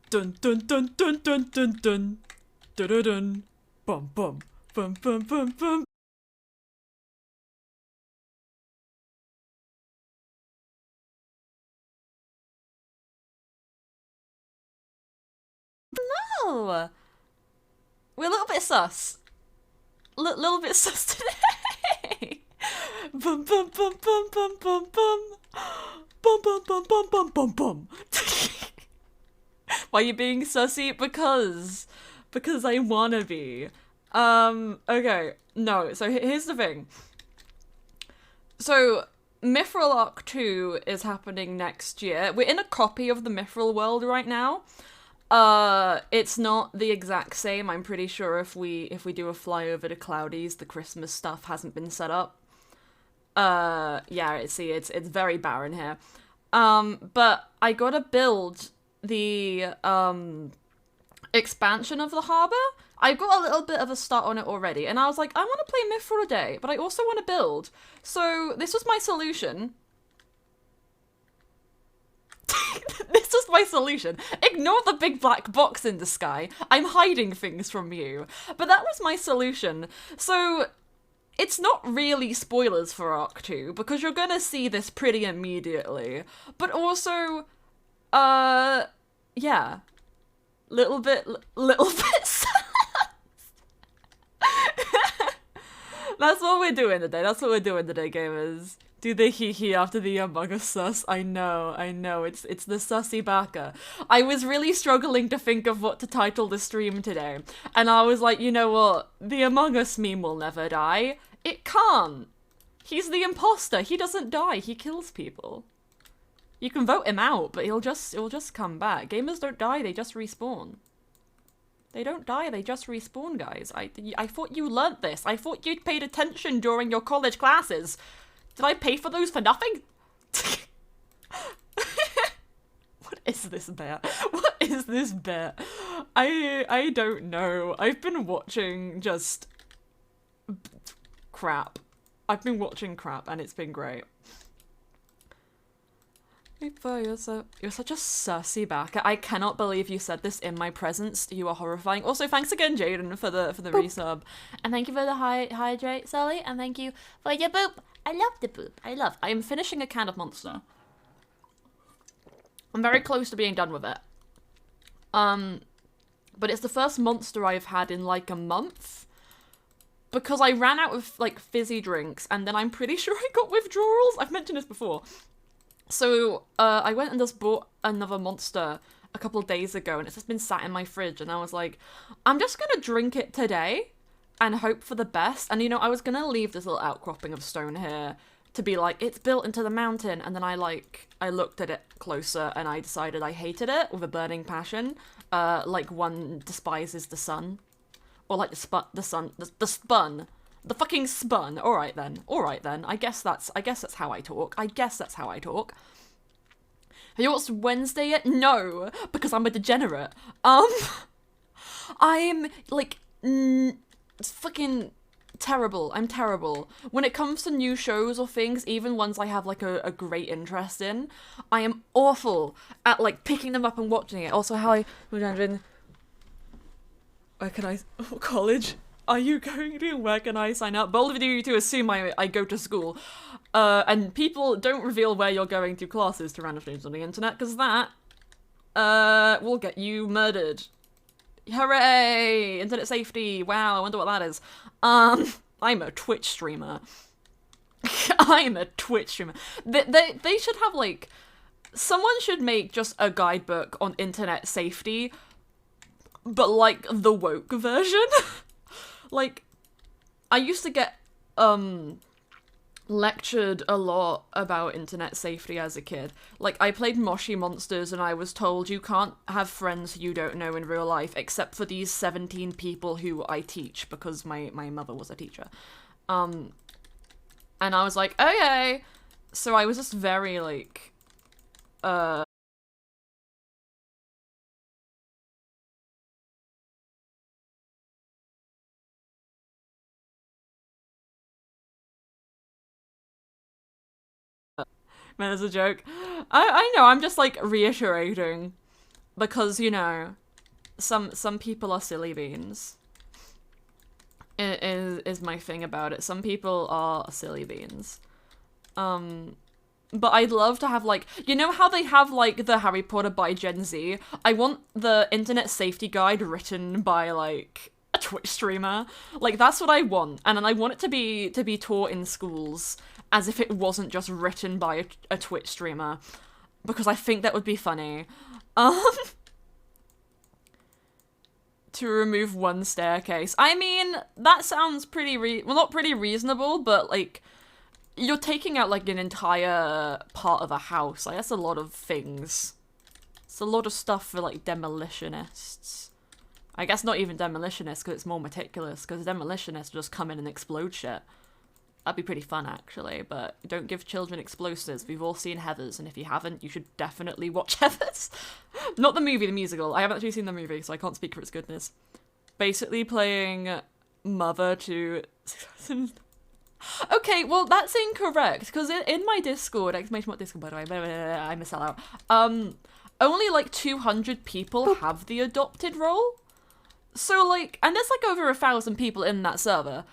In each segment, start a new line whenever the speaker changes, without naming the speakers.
Dun dun dun dun dun dun dun. Dun dun dun. Bum bum. Bum bum bum bum. Oh, we're a little bit sus. Little bit sus today. Bum bum bum bum bum bum bum. Bum bum bum bum bum bum bum. Why are you being sussy? Because I wanna be. Okay. No, so here's the thing. So, Mythrill Arc 2 is happening next year. We're in a copy of the Mythrill world right now. It's not the exact same. I'm pretty sure if we do a flyover to Cloudy's, the Christmas stuff hasn't been set up. Yeah, see, it's very barren here. But I gotta build the expansion of the harbor. I got a little bit of a start on it already, and I was like, I want to play Myth for a day, but I also want to build. So this was my solution. This was my solution. Ignore the big black box in the sky. I'm hiding things from you. But that was my solution. So it's not really spoilers for Arc 2, because you're gonna see this pretty immediately. But also, yeah. Little bit That's what we're doing today. That's what we're doing today, gamers. Do the hee after the Among Us sus? I know. It's the sussy baka. I was really struggling to think of what to title the stream today. And I was like, you know what? The Among Us meme will never die. It can't. He's the imposter. He doesn't die. He kills people. You can vote him out, but he'll just come back. Gamers don't die, they just respawn. They don't die, they just respawn, guys. I thought you learnt this. I thought you'd paid attention during your college classes. Did I pay for those for nothing? What is this bet? What is this bet? I don't know. I've been watching just crap. I've been watching crap and it's been great. You're such a sussy backer. I cannot believe you said this in my presence. You are horrifying. Also, thanks again, Jaden, for the resub, and thank you for the hydrate, Sully, and thank you for your boop. I love the boop. I am finishing a can of Monster. I'm very close to being done with it. But it's the first Monster I've had in like a month. Because I ran out of like fizzy drinks, and then I'm pretty sure I got withdrawals. I've mentioned this before. So, I went and just bought another Monster a couple days ago, and it's just been sat in my fridge, and I was like, I'm just gonna drink it today and hope for the best. And, you know, I was gonna leave this little outcropping of stone here to be like, it's built into the mountain, and then I looked at it closer, and I decided I hated it with a burning passion, like one despises the sun. Or like the spun. The fucking spun. Alright then. I guess that's how I talk. Have you watched Wednesday yet? No, because I'm a degenerate. I'm like fucking terrible. I'm terrible. When it comes to new shows or things, even ones I have like a great interest in, I am awful at like picking them up and watching it. Also, how I was wondering, where can I college? Are you going to? Where can I sign up? Bold of you to assume I go to school. And people don't reveal where you're going to classes to random strangers on the internet, because that will get you murdered. Hooray! Internet safety. Wow, I wonder what that is. I'm a Twitch streamer. I'm a Twitch streamer. They should have, like, someone should make just a guidebook on internet safety, but like the woke version. Like, I used to get lectured a lot about internet safety as a kid. Like, I played Moshi Monsters and I was told you can't have friends you don't know in real life except for these 17 people who I teach, because my mother was a teacher. And I was like, okay. So I was just very, like, man, as a joke. I know, I'm just, like, reiterating. because, you know, some people are silly beans. Is my thing about it. Some people are silly beans. But I'd love to have, like, you know how they have, like, the Harry Potter by Gen Z? I want the internet safety guide written by, like, a Twitch streamer. Like, that's what I want. And then I want it to be taught in schools as if it wasn't just written by a Twitch streamer. Because I think that would be funny. To remove one staircase. I mean, that sounds pretty well, not pretty reasonable, but, like, you're taking out, like, an entire part of a house. Like, that's a lot of things. It's a lot of stuff for, like, demolitionists. I guess not even demolitionists, because it's more meticulous, because demolitionists just come in and explode shit. That'd be pretty fun, actually, but don't give children explosives. We've all seen Heathers, and if you haven't, you should definitely watch Heathers. Not the movie, the musical. I haven't actually seen the movie, so I can't speak for its goodness. Basically playing Mother to... Okay, well, that's incorrect, because in my Discord, exclamation mark Discord, by the way, I'm a sellout, only, like, 200 people have the adopted role. So, like, and there's, like, over 1,000 people in that server.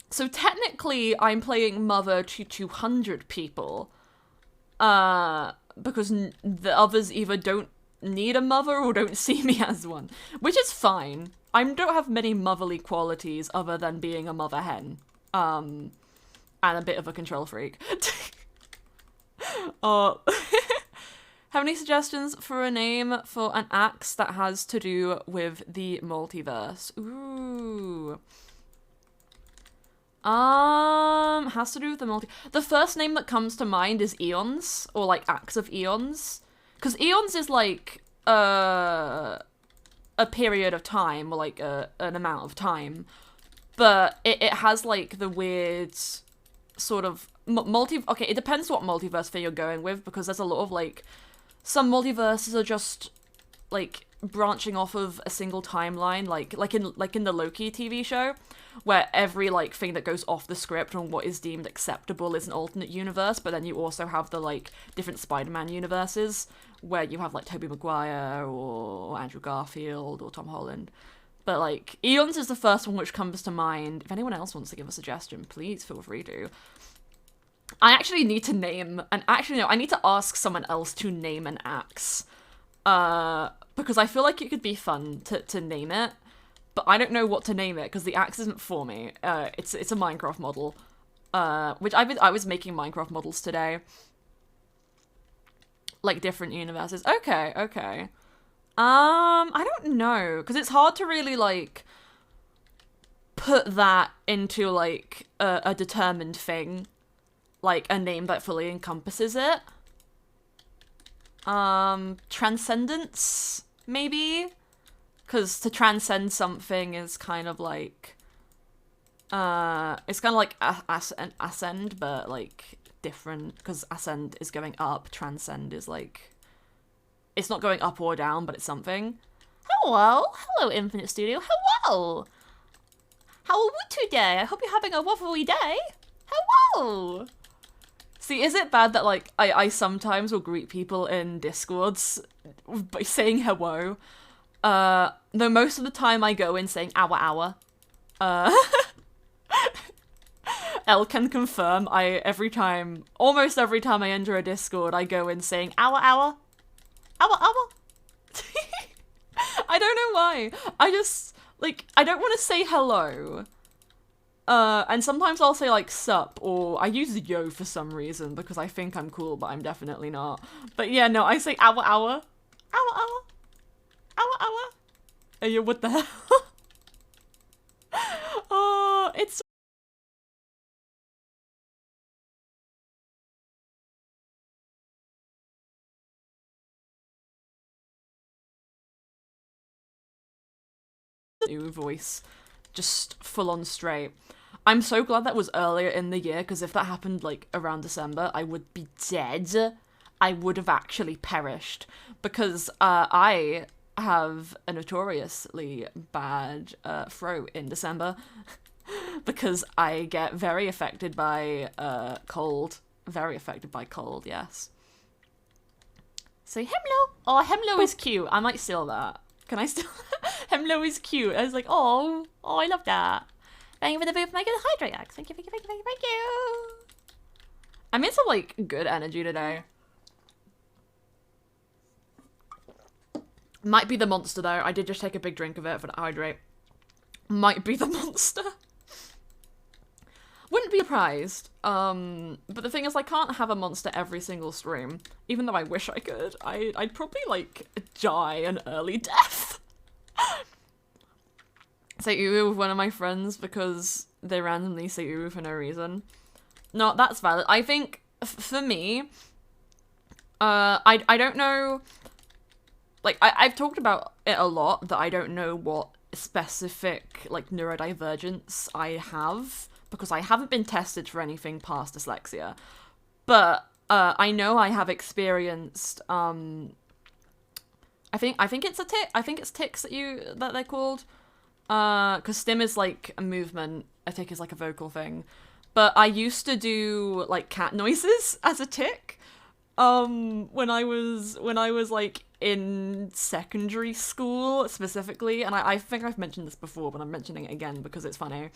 So, technically, I'm playing Mother to 200 people, because the others either don't need a mother or don't see me as one, which is fine. I don't have many motherly qualities other than being a mother hen. And a bit of a control freak. Have any suggestions for a name for an axe that has to do with the multiverse? Ooh. Has to do with the The first name that comes to mind is Eons, or like Axe of Eons. Because Eons is like, a period of time, or like an amount of time. But it has, like, the weird sort of okay, it depends what multiverse thing you're going with, because there's a lot of, like, some multiverses are just, like, branching off of a single timeline, like in the Loki TV show, where every, like, thing that goes off the script on what is deemed acceptable is an alternate universe, but then you also have the, like, different Spider-Man universes, where you have, like, Tobey Maguire, or Andrew Garfield, or Tom Holland. But, like, Eons is the first one which comes to mind. If anyone else wants to give a suggestion, please feel free to. I actually need to name... I need to ask someone else to name an axe. Because I feel like it could be fun to name it. But I don't know what to name it, because the axe isn't for me. It's a Minecraft model. Which I was making Minecraft models today. Like, different universes. Okay. I don't know, because it's hard to really, like, put that into, like, a determined thing. Like, a name that fully encompasses it. Transcendence, maybe? Because to transcend something is kind of like, it's kind of like ascend, but, like, different, because ascend is going up, transcend is, like... It's not going up or down, but it's something. Hello, Infinite Studio. Hello! How are we today? I hope you're having a lovely day. Hello! See, is it bad that, like, I sometimes will greet people in Discords by saying hello? Though most of the time I go in saying hour. Elle can confirm, almost every time I enter a Discord, I go in saying hour. I don't know why. I just, like, I don't want to say hello. And sometimes I'll say, like, sup, or I use yo for some reason, because I think I'm cool, but I'm definitely not. But yeah, no, I say hour. Yeah, what the hell? Oh, it's new voice, just full on straight. I'm so glad that was earlier in the year, because if that happened, like, around December, I would be dead. I would have actually perished, because I have a notoriously bad throat in December, because I get very affected by cold. Very affected by cold, yes. Say Hemlo. Oh, Hemlo is cute. I might steal that. Can I steal Hemlo is cute. I was like, oh, I love that. Thank you for the food for my good hydrate axe. Thank you, thank you, thank you, thank you, thank you. I'm in some, like, good energy today. Might be the monster, though. I did just take a big drink of it for the hydrate. Might be the monster. Wouldn't be surprised. But the thing is, I can't have a monster every single stream. Even though I wish I could. I'd probably, like, die an early death. Say Uwu with one of my friends because they randomly say Uwu for no reason. No, that's valid. I think, for me, I don't know, like, I've talked about it a lot, that I don't know what specific, like, neurodivergence I have, because I haven't been tested for anything past dyslexia. But, I know I have experienced, I think it's a tick, I think it's tics that they're called. Because stim is like a movement, a tick is like a vocal thing. But I used to do like cat noises as a tick. When I was like in secondary school specifically, and I think I've mentioned this before, but I'm mentioning it again because it's funny.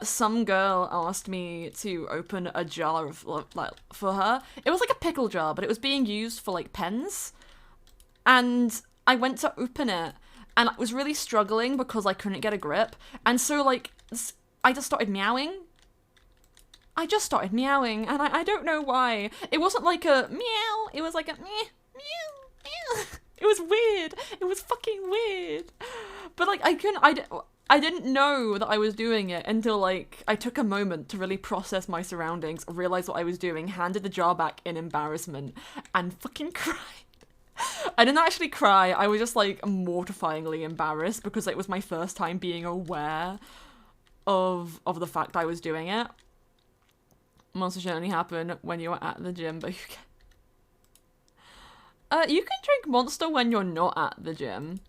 Some girl asked me to open a jar of like for her. It was like a pickle jar, but it was being used for like pens. And I went to open it. And I was really struggling because I couldn't get a grip. And so, like, I just started meowing. And I don't know why. It wasn't like a meow. It was like a meow, meow, meow. It was weird. It was fucking weird. But, like, I didn't know that I was doing it until, like, I took a moment to really process my surroundings, realize what I was doing, handed the jar back in embarrassment, and fucking cried. I didn't actually cry, I was just like mortifyingly embarrassed because it was my first time being aware of the fact I was doing it. Monster should only happen when you're at the gym, but you can drink Monster when you're not at the gym.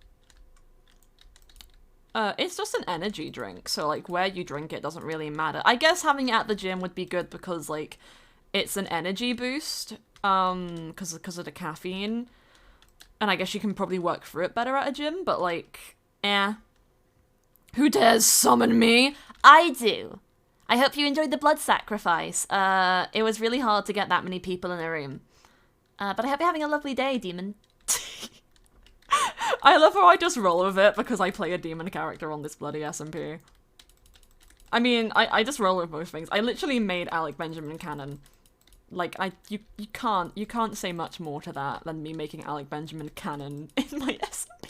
It's just an energy drink, so like where you drink it doesn't really matter. I guess having it at the gym would be good because like it's an energy boost, because of the caffeine. And I guess you can probably work through it better at a gym, but like, Who dares summon me? I do. I hope you enjoyed the blood sacrifice. It was really hard to get that many people in a room. But I hope you're having a lovely day, demon. I love how I just roll with it because I play a demon character on this bloody SMP. I mean, I just roll with most things. I literally made Alec Benjamin canon. Like, you can't say much more to that than me making Alec Benjamin canon in my SMP.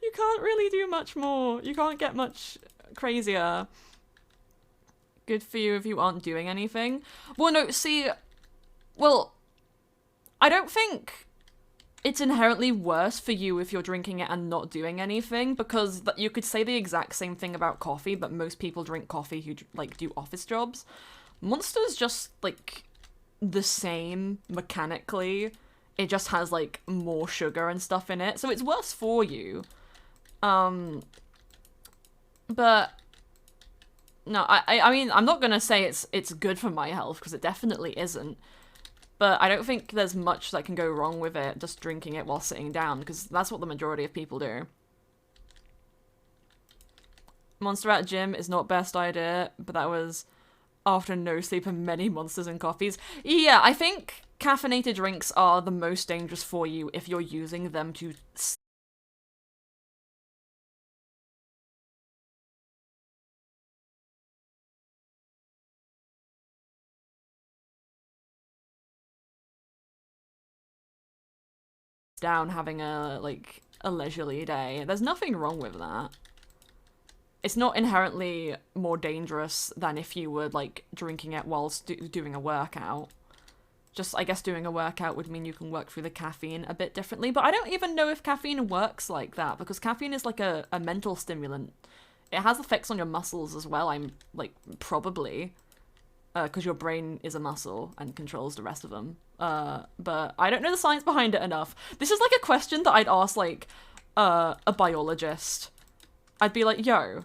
You can't really do much more. You can't get much crazier. Good for you if you aren't doing anything. Well, no, see, well, I don't think it's inherently worse for you if you're drinking it and not doing anything, because you could say the exact same thing about coffee, but most people drink coffee who, like, do office jobs. Monster's just, like, the same mechanically. It just has, like, more sugar and stuff in it, so it's worse for you. But no, I mean, I'm not gonna say it's good for my health, because it definitely isn't. But I don't think there's much that can go wrong with it, just drinking it while sitting down, because that's what the majority of people do. Monster at gym is not best idea, but that was after no sleep and many monsters and coffees. Yeah, I think caffeinated drinks are the most dangerous for you if you're using them to down having a leisurely day. There's nothing wrong with that. It's not inherently more dangerous than if you were, like, drinking it whilst doing a workout. Just, I guess doing a workout would mean you can work through the caffeine a bit differently, but I don't even know if caffeine works like that, because caffeine is like a mental stimulant. It has effects on your muscles as well, I'm, like, probably. Because your brain is a muscle and controls the rest of them. But I don't know the science behind it enough. This is like a question that I'd ask, like, a biologist. I'd be like, yo,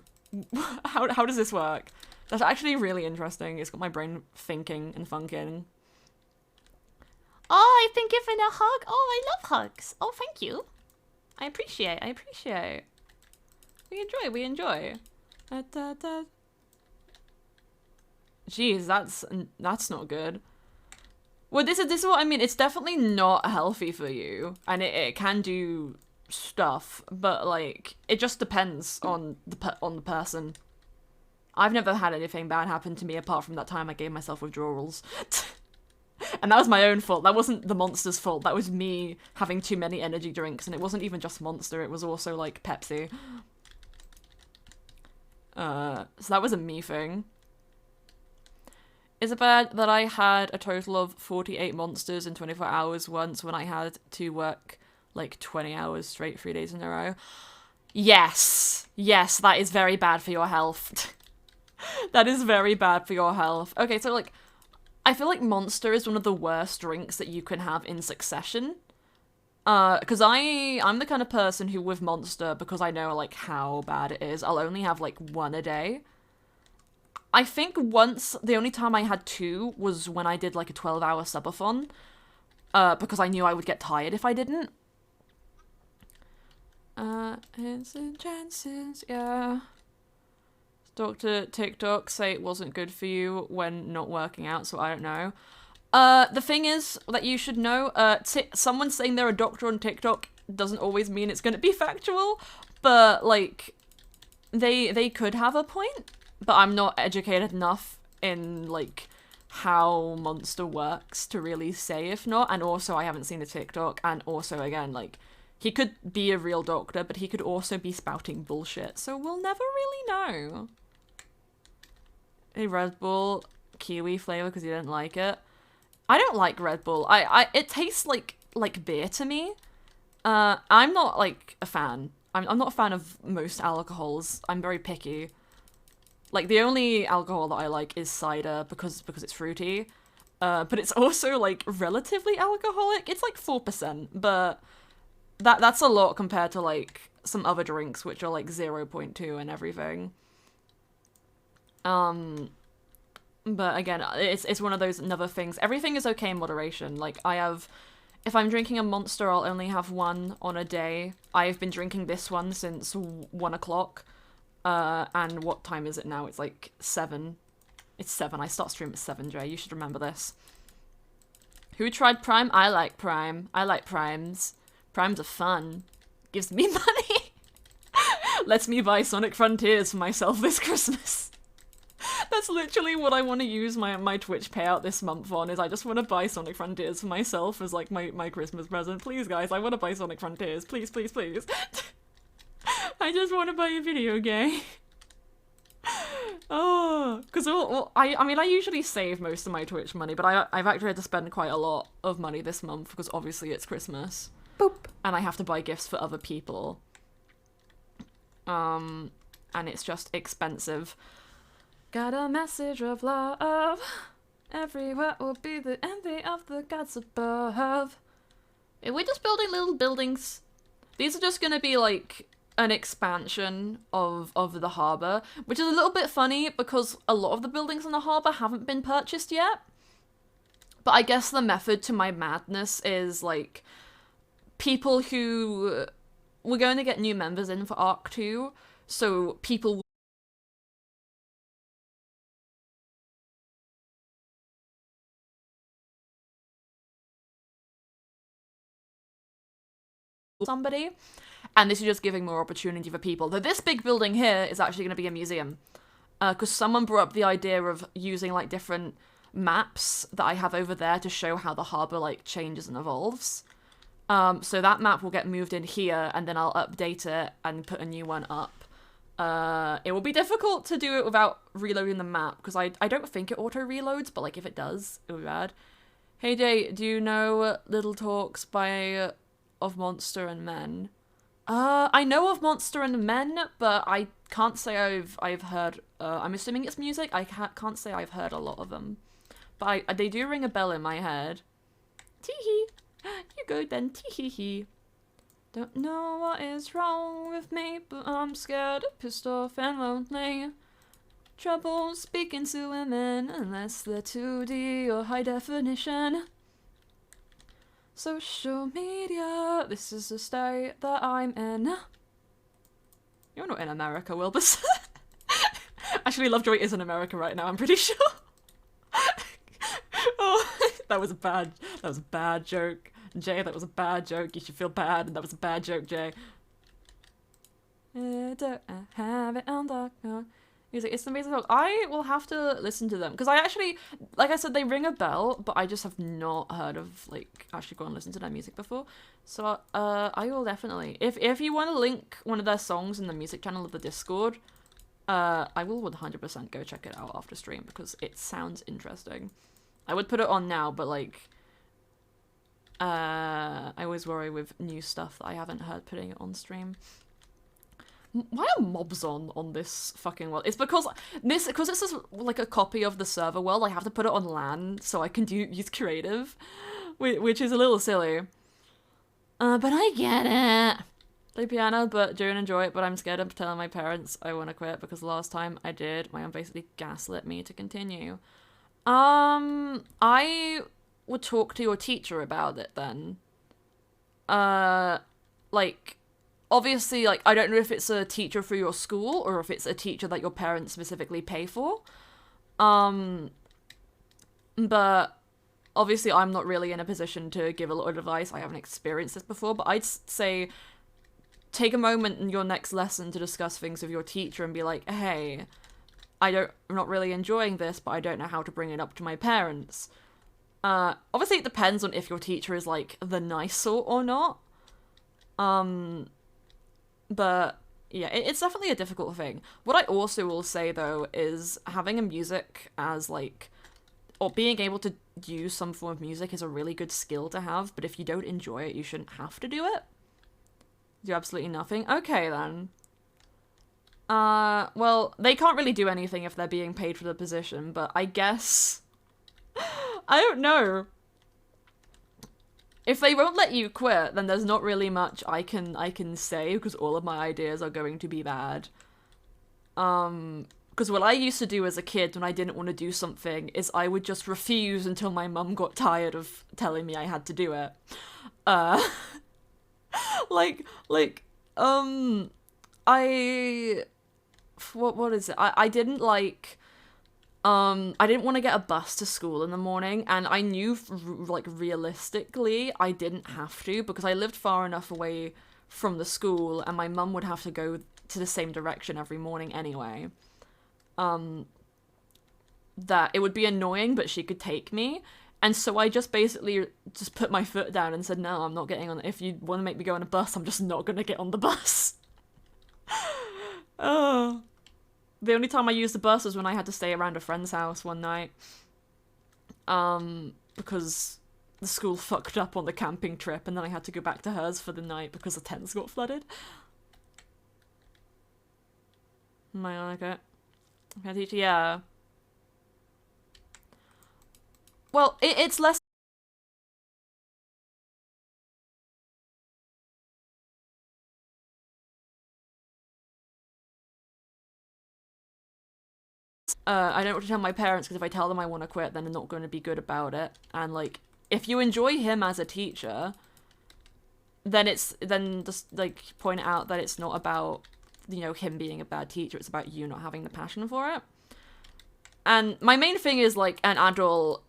how does this work? That's actually really interesting. It's got my brain thinking and funking. Oh, I've been given a hug. Oh, I love hugs. Oh, thank you. I appreciate. We enjoy. Jeez, that's not good. Well, this is what I mean. It's definitely not healthy for you, and it can do stuff, but like it just depends on the person. I've never had anything bad happen to me apart from that time I gave myself withdrawals. And that was my own fault. That wasn't the Monster's fault. That was me having too many energy drinks, and it wasn't even just Monster, it was also like Pepsi. So that was a me thing. Is it bad that I had a total of 48 Monsters in 24 hours once when I had to work like 20 hours straight 3 days in a row? Yes. Yes, that is very bad for your health. That is very bad for your health. Okay, so like, I feel like Monster is one of the worst drinks that you can have in succession. Because I'm the kind of person who with Monster, because I know like how bad it is, I'll only have like one a day. I think once, the only time I had two was when I did like a 12-hour subathon, because I knew I would get tired if I didn't. Instant chances, yeah. Dr. TikTok say it wasn't good for you when not working out, so I don't know. The thing is that you should know, someone saying they're a doctor on TikTok doesn't always mean it's gonna be factual, but like, they could have a point. But I'm not educated enough in, like, how Monster works to really say if not. And also, I haven't seen the TikTok. And also, again, like, he could be a real doctor, but he could also be spouting bullshit. So we'll never really know. A Red Bull kiwi flavor because you didn't like it. I don't like Red Bull. It tastes like beer to me. I'm not, like, a fan. I'm not a fan of most alcohols. I'm very picky. Like, the only alcohol that I like is cider because it's fruity. But it's also, like, relatively alcoholic. It's, like, 4%, but that's a lot compared to, like, some other drinks, which are, like, 0.2 and everything. But again, it's one of those other things. Everything is okay in moderation. Like, if I'm drinking a Monster, I'll only have one on a day. I've been drinking this one since 1 o'clock. And what time is it now? It's like 7. It's 7. I start stream at 7, Jay. You should remember this. Who tried Prime? I like Prime. I like Primes. Primes are fun. Gives me money. Lets me buy Sonic Frontiers for myself this Christmas. That's literally what I want to use my Twitch payout this month on, is I just want to buy Sonic Frontiers for myself as like my Christmas present. Please, guys, I want to buy Sonic Frontiers. Please, please, please. I just want to buy a video game. Oh, because I mean, I usually save most of my Twitch money, but I've actually had to spend quite a lot of money this month because obviously it's Christmas. Boop. And I have to buy gifts for other people. And it's just expensive. Got a message of love. Everywhere will be the envy of the gods above. We're just building little buildings. These are just gonna be like an expansion of the harbour, which is a little bit funny because a lot of the buildings in the harbour haven't been purchased yet. But I guess the method to my madness is like people who we're going to get new members in for Arc 2, so people somebody, and this is just giving more opportunity for people. Though this big building here is actually going to be a museum, because someone brought up the idea of using like different maps that I have over there to show how the harbour like changes and evolves. So that map will get moved in here, and then I'll update it and put a new one up. It will be difficult to do it without reloading the map, because I don't think it auto-reloads, but like if it does, it would be bad. Hey Jay, do you know Little Talks by of Monster and Men? I know of Monster and Men, but I can't say I've heard, I'm assuming it's music, I can't say I've heard a lot of them. But they do ring a bell in my head. Tee-hee. You go then, tee-hee-hee. Don't know what is wrong with me, but I'm scared, pissed off and lonely. Trouble speaking to women unless they're 2D or high definition. Social media. This is the state that I'm in. You're not in America, Wilbus. Actually, Lovejoy is in America right now, I'm pretty sure. Oh, that was a bad joke. Jay, that was a bad joke. You should feel bad, and that was a bad joke, Jay. Don't have it on the music. It's an amazing song. I will have to listen to them because I actually, like I said, they ring a bell, but I just have not heard of like actually gone and listened to their music before. So I will definitely, if you want to link one of their songs in the music channel of the Discord, I will 100% go check it out after stream because it sounds interesting. I would put it on now, but like, I always worry with new stuff that I haven't heard putting it on stream. Why are mobs on this fucking world? It's because this is like a copy of the server world. I have to put it on LAN so I can use creative, which is a little silly. But I get it. Play piano, but do and enjoy it. But I'm scared of telling my parents I want to quit because the last time I did, my mom basically gaslit me to continue. I would talk to your teacher about it then. Like. Obviously, like, I don't know if it's a teacher for your school or if it's a teacher that your parents specifically pay for. But obviously I'm not really in a position to give a lot of advice. I haven't experienced this before, but I'd say take a moment in your next lesson to discuss things with your teacher and be like, hey, I'm not really enjoying this, but I don't know how to bring it up to my parents. Obviously it depends on if your teacher is, like, the nice sort or not. But yeah, it's definitely a difficult thing. What I also will say, though, is having a music as, like, or being able to use some form of music is a really good skill to have, but if you don't enjoy it, you shouldn't have to do it. Do absolutely nothing? Okay, then. Well, they can't really do anything if they're being paid for the position, but I guess... I don't know. If they won't let you quit, then there's not really much I can say because all of my ideas are going to be bad. Because what I used to do as a kid when I didn't want to do something is I would just refuse until my mum got tired of telling me I had to do it. What is it? I didn't like... I didn't want to get a bus to school in the morning, and I knew, like, realistically, I didn't have to, because I lived far enough away from the school, and my mum would have to go to the same direction every morning anyway. That it would be annoying, but she could take me, and so I just basically just put my foot down and said, no, I'm not getting on it. If you want to make me go on a bus, I'm just not gonna get on the bus. Oh. The only time I used the bus was when I had to stay around a friend's house one night. Because the school fucked up on the camping trip and then I had to go back to hers for the night because the tents got flooded. Am I like it? Okay, teacher, yeah. Well, it's less... I don't want to tell my parents because if I tell them I want to quit, then they're not going to be good about it. And, like, if you enjoy him as a teacher, then just, like, point out that it's not about, you know, him being a bad teacher. It's about you not having the passion for it. And my main thing is, like, an adult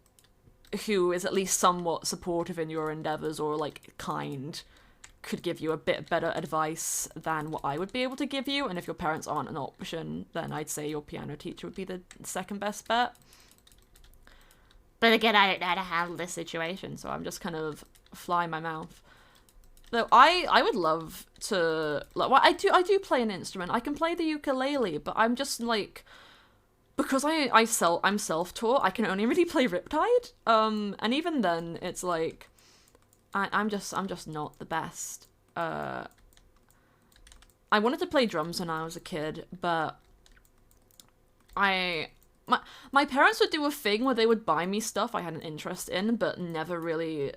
who is at least somewhat supportive in your endeavors or, like, kind could give you a bit better advice than what I would be able to give you, and if your parents aren't an option, then I'd say your piano teacher would be the second best bet. But again, I don't know how to handle this situation, so I'm just kind of flying my mouth. Though I would love to, like, well, I do play an instrument. I can play the ukulele, but I'm just like, because I'm self-taught, I can only really play Riptide. And even then, it's like, I'm just not the best. I wanted to play drums when I was a kid, but my parents would do a thing where they would buy me stuff I had an interest in, but never really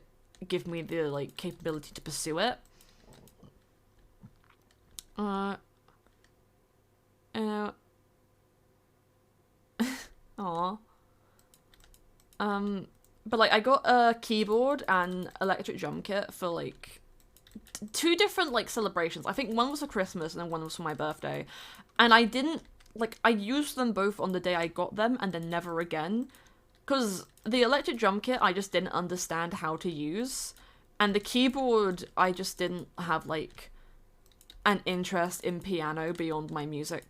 give me the, like, capability to pursue it. Aww. But like I got a keyboard and electric drum kit for like two different like celebrations. I think one was for Christmas and then one was for my birthday. And I didn't like I used them both on the day I got them and then never again. Cause the electric drum kit I just didn't understand how to use. And the keyboard I just didn't have like an interest in piano beyond my music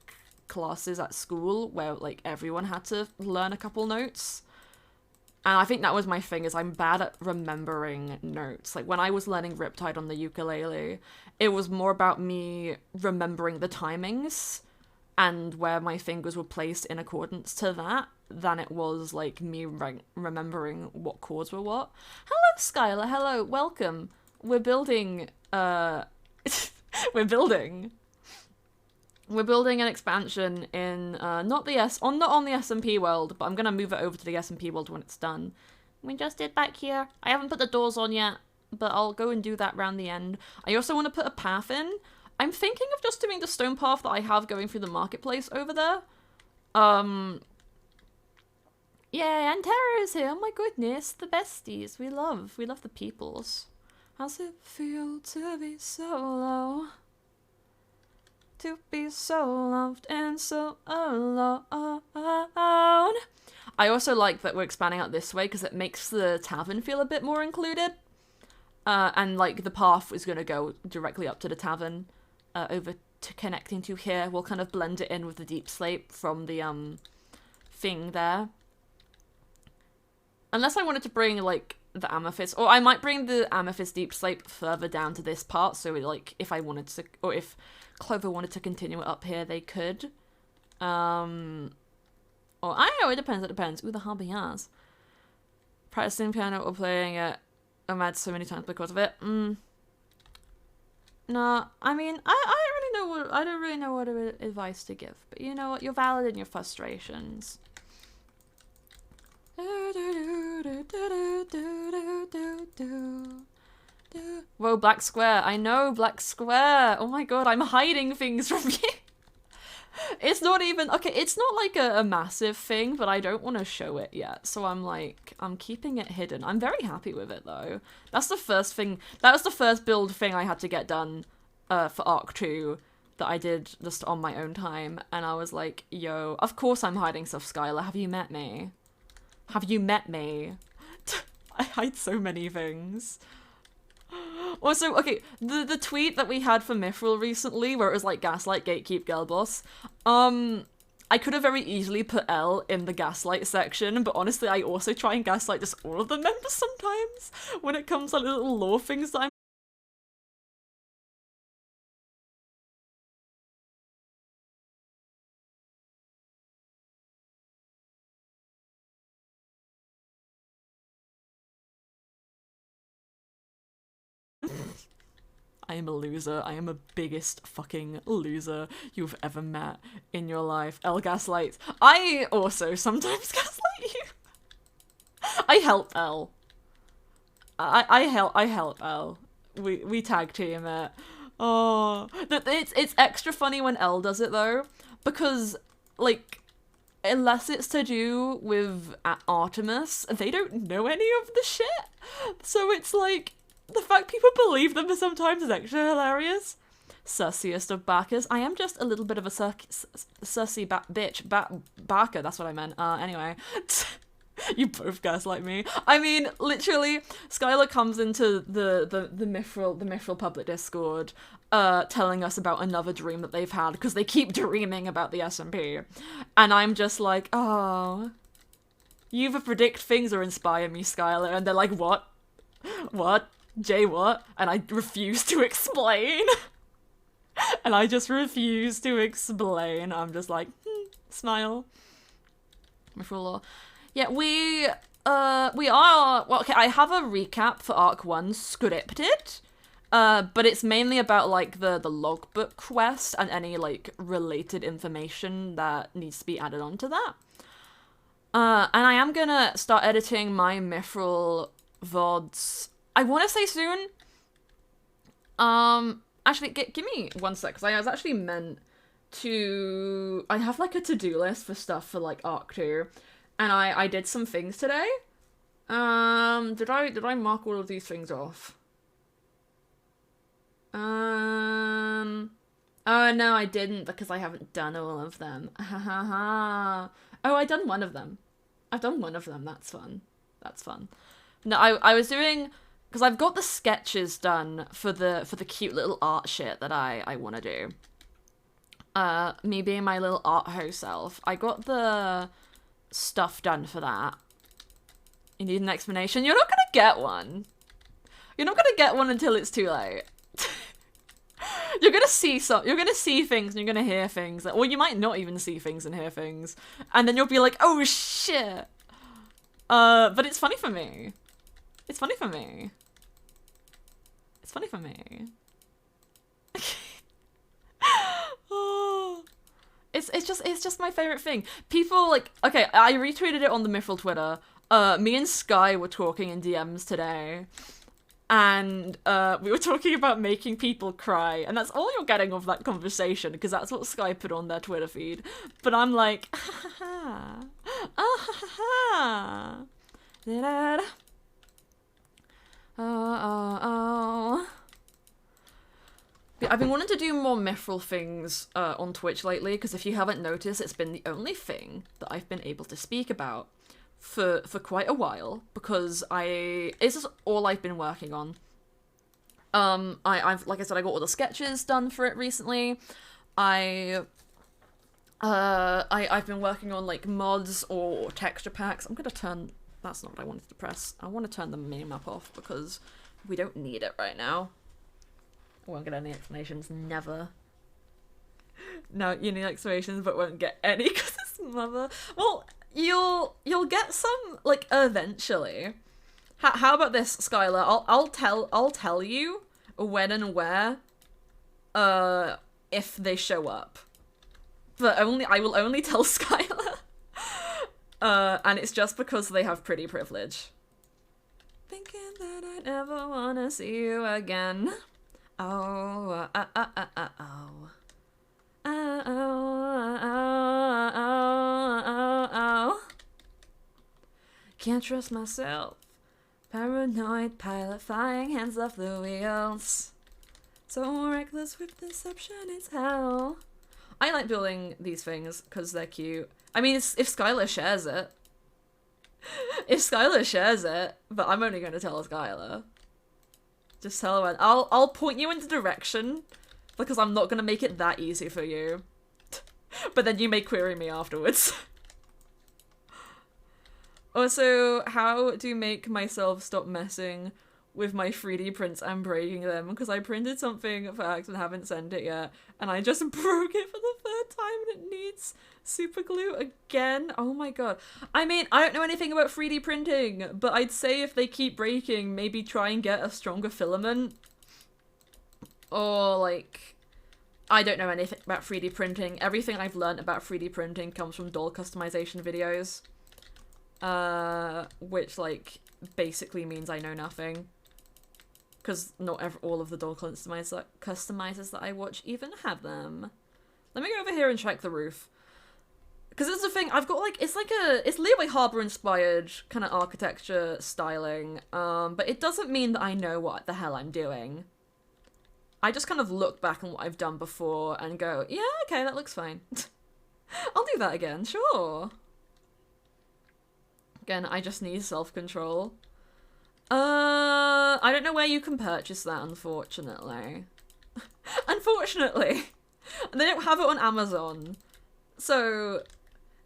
classes at school where like everyone had to learn a couple notes. And I think that was my thing, is I'm bad at remembering notes. Like, when I was learning Riptide on the ukulele, it was more about me remembering the timings and where my fingers were placed in accordance to that than it was, like, me remembering what chords were what. Hello, Skylar. Hello. Welcome. We're building, We're building an expansion in, not on the SMP world, but I'm gonna move it over to the SMP world when it's done. We just did back here. I haven't put the doors on yet, but I'll go and do that round the end. I also want to put a path in. I'm thinking of just doing the stone path that I have going through the marketplace over there. Yeah, and Tara's here. Oh my goodness, the besties. We love the peoples. How's it feel to be so low? To be so loved and so alone. I also like that we're expanding out this way because it makes the tavern feel a bit more included. And like the path is going to go directly up to the tavern, over to connecting to here. We'll kind of blend it in with the deep slate from the thing there. Unless I wanted to bring like the amethyst, or I might bring the amethyst deep slate further down to this part, so like if I wanted to, or if Clover wanted to continue it up here, they could. Or I don't know, it depends. Ooh, the Harbias. Practicing piano or playing it, I'm mad so many times because of it. No, I mean, I don't really know what advice to give, but you know what, you're valid in your frustrations. Whoa, black square. I know, black square. Oh my god, I'm hiding things from you. It's not even... Okay, it's not like a massive thing, but I don't want to show it yet. So I'm like, I'm keeping it hidden. I'm very happy with it, though. That's the first thing... That was the first build thing I had to get done for Arc 2 that I did just on my own time. And I was like, yo, of course I'm hiding stuff, Skylar. Have you met me? Have you met me? I hide so many things. Also, okay, the tweet that we had for Mythrill recently, where it was like, Gaslight, Gatekeep, Girl Boss, I could have very easily put L in the Gaslight section, but honestly, I also try and gaslight just all of the members sometimes, when it comes to little lore things that I'm I am a loser. I am the biggest fucking loser you've ever met in your life. L gaslights. I also sometimes gaslight you. I help L. I help L. We tag team it. Oh, it's extra funny when L does it though, because like, unless it's to do with Artemis, they don't know any of the shit. So it's like, the fact people believe them sometimes is extra hilarious. Sussiest of Bacchus. I am just a little bit of a sussy bitch. Barker, that's what I meant. Anyway. You both gaslight me. I mean, literally, Skylar comes into the Mythrill public Discord, telling us about another dream that they've had, because they keep dreaming about the SMP. And I'm just like, oh, you either predict things or inspire me, Skylar. And they're like, what? What? Jay, what? And I refuse to explain. And I just refuse to explain. I'm just like, smile. Mythrill. Yeah, we are, well, okay, I have a recap for Arc 1 scripted, but it's mainly about, like, the logbook quest and any, like, related information that needs to be added onto that. And I am gonna start editing my Mythrill VODs, I want to say soon. Actually, give me 1 sec, because I was actually meant to... I have, like, a to-do list for stuff for, like, Arc 2, and I did some things today. Did I mark all of these things off? Oh no, I didn't because I haven't done all of them. Oh, I done one of them. I've done one of them. That's fun. That's fun. No, I was doing because I've got the sketches done for the cute little art shit that I want to do. Me being my little art ho self. I got the stuff done for that. You need an explanation? You're not gonna get one. You're not gonna get one until it's too late. You're gonna see things and you're gonna hear things. Or you might not even see things and hear things. And then you'll be like, oh shit. But it's funny for me. It's funny for me. It's funny for me. Oh. It's just my favorite thing. People like, okay, I retweeted it on the Mythrill Twitter. Me and Sky were talking in DMs today. And we were talking about making people cry, and that's all you're getting of that conversation, because that's what Sky put on their Twitter feed. But I'm like, ah ha ha, da-da-da. Oh. I've been wanting to do more Mythrill things on Twitch lately, because if you haven't noticed, it's been the only thing that I've been able to speak about for quite a while, because this is all I've been working on. I've like I said, I got all the sketches done for it recently. I've been working on like mods or texture packs. I'm gonna turn, that's not what I wanted to press. I want to turn the minimap off because we don't need it right now. Won't get any explanations, never. No, you need explanations but won't get any because it's mother. Well, You'll get some like eventually. How about this, Skylar? I'll tell you when and where if they show up. But I will only tell Skylar. And it's just because they have pretty privilege. Thinking that I never wanna see you again. Oh. Can't trust myself. Paranoid pilot flying hands off the wheels. So reckless with deception, it's hell. I like building these things because they're cute. I mean, if Skylar shares it. If Skylar shares it, but I'm only going to tell Skylar. Just tell her. I'll point you in the direction because I'm not going to make it that easy for you. But then you may query me afterwards. Also, how do you make myself stop messing with my 3D prints and breaking them? Because I printed something for Axe and haven't sent it yet, and I just broke it for the third time and it needs super glue again. Oh my god. I mean, I don't know anything about 3D printing, but I'd say if they keep breaking, maybe try and get a stronger filament. Or like, I don't know anything about 3D printing. Everything I've learned about 3D printing comes from doll customization videos. Which, like, basically means I know nothing. Because not all of the doll customizers that I watch even have them. Let me go over here and check the roof. Because it's the thing, I've got, like, it's Leeway Harbor-inspired kind of architecture styling, but it doesn't mean that I know what the hell I'm doing. I just kind of look back on what I've done before and go, yeah, okay, that looks fine. I'll do that again, sure. Again, I just need self-control. I don't know where you can purchase that, unfortunately. Unfortunately. They don't have it on Amazon. So,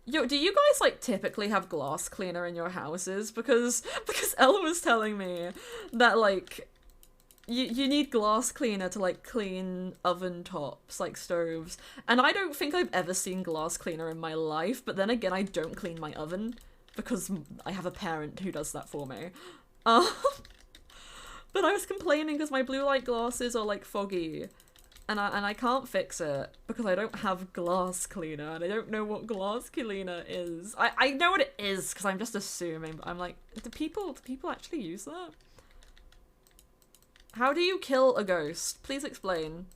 do you guys, like, typically have glass cleaner in your houses? Because Elle was telling me that, like, you need glass cleaner to, like, clean oven tops, like stoves. And I don't think I've ever seen glass cleaner in my life, but then again, I don't clean my oven. Because I have a parent who does that for me. But I was complaining because my blue light glasses are like foggy. And I can't fix it because I don't have glass cleaner and I don't know what glass cleaner is. I know what it is because I'm just assuming, but I'm like, do people actually use that? How do you kill a ghost? Please explain.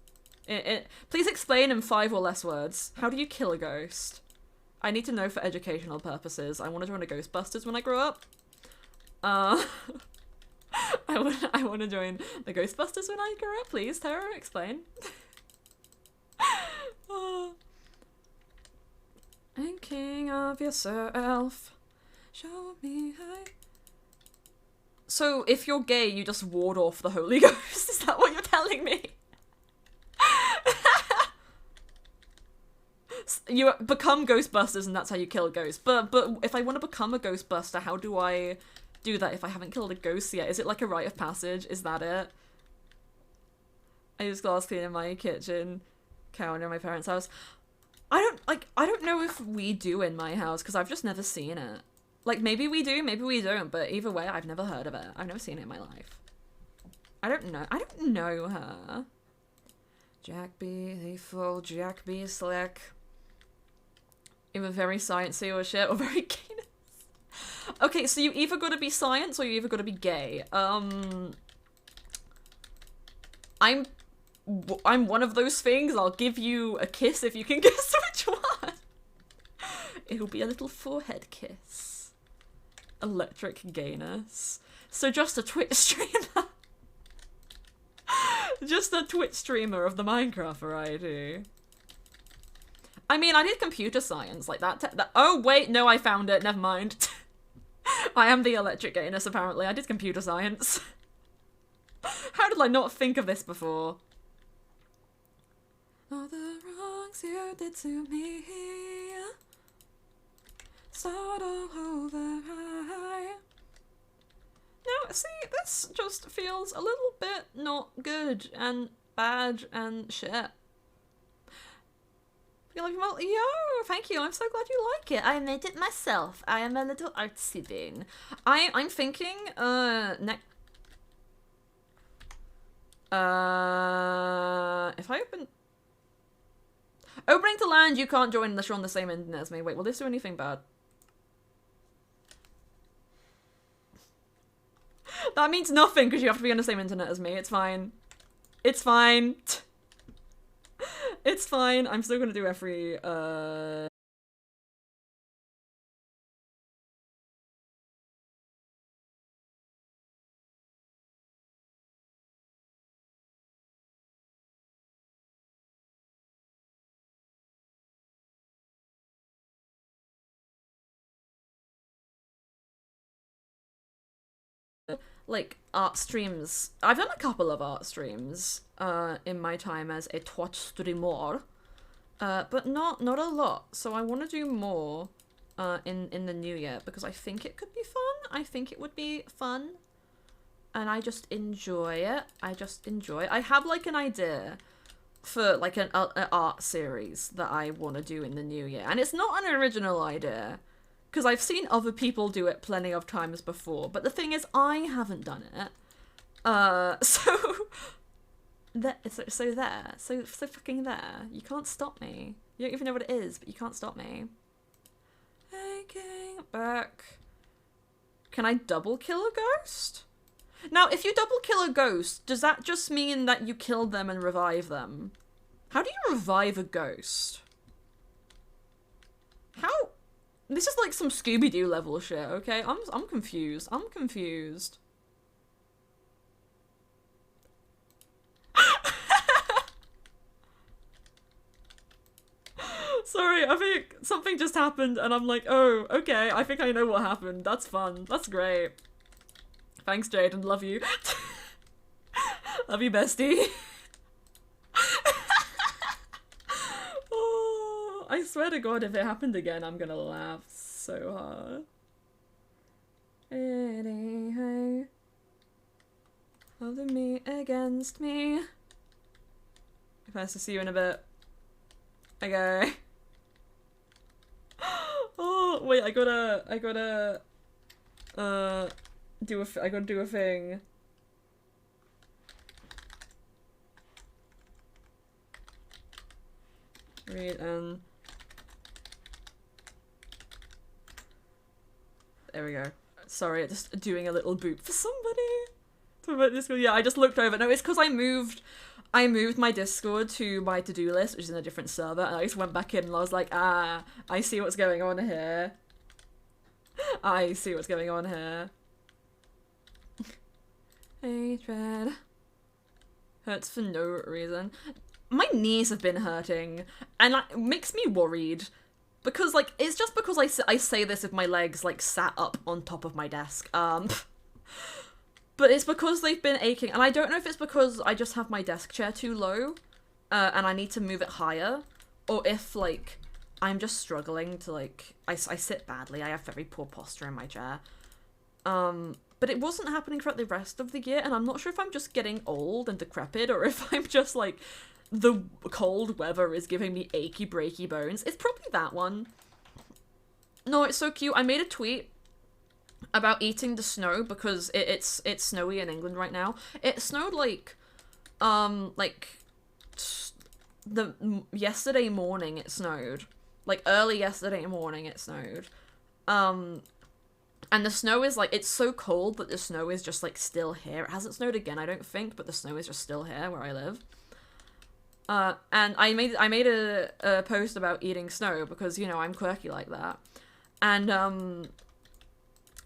Please explain in 5 or less words. How do you kill a ghost? I need to know for educational purposes. I want to join a Ghostbusters when I grow up. Uh, I want to join the Ghostbusters when I grow up. Please, Tara, explain. Thinking of yourself, show me how. So, if you're gay, you just ward off the Holy Ghost? Is that what you're telling me? You become Ghostbusters and that's how you kill ghosts. But if I want to become a Ghostbuster, how do I do that if I haven't killed a ghost yet? Is it like a rite of passage? Is that it? I use glass cleaner in my kitchen counter in my parents' house. I don't know if we do in my house because I've just never seen it. Like, maybe we do, maybe we don't, but either way, I've never heard of it. I've never seen it in my life. I don't know her. Jack B. Lethal, Jack B. Slick. Either very sciencey or shit, or very gayness. Okay, so you either gotta be science or you either gotta be gay. I'm one of those things. I'll give you a kiss if you can guess which one. It'll be a little forehead kiss. Electric gayness. So just a Twitch streamer. Just a Twitch streamer of the Minecraft variety. I mean, I did computer science, like that. Oh, wait, no, I found it. Never mind. I am the electric gayness, apparently. I did computer science. How did I not think of this before? All the wrongs you did to me. Start all over. No, see, this just feels a little bit not good and bad and shit. Yo, thank you. I'm so glad you like it. I made it myself. I am a little artsy bean. I'm thinking, if I opening to land, you can't join unless you're on the same internet as me. Wait, will this do anything bad? That means nothing because you have to be on the same internet as me. It's fine. It's fine. It's fine. I'm still gonna do every, like, art streams. I've done a couple of art streams, in my time as a Twitch streamer, but not a lot. So I want to do more, in the new year because I think it could be fun. I think it would be fun, and I just enjoy it. I have like an idea for like an art series that I want to do in the new year, and it's not an original idea. Because I've seen other people do it plenty of times before, but the thing is, I haven't done it. So fucking there. You can't stop me. You don't even know what it is, but you can't stop me. Taking back. Can I double kill a ghost? Now, if you double kill a ghost, does that just mean that you kill them and revive them? How do you revive a ghost? How? This is like some Scooby-Doo level shit, okay? I'm confused. I'm confused. Sorry, I think something just happened and I'm like, oh, okay, I think I know what happened. That's fun. That's great. Thanks, Jaden. Love you. Love you, bestie. I swear to God, if it happened again, I'm gonna laugh so hard. Anyhow, holding me against me. If I have to see you in a bit. Okay. Oh wait, I gotta do a thing. Read there we go. Sorry, just doing a little boop for somebody. Yeah, I just looked over. No, it's because I moved my Discord to my to-do list, which is in a different server, and I just went back in and I was like, ah, I see what's going on here. I see what's going on here. Hatred. Hurts for no reason. My knees have been hurting, and it makes me worried. Because, like, it's just because I say this if my legs, like, sat up on top of my desk. But it's because they've been aching, and I don't know if it's because I just have my desk chair too low, and I need to move it higher, or if, like, I'm just struggling to, like, I sit badly, I have very poor posture in my chair. But it wasn't happening throughout the rest of the year, and I'm not sure if I'm just getting old and decrepit, or if I'm just, like, the cold weather is giving me achy breaky bones. It's probably that one. No, it's so cute. I made a tweet about eating the snow because it's snowy in England right now. It snowed yesterday morning it snowed. Like early yesterday morning it snowed. And the snow is like, it's so cold that the snow is just like still here. It hasn't snowed again, I don't think, but the snow is just still here where I live. And I made a post about eating snow because, you know, I'm quirky like that. And,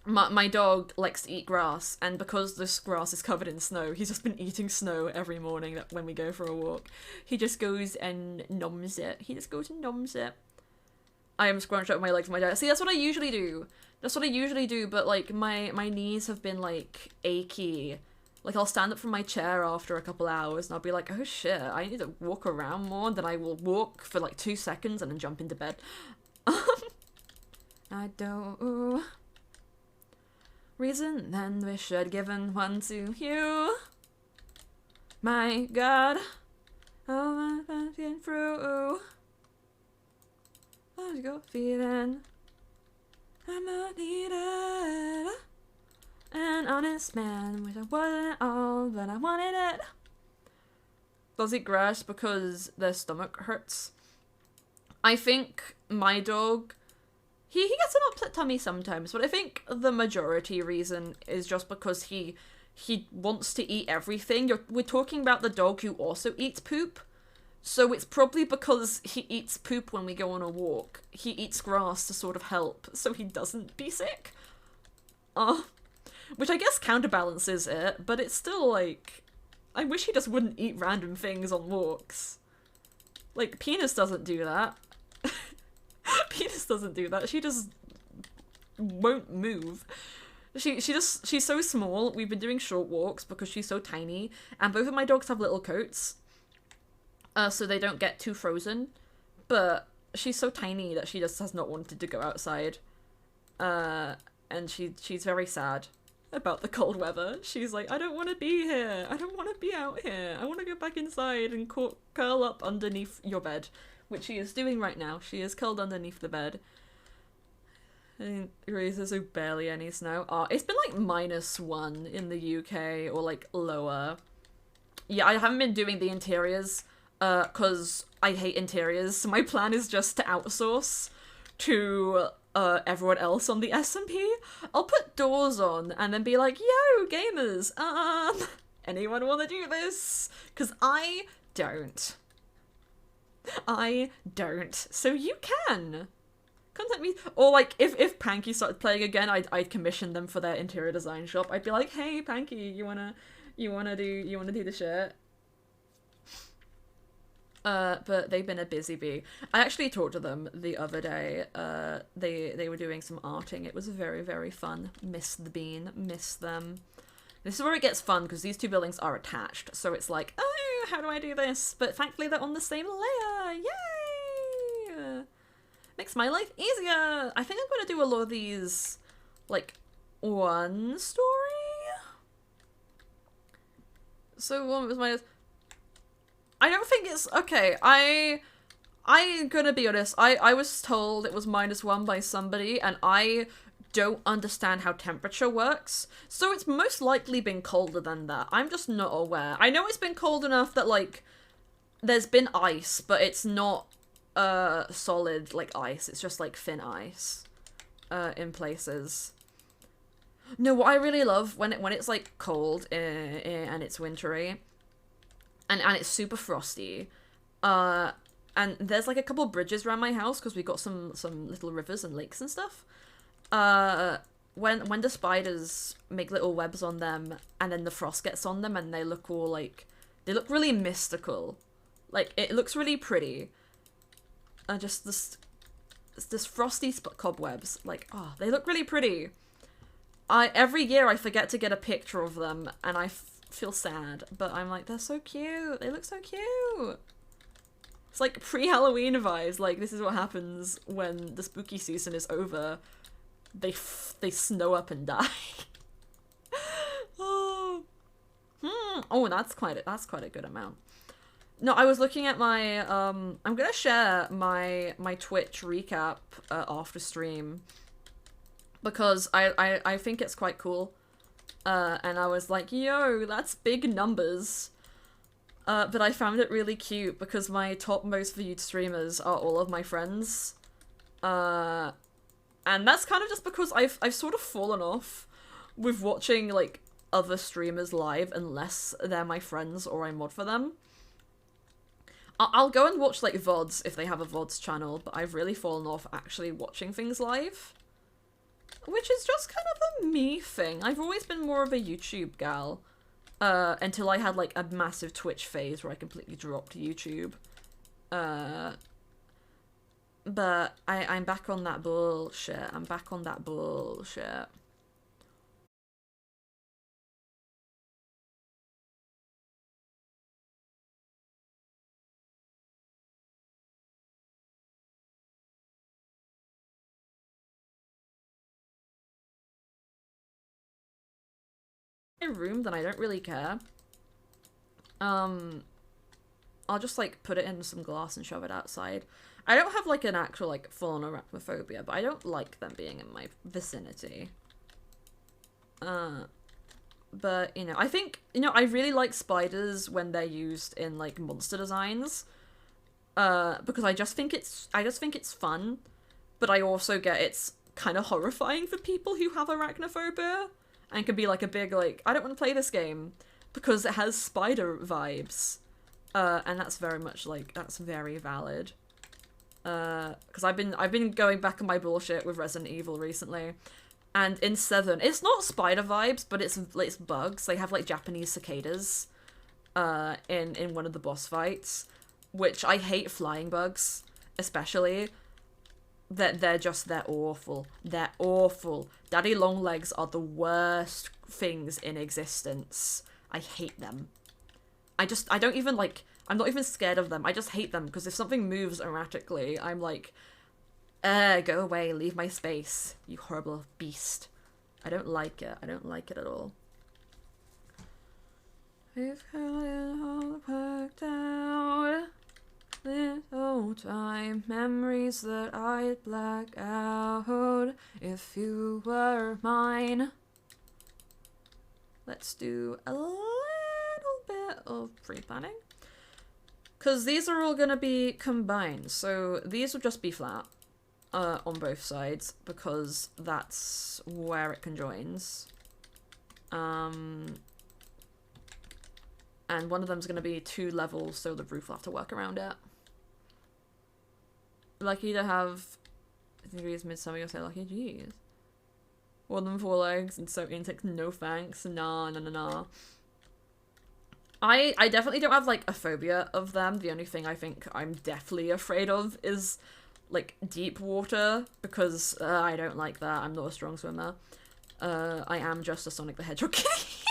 my dog likes to eat grass, and because this grass is covered in snow, he's just been eating snow every morning when we go for a walk. He just goes and noms it. He just goes and noms it. I am scrunched up my legs with my dad. See, that's what I usually do. That's what I usually do, but, like, my knees have been, like, achy. Like, I'll stand up from my chair after a couple hours, and I'll be like, oh shit, I need to walk around more, and then I will walk for, like, 2 seconds and then jump into bed. I don't... Reason then wish I'd given one to you. My God. Oh, I'm getting through. How's your feeling? I'm not needed. An honest man, wish I wasn't at all, but I wanted it. Does eat grass because their stomach hurts? I think my dog, he gets an upset tummy sometimes, but I think the majority reason is just because he wants to eat everything. We're talking about the dog who also eats poop. So it's probably because he eats poop when we go on a walk. He eats grass to sort of help so he doesn't be sick. Which I guess counterbalances it, but it's still like, I wish he just wouldn't eat random things on walks. Like, Penis doesn't do that. Penis doesn't do that. She just won't move. She's so small. We've been doing short walks because she's so tiny, and both of my dogs have little coats, so they don't get too frozen. But she's so tiny that she just has not wanted to go outside, and she's very sad about the cold weather. She's like, I don't want to be here. I don't want to be out here. I want to go back inside and curl up underneath your bed, which she is doing right now. She is curled underneath the bed. And there's so barely any snow. It's been like -1 in the UK, or like lower. Yeah, I haven't been doing the interiors, cause I hate interiors, so my plan is just to outsource to everyone else on the SMP. I'll put doors on and then be like, yo, gamers, anyone wanna do this? Cause I don't. So you can. Contact me. Or like, if Panky started playing again, I'd commission them for their interior design shop. I'd be like, hey Panky, you wanna do the shit? But they've been a busy bee. I actually talked to them the other day. They were doing some arting. It was very, very fun. Miss the bean. Miss them. This is where it gets fun, because these two buildings are attached. So it's like, oh, how do I do this? But thankfully they're on the same layer. Yay! Makes my life easier. I think I'm going to do a lot of these, like, one story? So what was my... I don't think it's... Okay, I'm gonna be honest. I was told it was -1 by somebody, and I don't understand how temperature works. So it's most likely been colder than that. I'm just not aware. I know it's been cold enough that, like, there's been ice, but it's not solid, like, ice. It's just, like, thin ice in places. No, what I really love when it's, like, cold and it's wintry, and it's super frosty, and there's like a couple bridges around my house because we got some little rivers and lakes and stuff. when the spiders make little webs on them, and then the frost gets on them, and they look all like, they look really mystical. Like, it looks really pretty. Just this frosty cobwebs, like, oh, they look really pretty. Every year I forget to get a picture of them, and I feel sad, but I'm like, they're so cute. They look so cute. It's like pre-Halloween vibes. Like, this is what happens when the spooky season is over. They snow up and die. Oh, oh, that's quite a good amount. No, I was looking at my I'm gonna share my Twitch recap after stream, because I think it's quite cool. And I was like, yo, that's big numbers. But I found it really cute because my top most viewed streamers are all of my friends. And that's kind of just because I've sort of fallen off with watching, like, other streamers live unless they're my friends or I mod for them. I'll go and watch, like, vods if they have a vods channel, but I've really fallen off actually watching things live. Which is just kind of a me thing. I've always been more of a YouTube gal. Until I had, like, a massive Twitch phase where I completely dropped YouTube. But I'm back on that bullshit. I'm back on that bullshit. Room, then I don't really care. I'll just, like, put it in some glass and shove it outside. I don't have, like, an actual, like, full-on arachnophobia, but I don't like them being in my vicinity. But, you know, I think, you know, I really like spiders when they're used in, like, monster designs. Because I just think it's fun, but I also get it's kind of horrifying for people who have arachnophobia. And can be like a big, like, I don't want to play this game because it has spider vibes. And that's very much, like, that's very valid. Because I've been going back on my bullshit with Resident Evil recently. And in 7, it's not spider vibes, but it's bugs. They have, like, Japanese cicadas in one of the boss fights, which I hate flying bugs, especially. They're awful. They're awful. Daddy Longlegs are the worst things in existence. I hate them. I don't even, like, I'm not even scared of them. I just hate them, because if something moves erratically, I'm like, go away, leave my space, you horrible beast. I don't like it. I don't like it at all. We've got it all worked out. Little time memories that I'd black out if you were mine. Let's do a little bit of pre-planning, because these are all gonna be combined, so these will just be flat on both sides because that's where it conjoins. And one of them's gonna be 2 levels, so the roof will have to work around it. Lucky to have, I think it is midsummer, you'll say lucky, jeez. More than 4 legs and so insects, no thanks, nah. I definitely don't have, like, a phobia of them. The only thing I think I'm deathly afraid of is, like, deep water, because I don't like that. I'm not a strong swimmer. I am just a Sonic the Hedgehog kitty.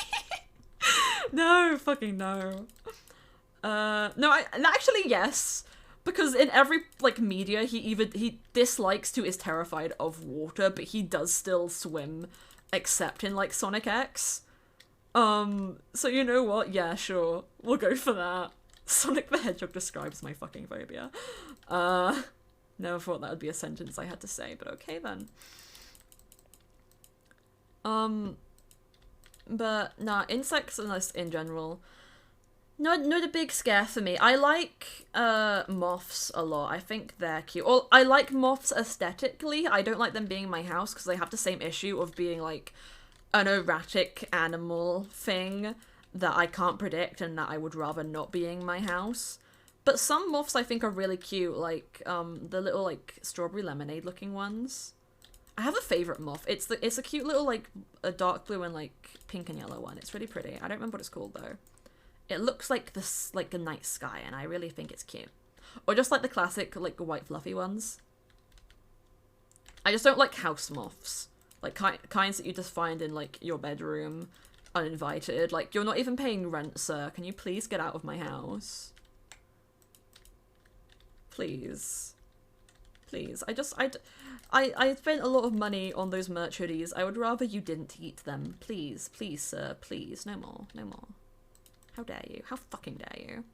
No, fucking no. No, actually, yes. Because in every, like, media, he dislikes to is terrified of water, but he does still swim, except in, like, Sonic X. So you know what? Yeah, sure. We'll go for that. Sonic the Hedgehog describes my fucking phobia. Never thought that would be a sentence I had to say, but okay then. But, nah, insects in general, not a big scare for me. I like, moths a lot. I think they're cute. Or, I like moths aesthetically. I don't like them being in my house, because they have the same issue of being, like, an erratic animal thing that I can't predict and that I would rather not be in my house. But some moths I think are really cute, like, the little, like, strawberry lemonade looking ones. I have a favorite moth. It's a cute little like a dark blue and like pink and yellow one. It's really pretty. I don't remember what it's called though. It looks like this like the night sky, and I really think it's cute. Or just like the classic like white fluffy ones. I just don't like house moths, like kinds that you just find in like your bedroom, uninvited. Like, you're not even paying rent, sir. Can you please get out of my house? Please. Please. I spent a lot of money on those merch hoodies. I would rather you didn't eat them. Please. Please, sir. Please. No more. No more. How dare you? How fucking dare you?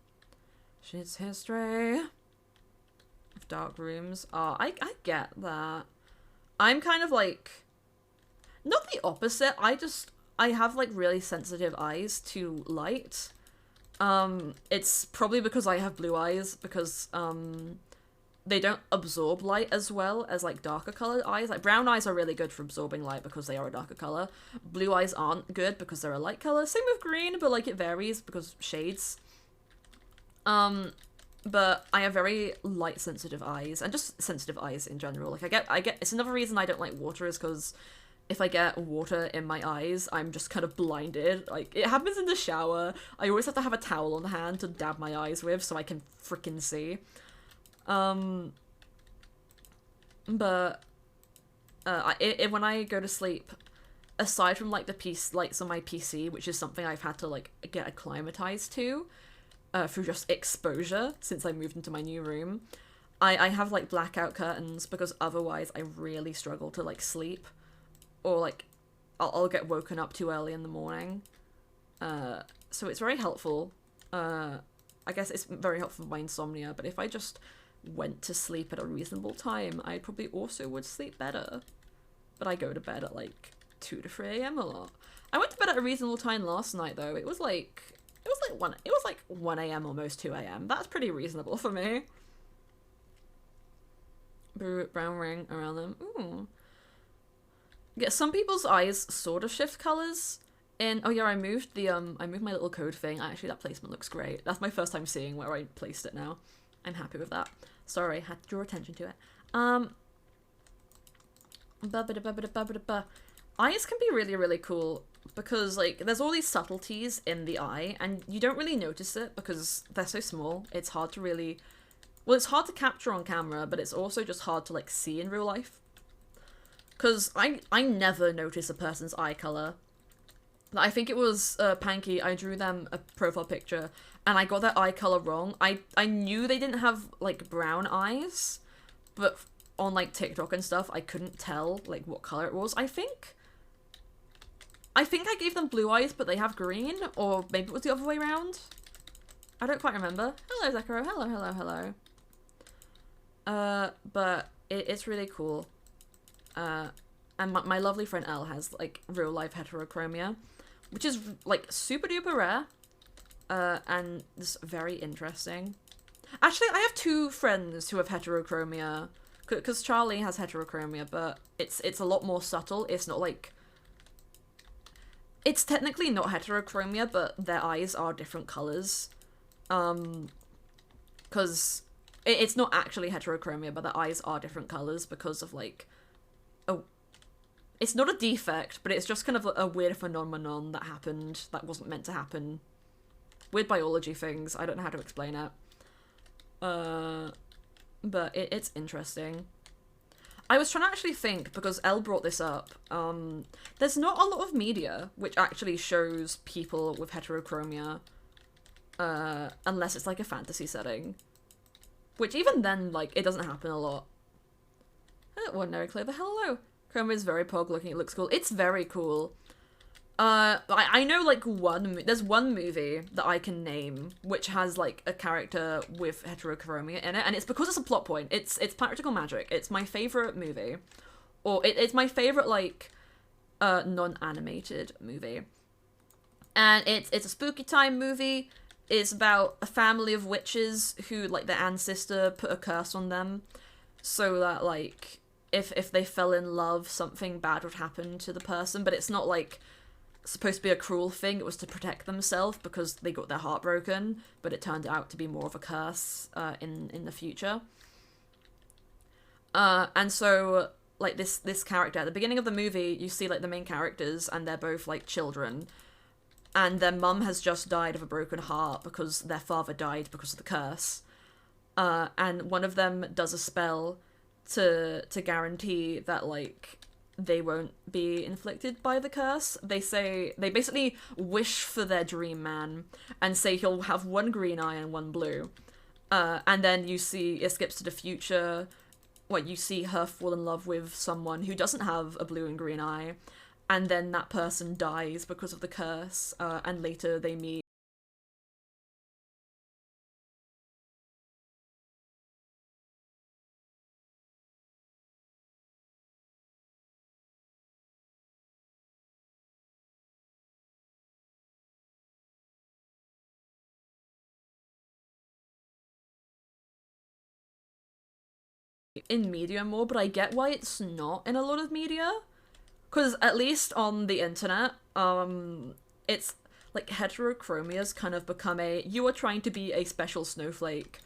Shit's history of dark rooms. Oh, I get that. I'm kind of like... Not the opposite. I have like really sensitive eyes to light. It's probably because I have blue eyes, because they don't absorb light as well as like darker colored eyes. Like brown eyes are really good for absorbing light because they are a darker color. Blue eyes aren't good because they're a light color. Same with green, but like it varies because shades. But I have very light sensitive eyes, and just sensitive eyes in general. Like I get it's another reason I don't like water, is because if I get water in my eyes, I'm just kind of blinded. Like, it happens in the shower. I always have to have a towel on hand to dab my eyes with so I can frickin' see. But when I go to sleep, aside from like the piece lights on my PC, which is something I've had to like get acclimatized to through just exposure since I moved into my new room, I have like blackout curtains, because otherwise I really struggle to like sleep, or like I'll get woken up too early in the morning. So it's very helpful. I guess it's very helpful for my insomnia, but if I just went to sleep at a reasonable time, I probably also would sleep better. But I go to bed at like 2 to 3 a.m. a lot. I went to bed at a reasonable time last night though. It was like 1 a.m. almost 2 a.m. That's pretty reasonable for me. Brown ring around them. Ooh. Yeah, some people's eyes sort of shift colors. And oh yeah, I moved my little code thing. Actually, that placement looks great. That's my first time seeing where I placed it now. I'm happy with that. Sorry, had to draw attention to it. Eyes can be really, really cool, because like there's all these subtleties in the eye, and you don't really notice it because they're so small. It's hard to really, well, it's hard to capture on camera, but it's also just hard to like see in real life. Because I never notice a person's eye color. I think it was Panky, I drew them a profile picture, and I got their eye color wrong. I knew they didn't have, like, brown eyes, but on, like, TikTok and stuff, I couldn't tell, like, what color it was. I think I gave them blue eyes, but they have green, or maybe it was the other way around. I don't quite remember. Hello, Zekiro. Hello, hello, hello. But it's really cool. And my lovely friend Elle has, like, real-life heterochromia, which is, like, super duper rare, and it's very interesting. Actually, I have 2 friends who have heterochromia, because Charlie has heterochromia, but it's a lot more subtle. It's not, like... It's technically not heterochromia, but their eyes are different colours. Because it's not actually heterochromia, but their eyes are different colours because of, like... Oh, it's not a defect, but it's just kind of a weird phenomenon that happened that wasn't meant to happen. Weird biology things. I don't know how to explain it. But it's interesting. I was trying to actually think, because Elle brought this up, there's not a lot of media which actually shows people with heterochromia, unless it's like a fantasy setting. Which even then, like, it doesn't happen a lot. Ordinary Clover, hello. Chroma is very pog looking, it looks cool. It's very cool. I know, like, there's one movie that I can name which has, like, a character with heterochromia in it, and it's because it's a plot point. It's Practical Magic. It's my favourite movie. Or it's my favourite, like, non-animated movie. And it's a spooky time movie. It's about a family of witches who, like, their ancestor put a curse on them so that, like, if they fell in love, something bad would happen to the person, but it's not, like, supposed to be a cruel thing. It was to protect themselves because they got their heart broken, but it turned out to be more of a curse in the future. And so like this character at the beginning of the movie. You see like the main characters, and they're both like children, and their mum has just died of a broken heart because their father died because of the curse. And one of them does a spell to guarantee that like they won't be inflicted by the curse. They basically wish for their dream man and say he'll have one green eye and one blue. And then you see it skips to the future. Well, you see her fall in love with someone who doesn't have a blue and green eye, and then that person dies because of the curse. And later they meet. In media more, but I get why it's not in a lot of media. Because at least on the internet, it's like heterochromia's kind of become you are trying to be a special snowflake,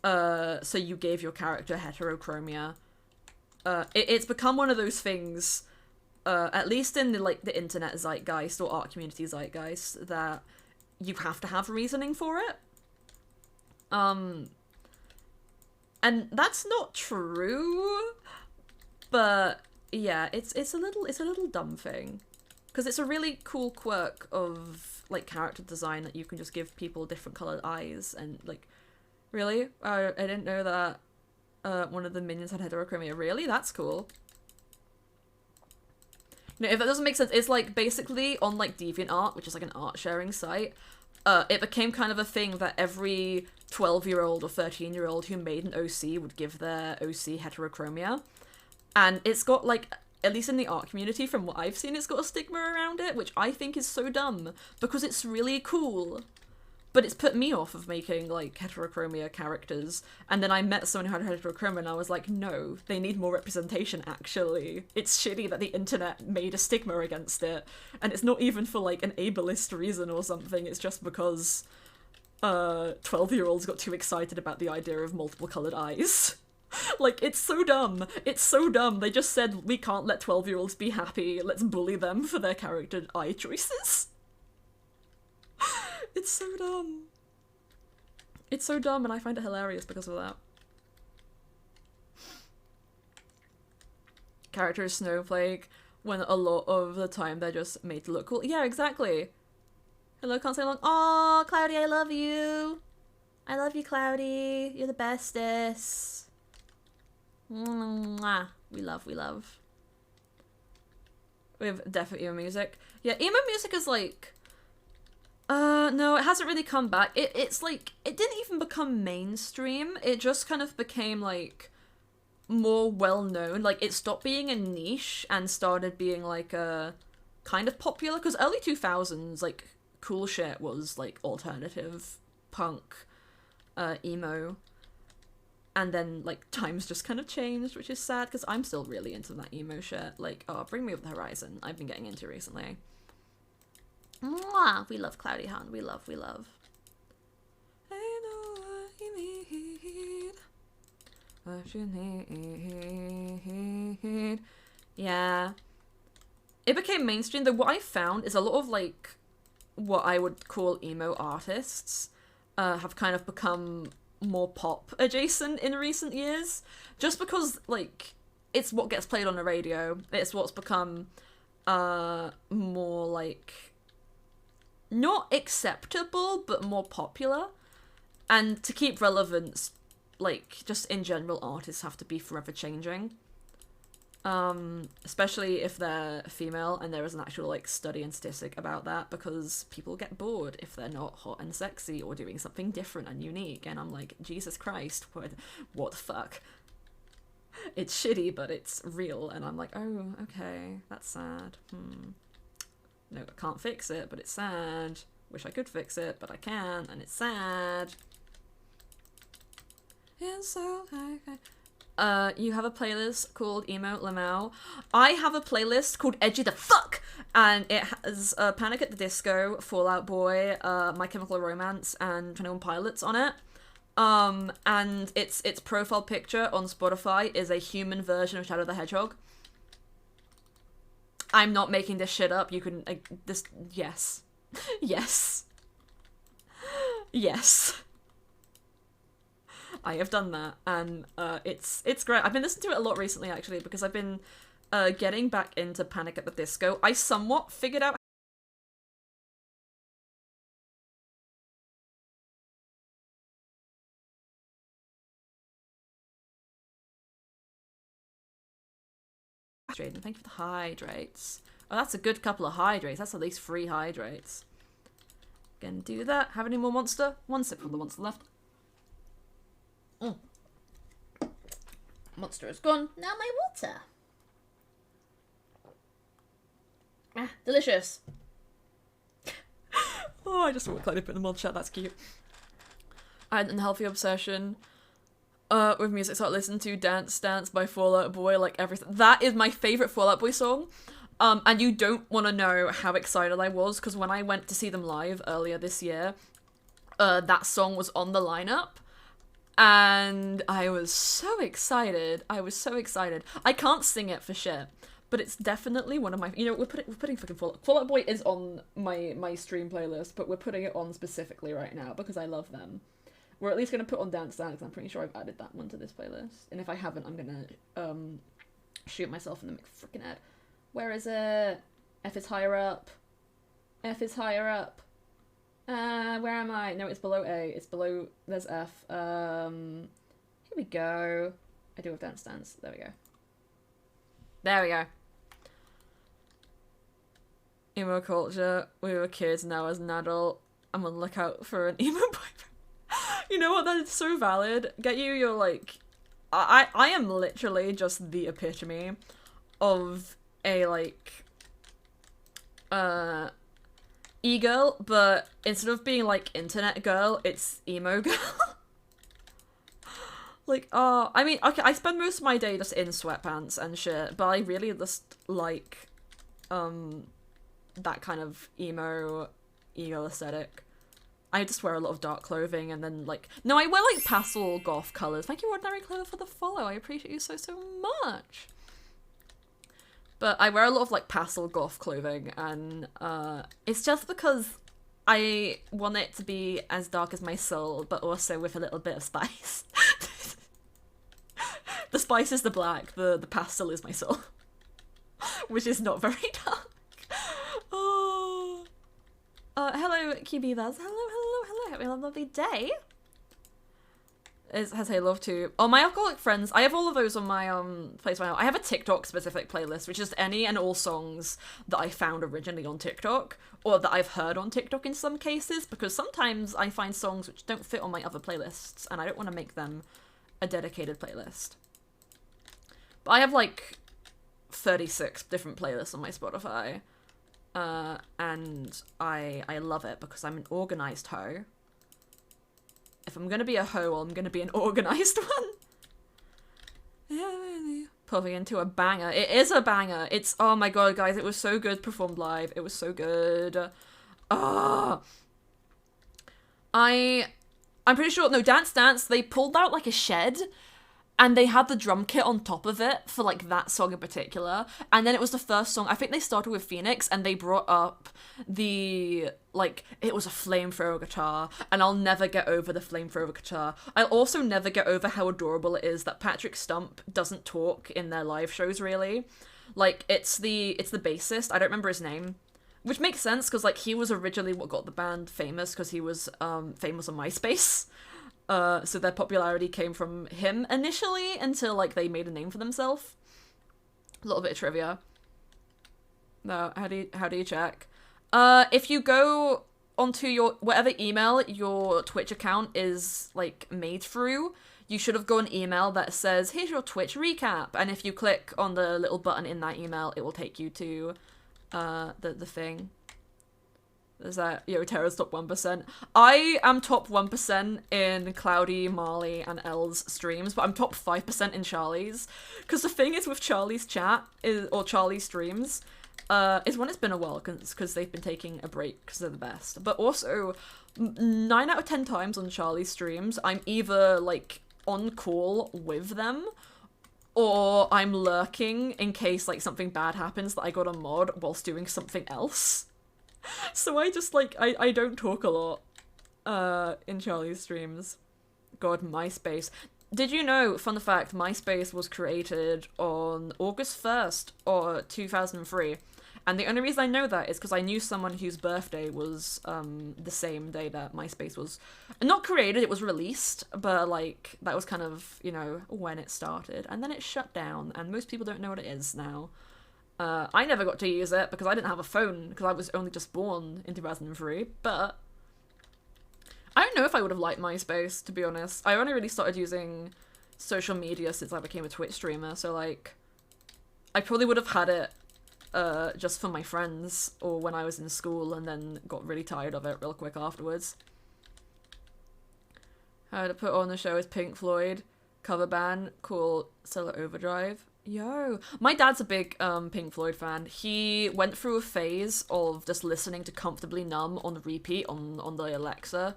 so you gave your character heterochromia. It's become one of those things, at least in the internet zeitgeist or art community zeitgeist, that you have to have reasoning for it. And that's not true, but yeah, it's a little dumb thing, because it's a really cool quirk of like character design that you can just give people different colored eyes. And like, really, I didn't know that one of the minions had heterochromia. Really, that's cool. No, if that doesn't make sense, it's like basically on like DeviantArt, which is like an art sharing site. It became kind of a thing that every 12-year-old or 13-year-old who made an OC would give their OC heterochromia. And it's got, like, at least in the art community, from what I've seen, it's got a stigma around it, which I think is so dumb, because it's really cool. But it's put me off of making, like, heterochromia characters. And then I met someone who had heterochromia, and I was like, no, they need more representation, actually. It's shitty that the internet made a stigma against it. And it's not even for, like, an ableist reason or something, it's just because 12-year-olds got too excited about the idea of multiple colored eyes. Like, it's so dumb. It's so dumb. They just said, we can't let 12-year-olds be happy, let's bully them for their character eye choices. It's so dumb. It's so dumb, and I find it hilarious because of that. Character is snowflake, when a lot of the time they're just made to look cool. Yeah, exactly. Hello, can't say long. Aw, Cloudy, I love you. I love you, Cloudy. You're the bestest. Mwah. We love, we love. We have definitely emo music. Yeah, emo music is like... no, it hasn't really come back. It's like, it didn't even become mainstream. It just kind of became, like, more well-known. Like, it stopped being a niche and started being, like, a kind of popular. Because early 2000s, like, cool shit was, like, alternative, punk, emo. And then, like, times just kind of changed, which is sad, because I'm still really into that emo shit. Like, oh, Bring Me Over the Horizon, I've been getting into recently. Mwah! We love Cloudy Hunt. We love, we love. I know what you need. What you need. Yeah. It became mainstream, though what I found is a lot of, like, what I would call emo artists have kind of become more pop adjacent in recent years. Just because, like, it's what gets played on the radio. It's what's become more, like... not acceptable, but more popular. And to keep relevance, like, just in general, artists have to be forever changing. Especially if they're female, and there is an actual, like, study and statistic about that, because people get bored if they're not hot and sexy or doing something different and unique. And I'm like, Jesus Christ, what the fuck? It's shitty, but it's real. And I'm like, oh, okay, that's sad. No, I can't fix it, but it's sad. Wish I could fix it, but I can't, and it's sad. And so, you have a playlist called Emo Lamau. I have a playlist called Edgy the Fuck, and it has Panic at the Disco, Fall Out Boy, My Chemical Romance, and 21 Pilots on it. And its profile picture on Spotify is a human version of Shadow the Hedgehog. I'm not making this shit up. You can this yes. Yes. Yes. I have done that, and it's great. I've been listening to it a lot recently, actually, because I've been getting back into Panic at the Disco. I somewhat figured out hydrating. Thank you for the hydrates. Oh, that's a good couple of hydrates. That's at least 3 hydrates. Gonna do that. Have any more Monster? 1 sip from the Monster left. Monster is gone. Now my water. Ah, delicious. Oh, I just want to put in the mod chat. That's cute. I had an unhealthy obsession with music, so I listened to Dance Dance by Fall Out Boy, like everything. That is my favourite Fall Out Boy song. And you don't want to know how excited I was, because when I went to see them live earlier this year, that song was on the lineup. And I was so excited. I was so excited. I can't sing it for shit, but it's definitely one of my... You know, we're putting fucking Fall Out Boy is on my stream playlist, but we're putting it on specifically right now because I love them. We're at least going to put on Dance Dance. I'm pretty sure I've added that one to this playlist. And if I haven't, I'm going to shoot myself in the freaking head. Where is it? F is higher up. F is higher up. Where am I? No, it's below A. It's below... There's F. Here we go. I do have Dance Dance. There we go. There we go. Emo culture. We were kids, now as an adult. I'm on the lookout for an emo boyfriend. You know what? That is so valid. Get you, you're like... I am literally just the epitome of a, like... e-girl, but instead of being like internet girl, it's emo girl. Like, I mean, okay, I spend most of my day just in sweatpants and shit, but I really just like, that kind of emo aesthetic. I just wear a lot of dark clothing, and then, like, no, I wear, like, pastel goth colours. Thank you, Ordinary Clover, for the follow. I appreciate you so much. But I wear a lot of, like, pastel goth clothing, and, it's just because I want it to be as dark as my soul, but also with a little bit of spice. The spice is the black, the pastel is my soul. Which is not very dark. Oh. Hello, Kibivas. Hello. Hope you have a lovely day. Has Hey Love too. Oh, my alcoholic friends. I have all of those on my place. I have a TikTok specific playlist, which is any and all songs that I found originally on TikTok, or that I've heard on TikTok in some cases, because sometimes I find songs which don't fit on my other playlists, and I don't want to make them a dedicated playlist. But I have like 36 different playlists on my Spotify, and I love it because I'm an organized hoe. If I'm gonna be a hoe, I'm gonna be an organized one. Puffing into a banger. It is a banger. It's, oh my god, guys, it was so good performed live. It was so good. I'm pretty sure, no, Dance Dance, they pulled out like a shed, and they had the drum kit on top of it for, like, that song in particular. And then it was the first song. I think they started with Phoenix, and they brought up the, like, it was a flamethrower guitar. And I'll never get over the flamethrower guitar. I'll also never get over how adorable it is that Patrick Stump doesn't talk in their live shows, really. Like, it's the bassist. I don't remember his name. Which makes sense, because, like, he was originally what got the band famous, because he was famous on MySpace. So their popularity came from him initially until, like, they made a name for themselves. A little bit of trivia. No, how do you check? If you go onto your, whatever email your Twitch account is, like, made through, you should have got an email that says, here's your Twitch recap. And if you click on the little button in that email, it will take you to, the thing. There's that, yo, Terra's top 1%. I am top 1% in Cloudy, Marley, and Elle's streams, but I'm top 5% in Charlie's. Because the thing is with Charlie's chat, or Charlie's streams, is when it's been a while, because they've been taking a break because they're the best. But also, 9 out of 10 times on Charlie's streams, I'm either, like, on call with them, or I'm lurking in case, like, something bad happens that I got a mod whilst doing something else. So I just, like, I don't talk a lot, in Charlie's streams. God, MySpace. Did you know, fun fact, MySpace was created on August 1st, or 2003. And the only reason I know that is because I knew someone whose birthday was the same day that MySpace was not created, it was released, but like that was kind of, you know, when it started. And then it shut down, and most people don't know what it is now. I never got to use it because I didn't have a phone because I was only just born in 2003, but I don't know if I would have liked MySpace, to be honest. I only really started using social media since I became a Twitch streamer, so like I probably would have had it just for my friends or when I was in school and then got really tired of it real quick afterwards. How to put on the show is Pink Floyd cover band called Stellar Overdrive. Yo, my dad's a big Pink Floyd fan. He went through a phase of just listening to Comfortably Numb on repeat on the Alexa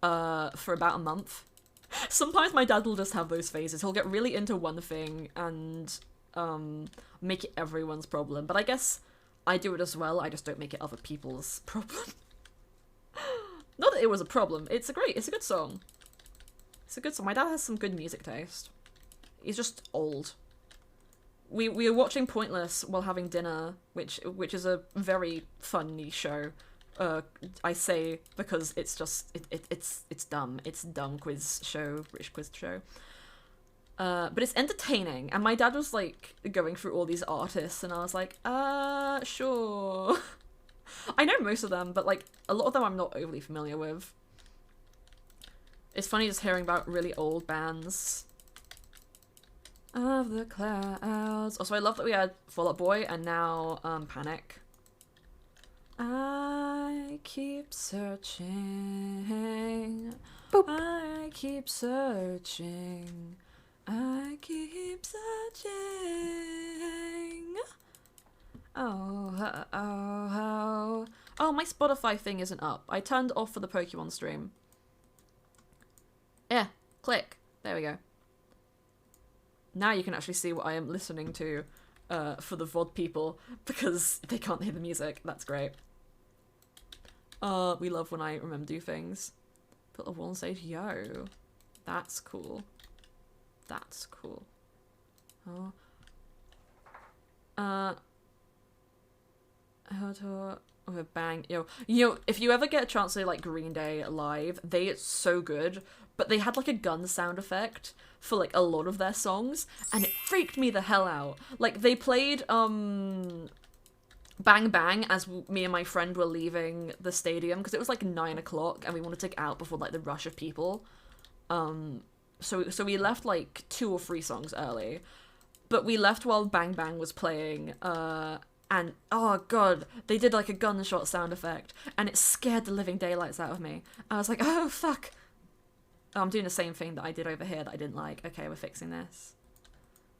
for about a month. Sometimes my dad will just have those phases. He'll get really into one thing and make it everyone's problem. But I guess I do it as well. I just don't make it other people's problem. Not that it was a problem. It's a good song. It's a good song. My dad has some good music taste. He's just old. We were watching Pointless while having dinner, which is a very funny show. I say because it's just it's dumb. It's a dumb quiz show, British quiz show. But it's entertaining, and my dad was like going through all these artists, and I was like, sure. I know most of them, but like a lot of them I'm not overly familiar with. It's funny just hearing about really old bands. Of the clouds. Also, I love that we had Fall Out Boy and now Panic. I keep searching. Boop. I keep searching. I keep searching. Oh, my Spotify thing isn't up. I turned off for the Pokemon stream. Yeah, click. There we go. Now you can actually see what I am listening to for the VOD people, because they can't hear the music. That's great. We love when I remember to do things. Put a wall and say, yo. That's cool. That's cool. Oh. How to... with a bang. You know, if you ever get a chance to like Green Day live, they are so good, but they had like a gun sound effect for like a lot of their songs, and it freaked me the hell out. Like they played Bang Bang as me and my friend were leaving the stadium because it was like 9 o'clock and we wanted to get out before like the rush of people. So we left like 2 or 3 songs early, but we left while Bang Bang was playing. And oh god, they did like a gunshot sound effect, and it scared the living daylights out of me. I was like, oh fuck. Oh, I'm doing the same thing that I did over here that I didn't like. Okay, we're fixing this.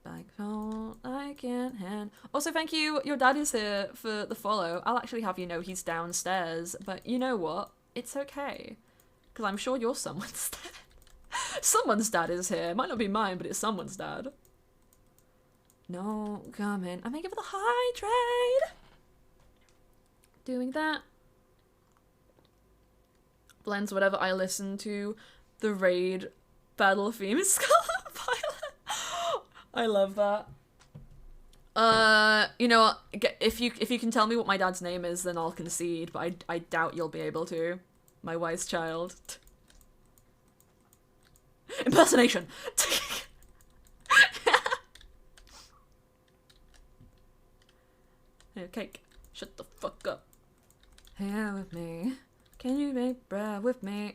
Like, oh, I can't hand. Also, thank you. Your dad is here for the follow. I'll actually have you know he's downstairs, but you know what? It's okay, because I'm sure you're someone's dad. Someone's dad is here. It might not be mine, but it's someone's dad. No, coming. I'm making for the high trade. Doing that. Blends whatever I listen to. The raid battle theme is Scarlet Violet. I love that. You know what? If you can tell me what my dad's name is, then I'll concede. But I doubt you'll be able to. My wise child. Impersonation. Cake. Shut the fuck up. Here with me. Can you make bread with me?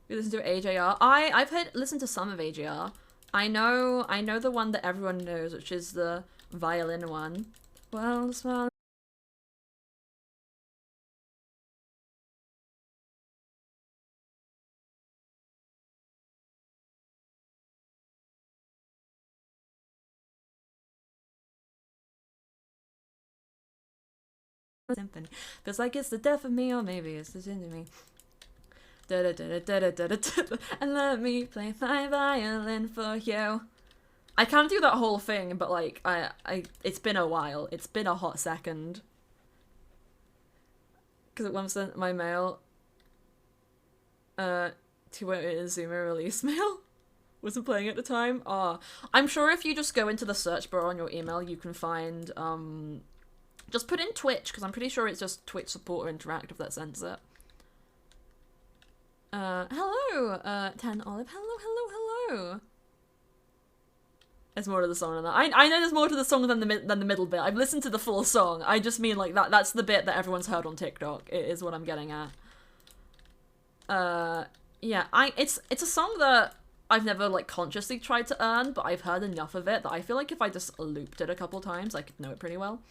You listen to AJR? I've listened to some of AJR. I know the one that everyone knows, which is the violin one. Well, smile. symphony. Feels like it's the death of me, or maybe it's the end of me. And let me play my violin for you. I can't do that whole thing, but like it's been a while. It's been a hot second. Because it once sent my mail to where it is Zuma release mail. Wasn't playing at the time. I'm sure if you just go into the search bar on your email, you can find just put in Twitch, because I'm pretty sure it's just Twitch support or interactive that sends it. Hello, Tan Olive. Hello. There's more to the song than that. I know there's more to the song than the middle bit. I've listened to the full song. I just mean like that's the bit that everyone's heard on TikTok. It is what I'm getting at. Yeah, it's a song that I've never like consciously tried to earn, but I've heard enough of it that I feel like if I just looped it a couple times, I could know it pretty well.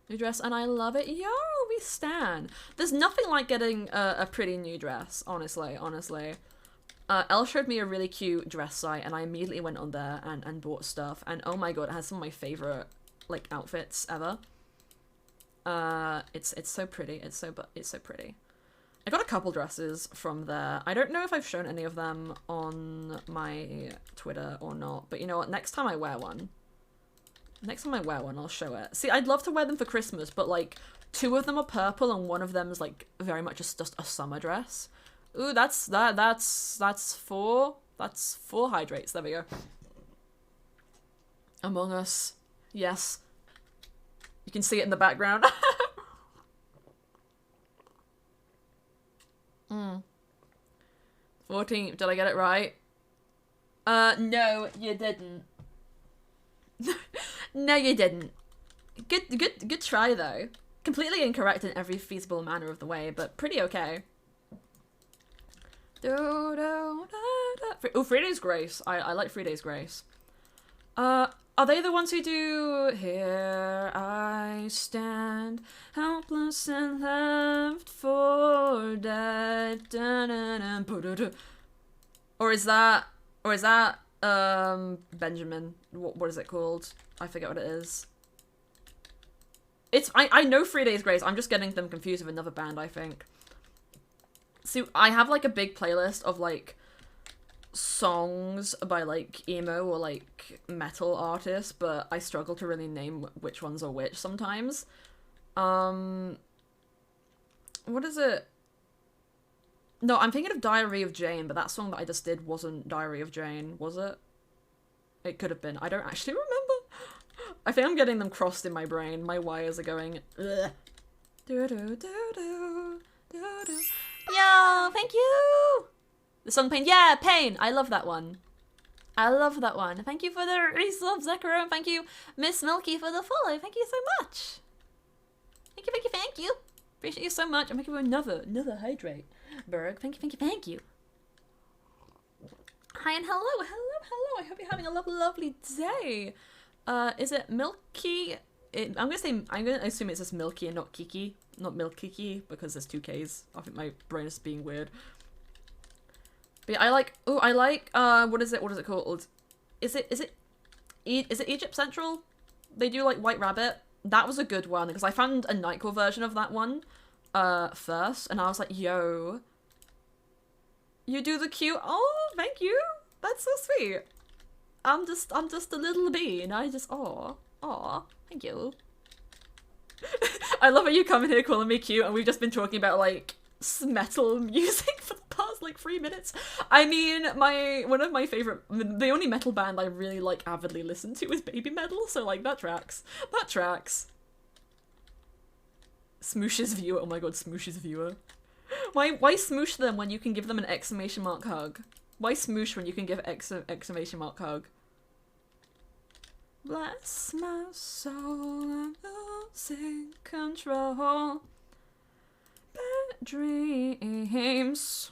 New dress, and I love it. Yo, we stan. There's nothing like getting a pretty new dress, honestly. Elle showed me a really cute dress site, and I immediately went on there and bought stuff, and oh my god, it has some of my favorite like outfits ever. It's so pretty. It's so pretty. I got a couple dresses from there. I don't know if I've shown any of them on my Twitter or not, but you know what? Next time I wear one, I'll show it. See, I'd love to wear them for Christmas, but like 2 of them are purple and 1 of them is like very much just a summer dress. Ooh, that's 4 hydrates. There we go. Among Us. Yes. You can see it in the background. 14th, did I get it right? No, you didn't. No, you didn't. Good try, though. Completely incorrect in every feasible manner of the way, but pretty okay. Oh, 3 Days Grace. I like 3 Days Grace. Are they the ones who do Here I stand, helpless and left for dead? Or is that Benjamin? What is it called? I forget what it is. I know 3 Days Grace, I'm just getting them confused with another band, I think. See, I have like a big playlist of like songs by like emo or like metal artists, but I struggle to really name which ones are which sometimes. What is it? No, I'm thinking of Diary of Jane, but that song that I just did wasn't Diary of Jane, was it? It could have been. I don't actually remember. I think I'm getting them crossed in my brain. My wires are going. Ugh. Yo, thank you! The song Pain. Yeah, Pain! I love that one. Thank you for the resub, Zekiro, and thank you, Miss Milky, for the follow. Thank you so much. Thank you. Appreciate you so much. I'm making you another hydrate. Berg, thank you. Hi and hello. I hope you're having a lovely day. Is it Milky? I'm gonna assume it's just Milky and not Kiki. Not Milk Kiki, because there's 2 Ks. I think my brain is being weird. But yeah, I like, what is it called? Is it Egypt Central? They do like White Rabbit. That was a good one, because I found a Nightcore version of that one, first, and I was like, yo, you do the cute, oh, thank you, that's so sweet. I'm just a little bee, and I just, aw, thank you. I love how you come in here calling me cute, and we've just been talking about like metal music for the past like 3 minutes. I mean, one of my favorite, the only metal band I really like avidly listen to is Baby Metal, so like that tracks. Smoosh's viewer. Oh my god, Smoosh's viewer. Why smoosh them when you can give them an exclamation mark hug? Why smoosh when you can give exclamation mark hug? Bless my soul, I'm losing control. Bad dreams,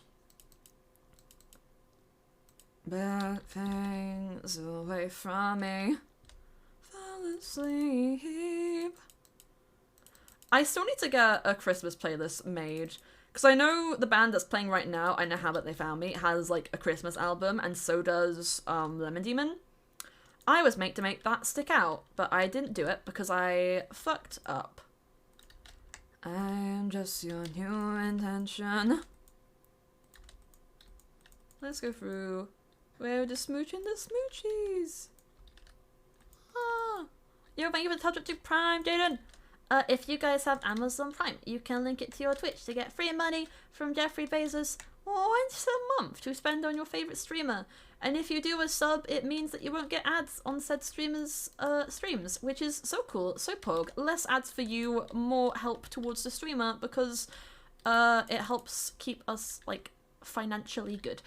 bad things away from me. Fall asleep. I still need to get a Christmas playlist made, because I know the band that's playing right now, I Know How That They Found Me, has like a Christmas album, and so does Lemon Demon. I was meant to make that stick out, but I didn't do it because I fucked up. I'm just your new intention. Let's go through. We're just smooching the smoochies. Ah. Yo, thank you for the touch up to Prime, Jaden. If you guys have Amazon Prime, you can link it to your Twitch to get free money from Jeffrey Bezos once a month to spend on your favorite streamer. And if you do a sub, it means that you won't get ads on said streamers' streams, which is so cool, so pog. Less ads for you, more help towards the streamer, because it helps keep us, like, financially good.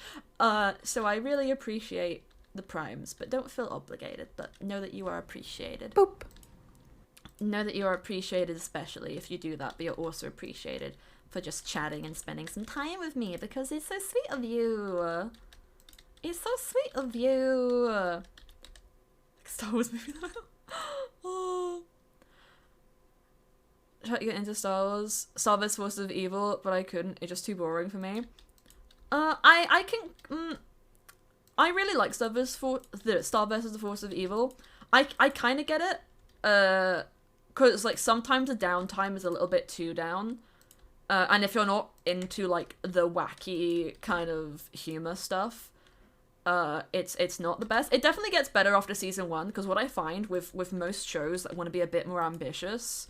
So I really appreciate the primes, but don't feel obligated, but know that you are appreciated.
Boop.
Know that you are appreciated, especially if you do that, but you're also appreciated for just chatting and spending some time with me, because it's so sweet of you. It's so sweet of you. Star Wars movie. Oh. Try to get into Star Wars. Star vs. Forces of Evil, but I couldn't. It's just too boring for me. I can. I really like Star vs. the Force of Evil. I kind of get it. Because like sometimes the downtime is a little bit too down. And if you're not into like the wacky kind of humor stuff, it's not the best. It definitely gets better after season 1, because what I find with most shows that want to be a bit more ambitious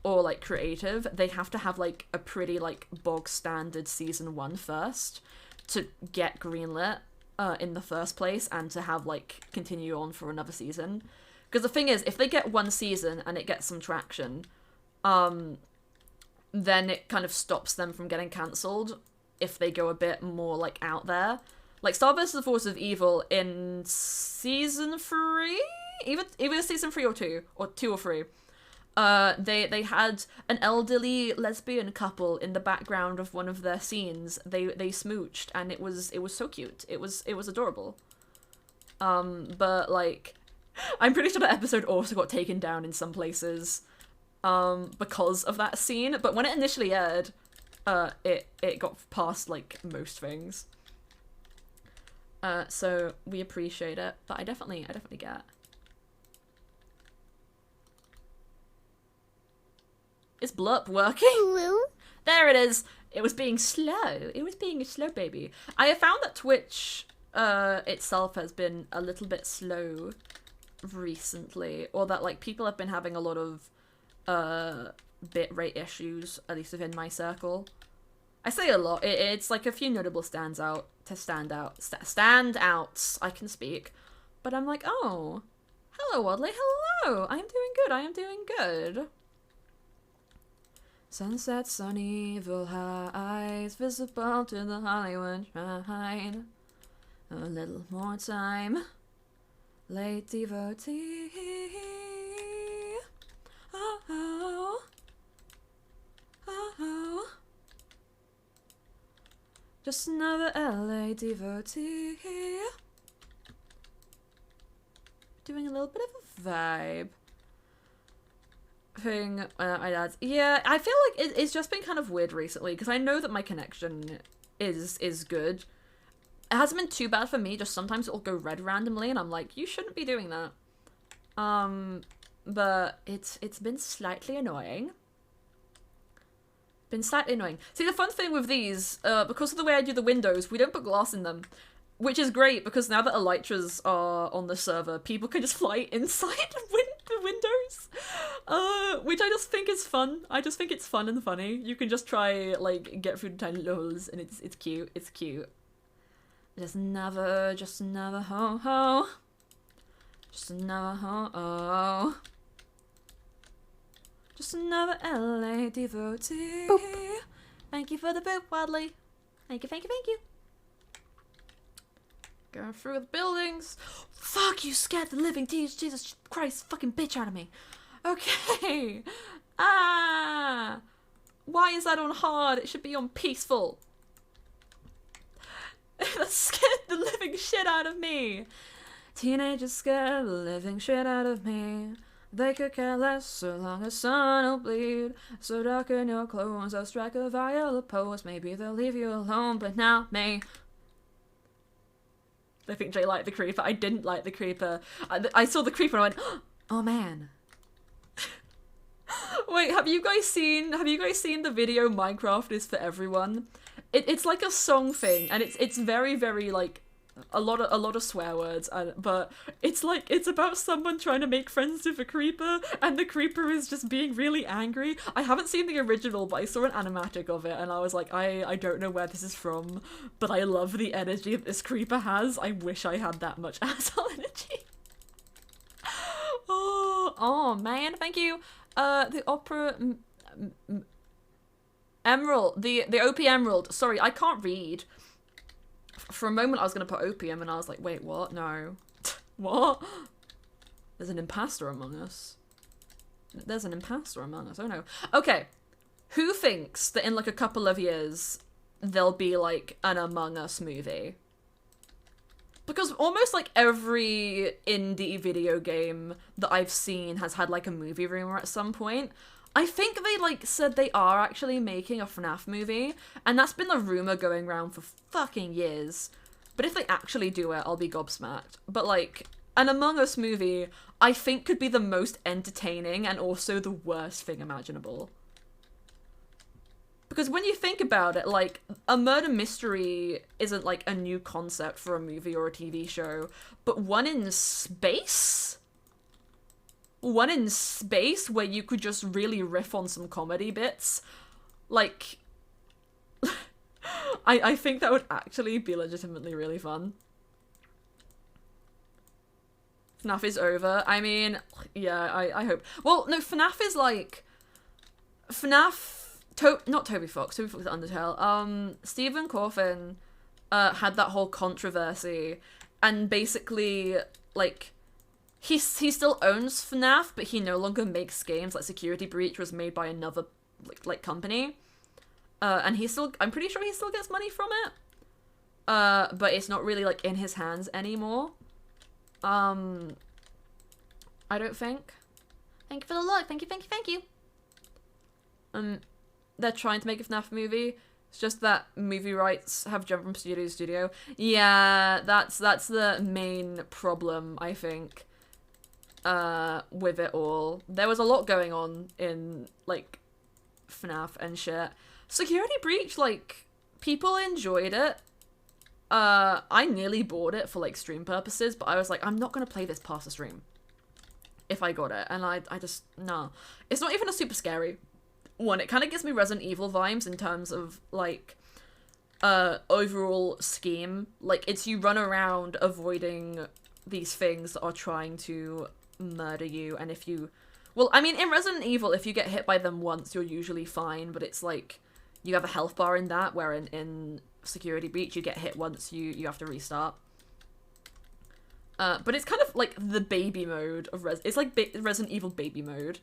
or like creative, they have to have like a pretty like bog standard season 1 first to get greenlit in the first place and to have like continue on for another season. Because the thing is, if they get 1 season and it gets some traction, then it kind of stops them from getting cancelled if they go a bit more like out there. Like Star vs. the Force of Evil in season 3, either season 3 or 2 or 3. They had an elderly lesbian couple in the background of one of their scenes. They smooched, and it was so cute. It was adorable. But like, I'm pretty sure that episode also got taken down in some places, because of that scene. But when it initially aired, it got past like most things. So we appreciate it, but I definitely get. Is Blurp working?
Hello?
There it is. It was being slow. It was being a slow baby. I have found that Twitch itself has been a little bit slow recently, or that like people have been having a lot of bitrate issues, at least within my circle. I say a lot. It's like a few notable standouts. I can speak, but I'm like, oh, hello, Wadley. Hello. I am doing good. I am doing good. Sunset, sun, evil eyes, visible to the Hollywood shrine. A little more time, late devotee. Oh, oh, oh. Just another LA devotee. Doing a little bit of a vibe thing. My dad's. Yeah, I feel like it's just been kind of weird recently, because I know that my connection is good. It hasn't been too bad for me, just sometimes it'll go red randomly, and I'm like, you shouldn't be doing that. But it's been slightly annoying. See, the fun thing with these, because of the way I do the windows, we don't put glass in them. Which is great, because now that elytras are on the server, people can just fly inside the windows. Which I just think is fun. I just think it's fun and funny. You can just try, like, get through the tiny holes, and it's cute. It's cute. Just another ho-ho. Just another ho-oh. Just another LA devotee.
Boop.
Thank you for the boop, Wadley. Thank you. Going through the buildings. Fuck, you scared the living Jesus Christ fucking bitch out of me. Okay. Ah. Why is that on hard? It should be on peaceful. That scared the living shit out of me. Teenagers scared the living shit out of me. They could care less so long as sun will bleed. So darken your clothes, I'll strike a violet pose. Maybe they'll leave you alone, but not me. I think Jay liked the creeper. I didn't like the creeper. I saw the creeper and I went, oh man. Wait, have you guys seen the video Minecraft is for everyone? It's like a song thing, and it's very, very like a lot of swear words, but it's like it's about someone trying to make friends with a creeper, and the creeper is just being really angry. I haven't seen the original, but I saw an animatic of it, and I was like, I don't know where this is from, but I love the energy that this creeper has. I wish I had that much asshole energy. Oh man, thank you. The opera emerald, the OP emerald. Sorry, I can't read. For a moment, I was gonna put opium, and I was like, wait, what? No. What? There's an imposter among us. There's an imposter among us. Oh no. Okay. Who thinks that in like a couple of years there'll be like an Among Us movie? Because almost like every indie video game that I've seen has had like a movie rumor at some point. I think they like said they are actually making a FNAF movie, and that's been the rumor going around for fucking years. But if they actually do it, I'll be gobsmacked. But like, an Among Us movie, I think could be the most entertaining and also the worst thing imaginable. Because when you think about it, like, a murder mystery isn't like a new concept for a movie or a TV show, but one in space? One in space where you could just really riff on some comedy bits. Like, I think that would actually be legitimately really fun. FNAF is over. I mean, yeah, I hope. Well, no, FNAF is like... FNAF... not Toby Fox. Toby Fox is Undertale. Stephen Coffin had that whole controversy, and basically, like... He still owns FNAF, but he no longer makes games. Like Security Breach was made by another like company, and I'm pretty sure he still gets money from it. But it's not really like in his hands anymore. I don't think. Thank you for the luck. Thank you. They're trying to make a FNAF movie. It's just that movie rights have jumped from studio to studio. Yeah, that's the main problem, I think. With it all. There was a lot going on in, like, FNAF and shit. Security Breach, like, people enjoyed it. I nearly bought it for, like, stream purposes, but I was like, I'm not gonna play this past the stream. If I got it. And I just, nah. It's not even a super scary one. It kind of gives me Resident Evil vibes in terms of, like, overall scheme. Like, it's you run around avoiding these things that are trying to murder you, and if you... Well, I mean, in Resident Evil, if you get hit by them once, you're usually fine, but it's like, you have a health bar in that, where in Security Breach, you get hit once, you have to restart. But it's kind of like the baby mode of it's like Resident Evil baby mode.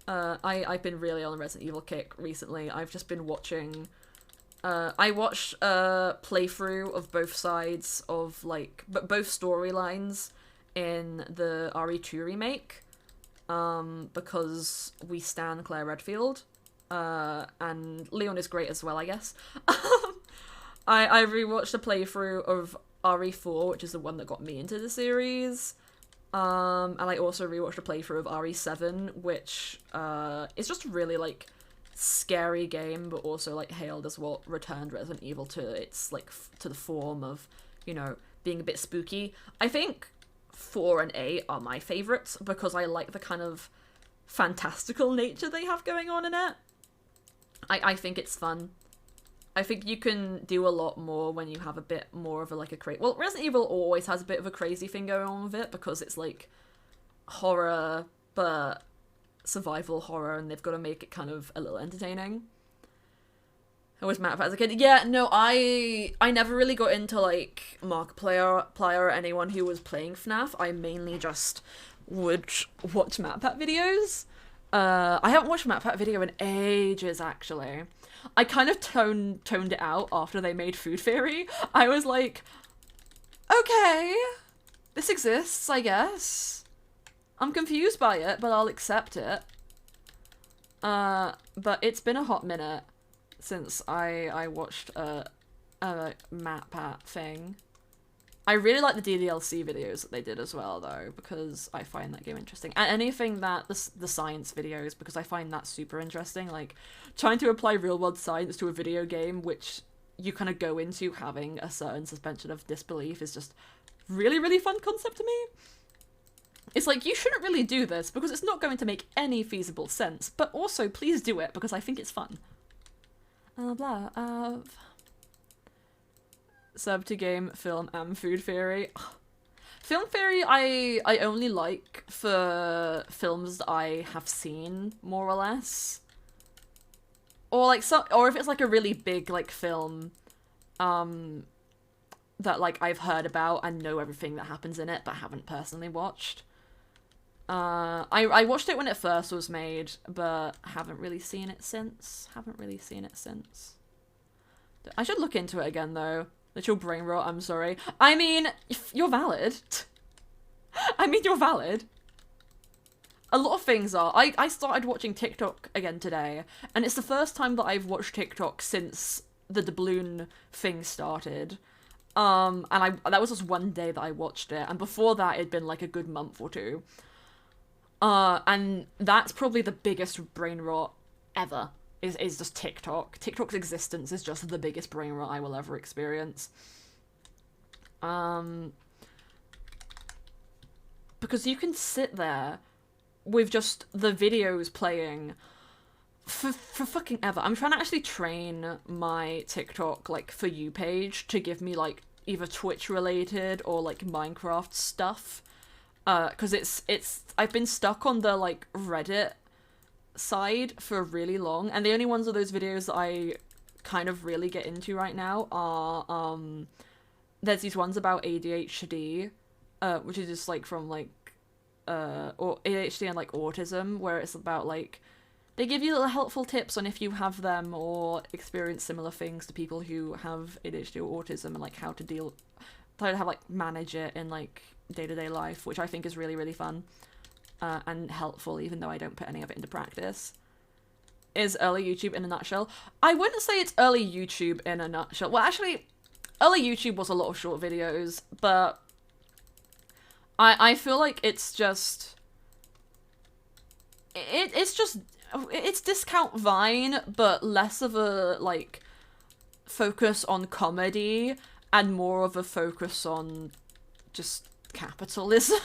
I've been really on a Resident Evil kick recently. I've just been watching... I watched a playthrough of both sides of, like, both storylines in the RE2 remake, because we stan Claire Redfield, and Leon is great as well, I guess. I rewatched a playthrough of RE4, which is the one that got me into the series, and I also rewatched a playthrough of RE7, which is just really, like, scary game, but also, like, hailed as what returned Resident Evil to its, like, to the form of, you know, being a bit spooky. I think 4 and 8 are my favourites, because I like the kind of fantastical nature they have going on in it. I think it's fun. I think you can do a lot more when you have a bit more of a, like, a crazy... Well, Resident Evil always has a bit of a crazy thing going on with it, because it's, like, horror, but survival horror, and they've got to make it kind of a little entertaining. I was mad as a kid. Yeah, no, I never really got into, like, Markiplier or anyone who was playing FNAF. I mainly just would watch MatPat videos. I haven't watched a MatPat video in ages, actually. I kind of toned it out after they made Food Theory. I was like, okay, this exists, I guess. I'm confused by it, but I'll accept it. But it's been a hot minute since I watched a MatPat thing. I really like the DDLC videos that they did as well, though, because I find that game interesting. And anything that the science videos, because I find that super interesting. Like, trying to apply real-world science to a video game, which you kind of go into having a certain suspension of disbelief, is just really, really fun concept to me. It's like, you shouldn't really do this, because it's not going to make any feasible sense, but also, please do it, because I think it's fun. Sub to game, film, and food theory. Film theory I only like for films that I have seen, more or less. Or like or if it's like a really big like film that like I've heard about and know everything that happens in it but haven't personally watched. I watched it when it first was made, but haven't really seen it since. I should look into it again though. Literal brain rot, I'm sorry. I mean, you're valid. You're valid. A lot of things are. I started watching TikTok again today, and it's the first time that I've watched TikTok since the doubloon thing started. And that was just one day that I watched it, and before that it'd been like a good month or two. And that's probably the biggest brain rot ever. Is just TikTok. TikTok's existence is just the biggest brain rot I will ever experience. Because you can sit there with just the videos playing for fucking ever. I'm trying to actually train my TikTok, like, For You page to give me, like, either Twitch-related or, like, Minecraft stuff. Because I've been stuck on the, like, Reddit side for really long, and the only ones of those videos that I kind of really get into right now are there's these ones about ADHD, which is just like from like or ADHD and like autism, where it's about like they give you little helpful tips on if you have them or experience similar things to people who have ADHD or autism, and like how to manage it in like day-to-day life, which I think is really, really fun. And helpful, even though I don't put any of it into practice. Is early YouTube in a nutshell? I wouldn't say it's early YouTube in a nutshell. Well, actually, early YouTube was a lot of short videos, but I feel like it's just... It's discount Vine, but less of a, like, focus on comedy, and more of a focus on just capitalism.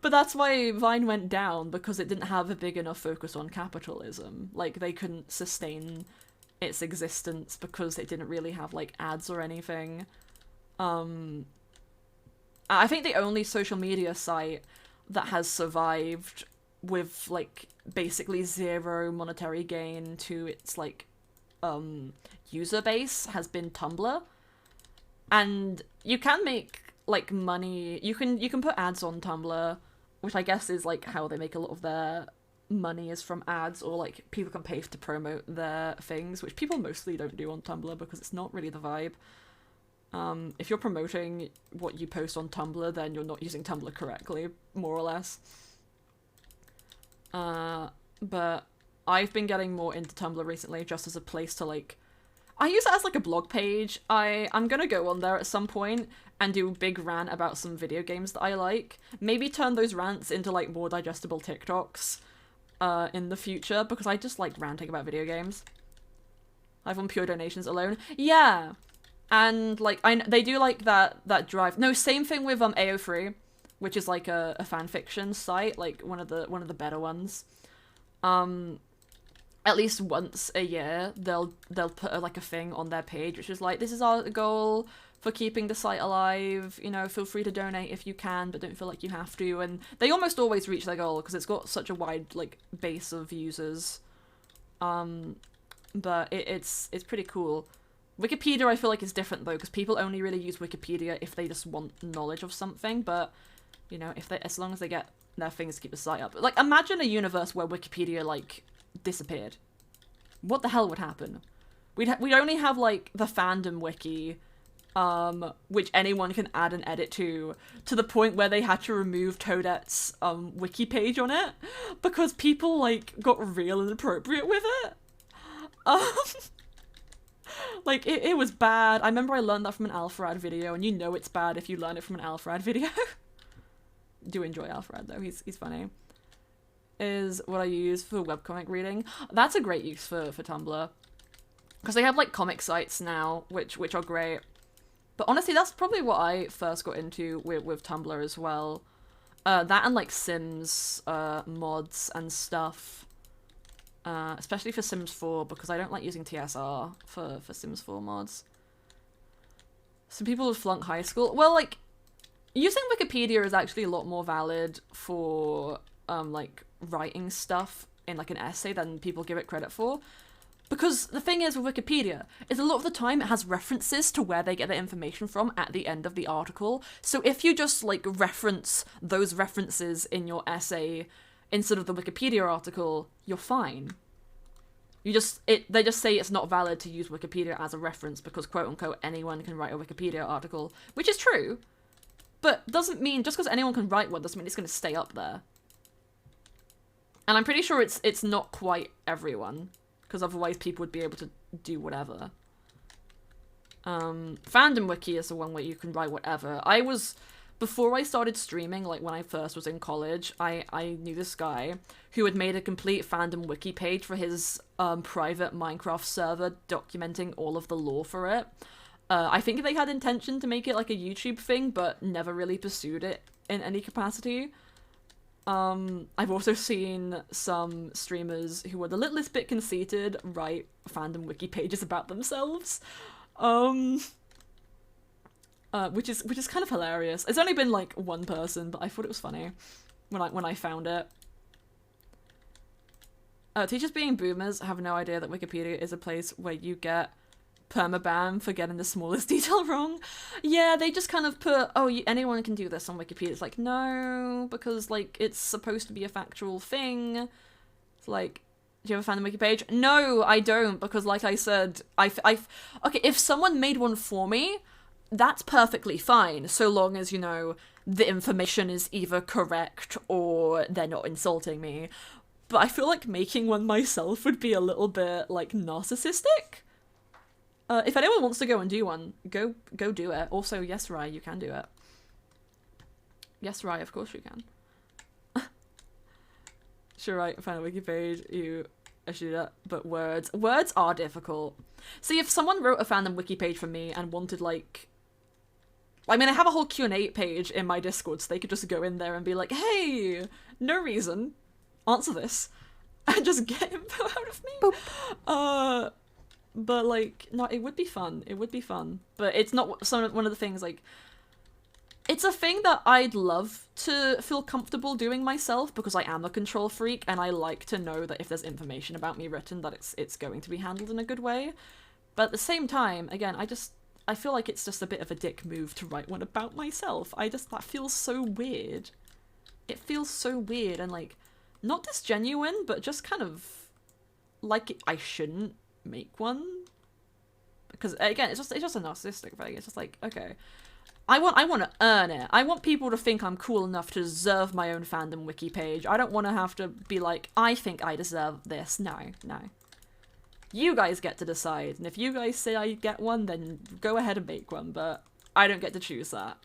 But that's why Vine went down, because it didn't have a big enough focus on capitalism. Like, they couldn't sustain its existence because it didn't really have, like, ads or anything. I think the only social media site that has survived with, like, basically zero monetary gain to its, like, user base has been Tumblr. And you can make, like, money. You can put ads on Tumblr, which I guess is, like, how they make a lot of their money is from ads, or, like, people can pay to promote their things, which people mostly don't do on Tumblr because it's not really the vibe. If you're promoting what you post on Tumblr, then you're not using Tumblr correctly, more or less. But I've been getting more into Tumblr recently, just as a place to, like... I use it as, like, a blog page. I'm gonna go on there at some point and do a big rant about some video games that I like. Maybe turn those rants into, like, more digestible TikToks in the future, because I just like ranting about video games. I've on pure donations alone. Yeah! And, like, they do, like, that drive... No, same thing with AO3, which is, like, a fanfiction site, like, one of the better ones. At least once a year, they'll put like a thing on their page, which is like, this is our goal for keeping the site alive, you know, feel free to donate if you can, but don't feel like you have to. And they almost always reach their goal, because it's got such a wide, like, base of users. But it's pretty cool. Wikipedia, I feel like, is different, though, because people only really use Wikipedia if they just want knowledge of something, but, you know, as long as they get their things to keep the site up. Like, imagine a universe where Wikipedia, like, disappeared. What the hell would happen? We'd only have, like, the fandom wiki, which anyone can add and edit to the point where they had to remove Toadette's wiki page on it because people, like, got real inappropriate with it. Like, it was bad. I remember I learned that from an Alfred video, and you know it's bad if you learn it from an Alfred video. Do enjoy Alfred, though. He's funny. Is what I use for webcomic reading. That's a great use for Tumblr. Because they have, like, comic sites now, which are great. But honestly, that's probably what I first got into with Tumblr as well. That and, like, Sims mods and stuff. Especially for Sims 4, because I don't like using TSR for Sims 4 mods. Some people would flunk high school. Well, like, using Wikipedia is actually a lot more valid for, like, writing stuff in, like, an essay than people give it credit for. Because the thing is with Wikipedia is a lot of the time it has references to where they get their information from at the end of the article. So if you just, like, reference those references in your essay instead of the Wikipedia article, you're fine. They just say it's not valid to use Wikipedia as a reference because, quote-unquote, anyone can write a Wikipedia article, which is true. But doesn't mean, just because anyone can write one doesn't mean it's going to stay up there. And I'm pretty sure it's not quite everyone, because otherwise people would be able to do whatever. Fandom Wiki is the one where you can write whatever. Before I started streaming, like when I first was in college, I knew this guy who had made a complete fandom wiki page for his private Minecraft server documenting all of the lore for it. I think they had intention to make it like a YouTube thing, but never really pursued it in any capacity. I've also seen some streamers who were the littlest bit conceited write fandom wiki pages about themselves. Which is kind of hilarious. It's only been like one person, but I thought it was funny when I found it. Teachers being boomers have no idea that Wikipedia is a place where you get permaban for getting the smallest detail wrong. Yeah, they just kind of put, anyone can do this on Wikipedia. It's like, no, because like it's supposed to be a factual thing. It's like, do you have a fandom wiki page? No, I don't, because like I said, okay, if someone made one for me, that's perfectly fine, so long as, you know, the information is either correct or they're not insulting me. But I feel like making one myself would be a little bit, like, narcissistic. If anyone wants to go and do one, go do it. Also, yes, Rai, you can do it. Yes, Rai, of course you can. Sure, right, find a wiki page, you issue that, but words are difficult. See, if someone wrote a fandom wiki page for me and wanted, like, I mean, I have a whole Q&A page in my Discord, so they could just go in there and be like, hey, no reason, answer this, and just get info out of me. Boop. But, like, no, it would be fun. It would be fun. But it's not one of the things, like, it's a thing that I'd love to feel comfortable doing myself, because I am a control freak, and I like to know that if there's information about me written, that it's going to be handled in a good way. But at the same time, again, I feel like it's just a bit of a dick move to write one about myself. That feels so weird. It feels so weird and, like, not disgenuine, but just kind of like I shouldn't make one. Because, again, it's just a narcissistic thing. It's just like, okay, I want to earn it. I want people to think I'm cool enough to deserve my own fandom wiki page. I don't want to have to be like, I think I deserve this. No. You guys get to decide, and if you guys say I get one, then go ahead and make one, but I don't get to choose that.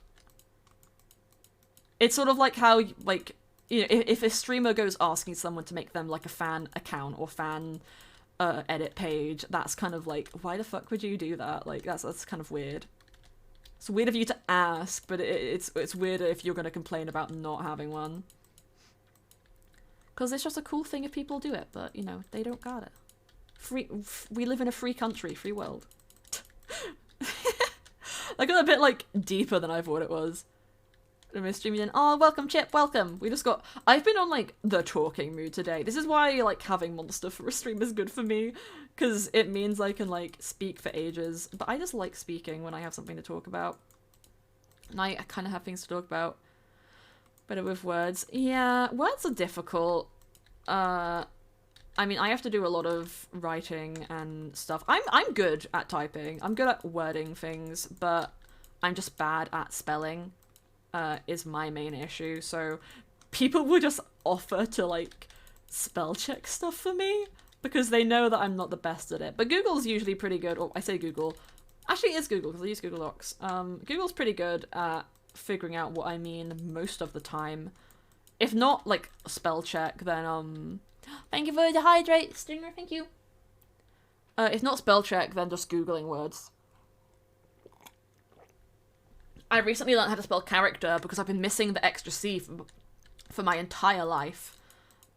It's sort of like how, like, you know, if a streamer goes asking someone to make them, like, a fan account or fan edit page, that's kind of like, why the fuck would you do that? Like, that's kind of weird. It's weird of you to ask, but it's weirder if you're going to complain about not having one. Because it's just a cool thing if people do it, but, you know, they don't got it. We live in a free country, free world. I got a bit, like, deeper than I thought it was. I'm streaming in. Oh, welcome, Chip, welcome. I've been on, like, the talking mood today. This is why, like, having Monster for a stream is good for me, because it means I can, like, speak for ages. But I just like speaking when I have something to talk about. And I kind of have things to talk about. Better with words. Yeah, words are difficult. I mean, I have to do a lot of writing and stuff. I'm good at typing. I'm good at wording things, but I'm just bad at spelling, is my main issue. So people will just offer to, like, spell check stuff for me. because they know that I'm not the best at it. But Google's usually pretty good. Or I say Google. Actually, it's Google because I use Google Docs. Google's pretty good at figuring out what I mean most of the time. If not, like, spell check, then, thank you for the hydrate, Stinger, thank you. If not spell check, then just Googling words. I recently learned how to spell character because I've been missing the extra C for my entire life.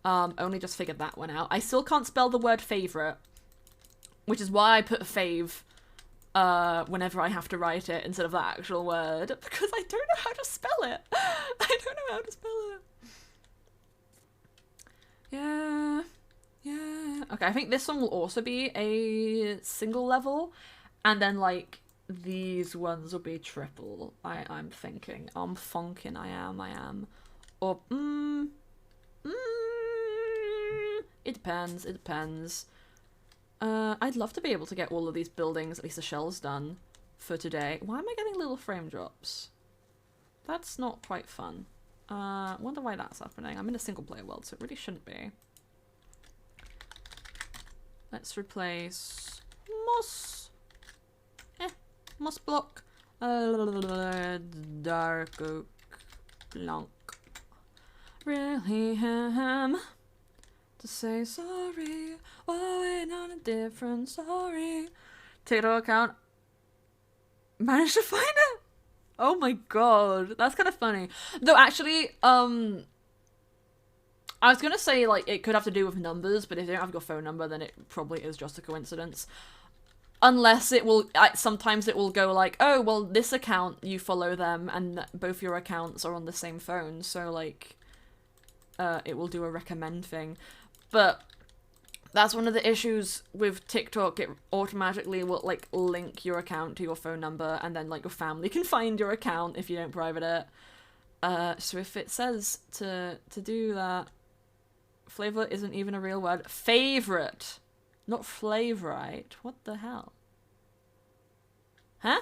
Only just figured that one out. I still can't spell the word favourite, which is why I put fave whenever I have to write it instead of the actual word, because I don't know how to spell it. I don't know how to spell it. Yeah. Okay, I think this one will also be a single level, and then, like, these ones will be triple. I'm thinking. I'm funking. I am. Or, it depends. I'd love to be able to get all of these buildings, at least the shells, done for today. Why am I getting little frame drops? That's not quite fun. Wonder why that's happening. I'm in a single player world, so it really shouldn't be. Let's replace moss. Moss block. Dark oak blanc. Really am to say sorry. Oh, wait, on a different story. TikTok account. Managed to find it. Oh my god, that's kind of funny. Though actually, I was gonna say, like, it could have to do with numbers, but if you don't have your phone number, then it probably is just a coincidence. Unless it will, sometimes it will go like, oh, well, this account, you follow them, and both your accounts are on the same phone, so, like, it will do a recommend thing. But that's one of the issues with TikTok. It automatically will, like, link your account to your phone number, and then, like, your family can find your account if you don't private it. So if it says to do that, flavor isn't even a real word. Favorite, not flavorite. What the hell? Huh?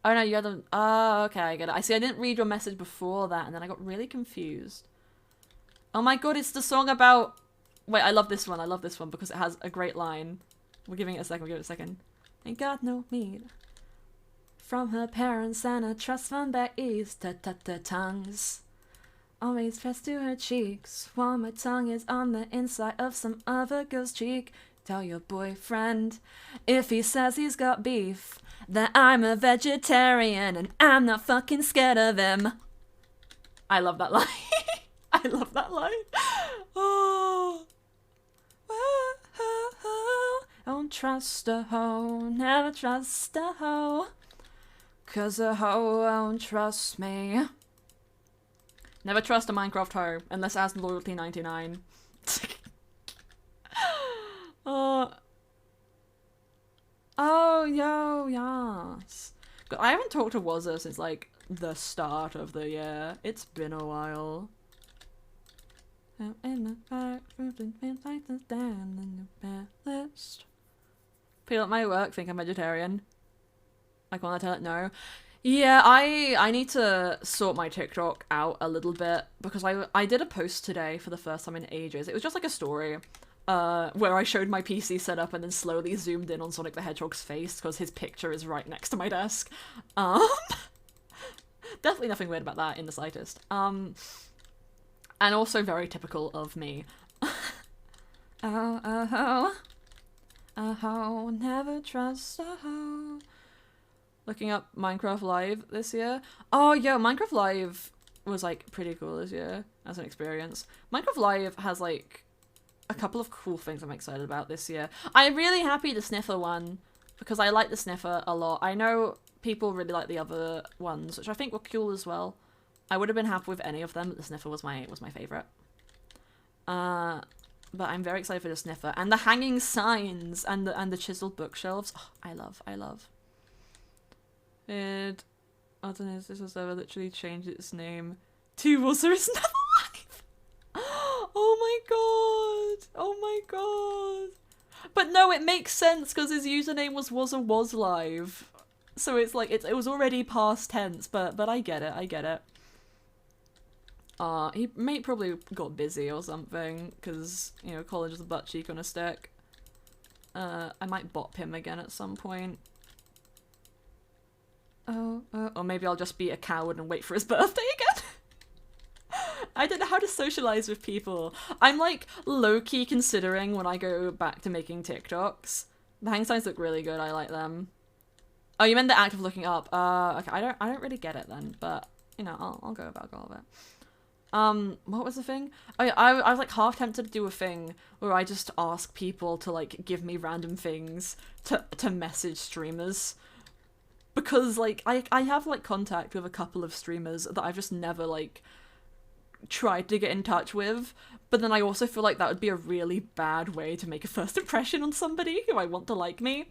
Oh no, you had them. Oh, okay, I get it. I see. I didn't read your message before that, and then I got really confused. Oh my god, it's the song about. Wait, I love this one. I love this one because it has a great line. We're giving it a second. We'll give it a second. Ain't got no meat from her parents and a trust fund back east. Tongues always pressed to her cheeks while my tongue is on the inside of some other girl's cheek. Tell your boyfriend if he says he's got beef that I'm a vegetarian and I'm not fucking scared of him. I love that line. I love that line. Oh. Don't trust a hoe, never trust a hoe, 'cause a hoe won't trust me. Never trust a Minecraft hoe, unless it has loyalty 99. Oh, yo, yes. I haven't talked to Wazza since, like, the start of the year. It's been a while. In the back, like this down in the bad list. People at my work think I'm vegetarian. Like, when I tell it no. Yeah, I need to sort my TikTok out a little bit, because I did a post today for the first time in ages. It was just like a story, where I showed my PC setup and then slowly zoomed in on Sonic the Hedgehog's face, because his picture is right next to my desk. Definitely nothing weird about that in the slightest. And also very typical of me. Oh, never trust a hoe. Looking up Minecraft Live this year. Oh, yeah, Minecraft Live was, like, pretty cool this year as an experience. Minecraft Live has, like, a couple of cool things I'm excited about this year. I'm really happy the Sniffer one, because I like the Sniffer a lot. I know people really like the other ones, which I think were cool as well. I would have been happy with any of them, but the Sniffer was my favourite. But I'm very excited for the Sniffer. And the hanging signs and the chiseled bookshelves. Oh, I love. I don't know if this was ever literally changed its name to Was There Is Never Life? Oh my god. But no, it makes sense because his username was live. So it's like, it was already past tense, but I get it. He probably got busy or something, because, you know, college is a butt cheek on a stick. I might bop him again at some point. Or maybe I'll just be a coward and wait for his birthday again. I don't know how to socialize with people. I'm like low-key considering when I go back to making TikToks. The hang signs look really good. I like them. Oh, you meant the act of looking up. Okay. I don't really get it then, but you know, I'll go about all of it. What was the thing? Oh yeah, I was like half tempted to do a thing where I just ask people to like give me random things to message streamers. Because like I have like contact with a couple of streamers that I've just never like tried to get in touch with, but then I also feel like that would be a really bad way to make a first impression on somebody who I want to like me.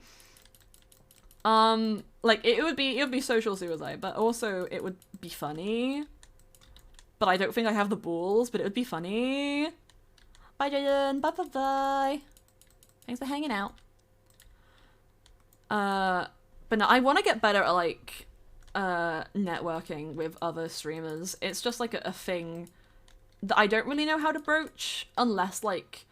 Like it would be social suicide, but also it would be funny. But I don't think I have the balls, but it would be funny. Bye, Jaden. Bye, bye, bye. Thanks for hanging out. But no, I want to get better at like networking with other streamers. It's just like a thing that I don't really know how to broach unless like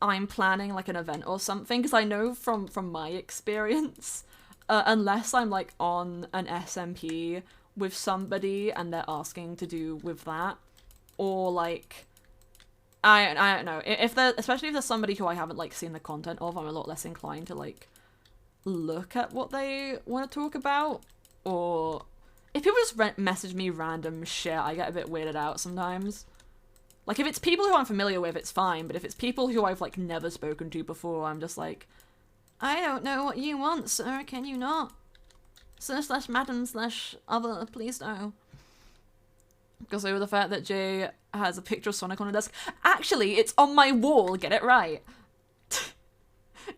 I'm planning like an event or something, because I know from my experience, unless I'm like on an SMP with somebody and they're asking to do with that, or like I don't know, if they're, especially if there's somebody who I haven't like seen the content of, I'm a lot less inclined to like look at what they want to talk about. Or if people just message me random shit, I get a bit weirded out sometimes. Like, if it's people who I'm familiar with, it's fine, but if it's people who I've, like, never spoken to before, I'm just like, I don't know what you want, sir, can you not? Sir/madam/other, please no. Because over the fact that Jay has a picture of Sonic on her desk. Actually, it's on my wall, get it right.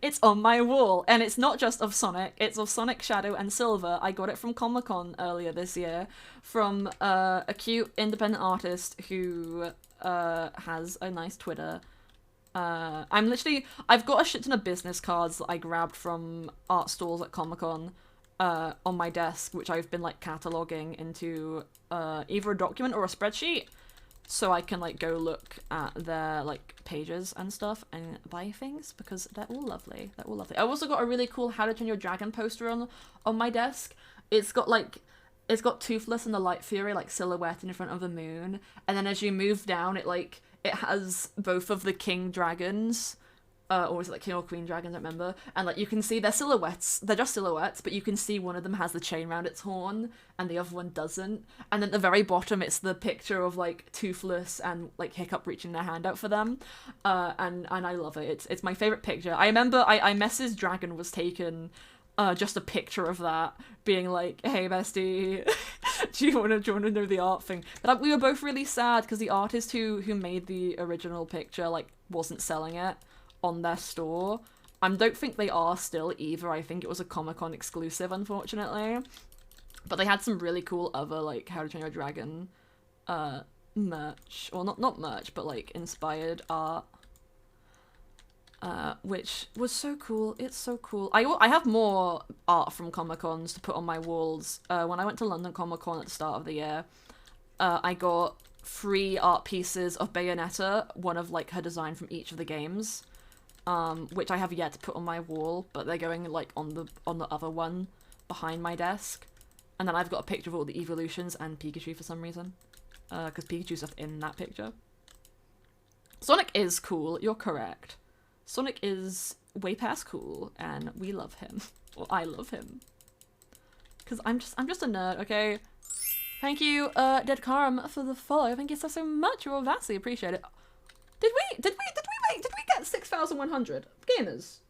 It's on my wall, and it's not just of Sonic, it's of Sonic, Shadow, and Silver. I got it from Comic-Con earlier this year, from a cute independent artist who has a nice Twitter. I've got a shit ton of business cards that I grabbed from art stalls at Comic-Con on my desk, which I've been, like, cataloguing into either a document or a spreadsheet, so I can, like, go look at their, like, pages and stuff and buy things, because they're all lovely. They're all lovely. I also got a really cool How to Train Your Dragon poster on my desk. It's got Toothless and the Light Fury, like, silhouetted in front of the moon, and then as you move down, it has both of the king dragons, or is it like king or queen dragon, I don't remember, and like you can see their silhouettes. They're just silhouettes, but you can see one of them has the chain around its horn and the other one doesn't, and then at the very bottom it's the picture of like Toothless and like Hiccup reaching their hand out for them, and I love it. It's my favorite picture. I remember I messaged Dragon was taken just a picture of that, being like, hey bestie, do you want to know the art thing? But we were both really sad because the artist who made the original picture like wasn't selling it on their store. I don't think they are still either. I think it was a Comic-Con exclusive, unfortunately. But they had some really cool other like How to Train Your Dragon merch, or not merch, but like inspired art. Which was so cool. It's so cool. I have more art from Comic-Cons to put on my walls. When I went to London Comic-Con at the start of the year, I got 3 art pieces of Bayonetta, one of like her design from each of the games, which I have yet to put on my wall, but they're going like on the other one behind my desk. And then I've got a picture of all the evolutions and Pikachu for some reason, because Pikachu's just in that picture. Sonic is cool. You're correct. Sonic is way past cool, and we love him. Or I love him. Because I'm just a nerd, okay? Thank you, Dead Karam, for the follow. Thank you so much. You're vastly appreciate it. Did we get 6,100 gamers?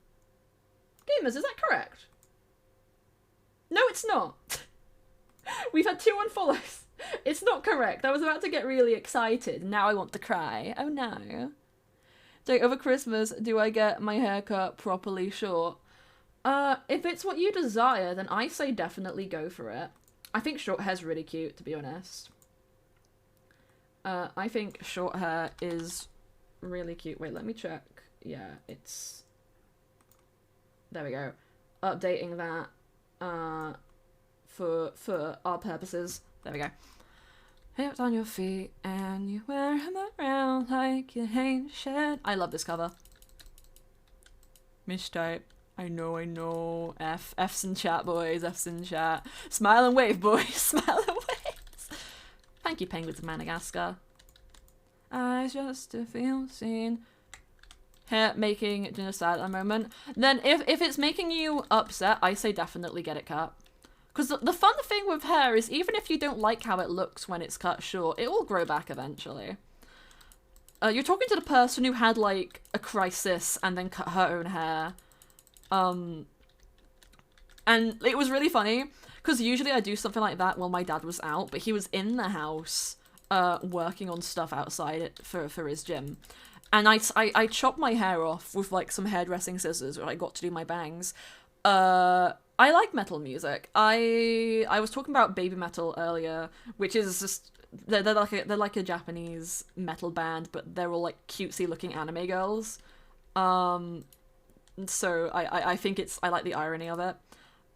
Gamers, is that correct? No, it's not. We've had 2 unfollows. It's not correct. I was about to get really excited. Now I want to cry. Oh no. So over Christmas, do I get my haircut properly short? If it's what you desire, then I say definitely go for it. I think short hair's really cute, to be honest. I think short hair is really cute. Wait, let me check. Yeah, it's... There we go. Updating that, for our purposes. There we go. Hips on your feet and you wear them around like you hate shed. I love this cover. Mistype. I know. F's in chat, boys. F's in chat. Smile and wave, boys. Smile and wave. Thank you, Penguins of Madagascar. I just feel seen. Here, making dinner sad at the moment. Then if it's making you upset, I say definitely get it cut. Because the fun thing with hair is even if you don't like how it looks when it's cut short, it will grow back eventually. You're talking to the person who had, like, a crisis and then cut her own hair. And it was really funny, because usually I do something like that while my dad was out, but he was in the house working on stuff outside for his gym. And I chopped my hair off with, like, some hairdressing scissors where I got to do my bangs. I like metal music. I was talking about Baby Metal earlier, which is just they're like a Japanese metal band, but they're all like cutesy looking anime girls. So I think I like the irony of it.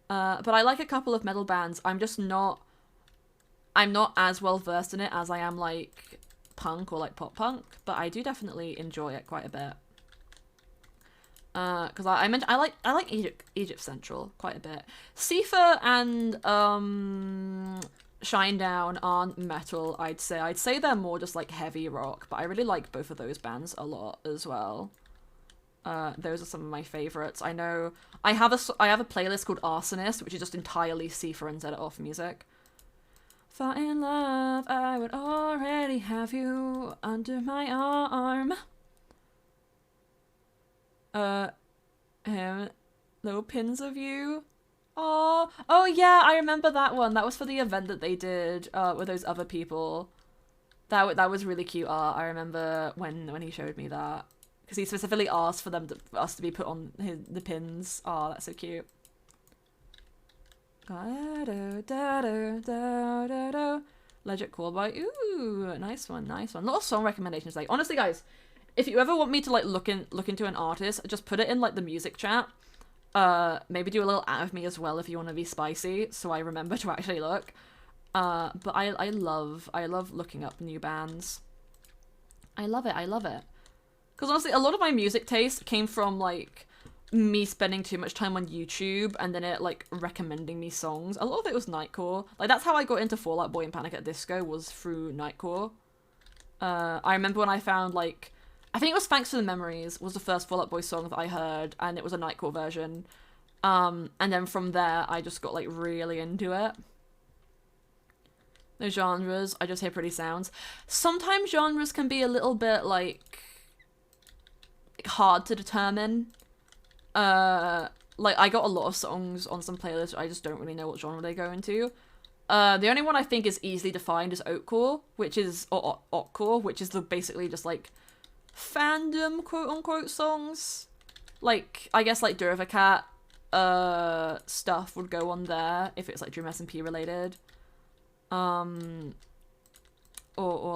But I like a couple of metal bands. I'm not as well versed in it as I am like punk or like pop punk, but I do definitely enjoy it quite a bit. Because I like Egypt Central quite a bit. Sifa and Shinedown aren't metal, I'd say they're more just like heavy rock, but I really like both of those bands a lot as well. Those are some of my favorites. I know I have a playlist called Arsonist, which is just entirely Sifa and Zed Off music. Fall in love, I would already have you under my arm. Little pins of you. Oh yeah, I remember that one. That was for the event that they did with those other people. That was really cute art. I remember when he showed me that, because he specifically asked for us to be put on the pins. Oh, that's so cute. Legit Call Boy. Ooh, nice one. A lot of song recommendations. Like, honestly, guys, if you ever want me to like look into an artist, just put it in like the music chat. Maybe do a little ad of me as well if you want to be spicy, so I remember to actually look. But I love looking up new bands. I love it. Because honestly, a lot of my music taste came from like me spending too much time on YouTube and then it like recommending me songs. A lot of it was Nightcore. Like, that's how I got into Fall Out Boy and Panic at the Disco, was through Nightcore. I remember when I found like, I think it was Thanks for the Memories was the first Fall Out Boy song that I heard, and it was a Nightcore version. And then from there, I just got like really into it. The genres, I just hear pretty sounds. Sometimes genres can be a little bit like hard to determine. Like, I got a lot of songs on some playlists, I just don't really know what genre they go into. The only one I think is easily defined is Oatcore, which is, or Otcore, which is basically just like fandom quote-unquote songs. Like, I guess like Dervacat stuff would go on there if it's like Dream SMP related. Or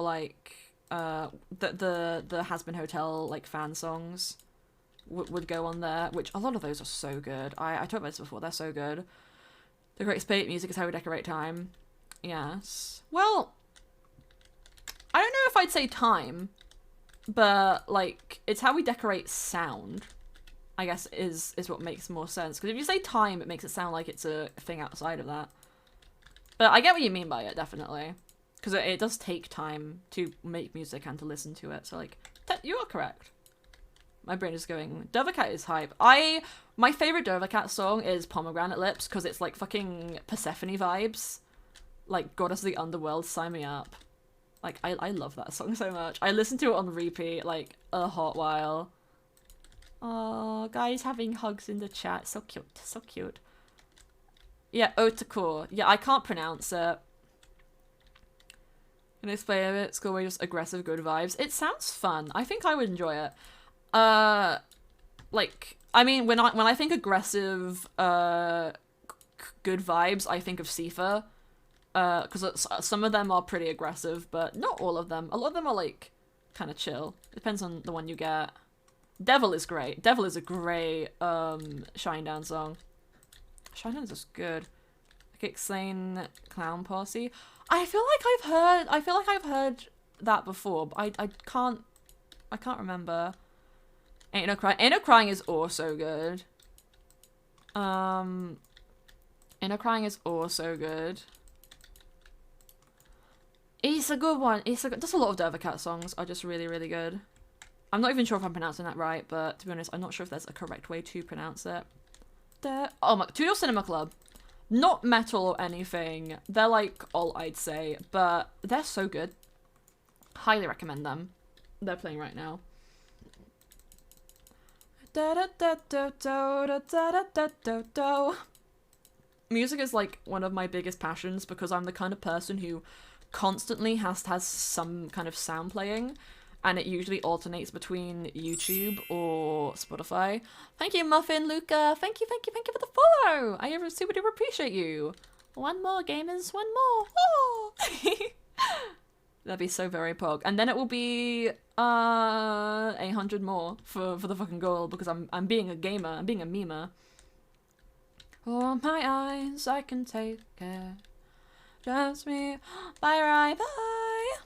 like the Has Been Hotel like fan songs would go on there, which a lot of those are so good. I talked about this before, they're so good. The greatest bait music is how we decorate time. Yes. Well, I don't know if I'd say time, but like, it's how we decorate sound, I guess, is what makes more sense. Because if you say time, it makes it sound like it's a thing outside of that. But I get what you mean by it, definitely. Because it does take time to make music and to listen to it. So like, you are correct. My brain is going, Dervacat is hype. My favorite Dervacat song is Pomegranate Lips, because it's like fucking Persephone vibes. Like, Goddess of the Underworld, sign me up. Like, I love that song so much. I listened to it on repeat, like, a hot while. Oh, guys having hugs in the chat. So cute, so cute. Yeah, Otakor. Yeah, I can't pronounce it. Can I explain it? It's called just aggressive good vibes. It sounds fun. I think I would enjoy it. Like, I mean, when I think aggressive, good vibes, I think of Sifa. Because some of them are pretty aggressive, but not all of them. A lot of them are, like, kind of chill. Depends on the one you get. Devil is great. Devil is a great, Shinedown song. Shinedown's just good. Like, Explain Clown Posse. I feel like I've heard that before, but I can't remember. Ain't No Crying. Ain't No Crying is also good. Ain't No Crying is also good. It's a good one. There's a lot of Doja Cat songs are just really, really good. I'm not even sure if I'm pronouncing that right, but to be honest, I'm not sure if there's a correct way to pronounce it. Oh my, Two Door Cinema Club. Not metal or anything. They're like all I'd say, but they're so good. Highly recommend them. They're playing right now. Music is like one of my biggest passions because I'm the kind of person who constantly has some kind of sound playing, and it usually alternates between YouTube or Spotify. Thank you, Muffin Luca. Thank you for the follow. I super duper appreciate you. One more, gamers. One more. Oh. That'd be so very pog. And then it will be 800 more for the fucking goal because I'm being a gamer. I'm being a memer. Oh my eyes, I can take it. Just me. Bye, right, bye.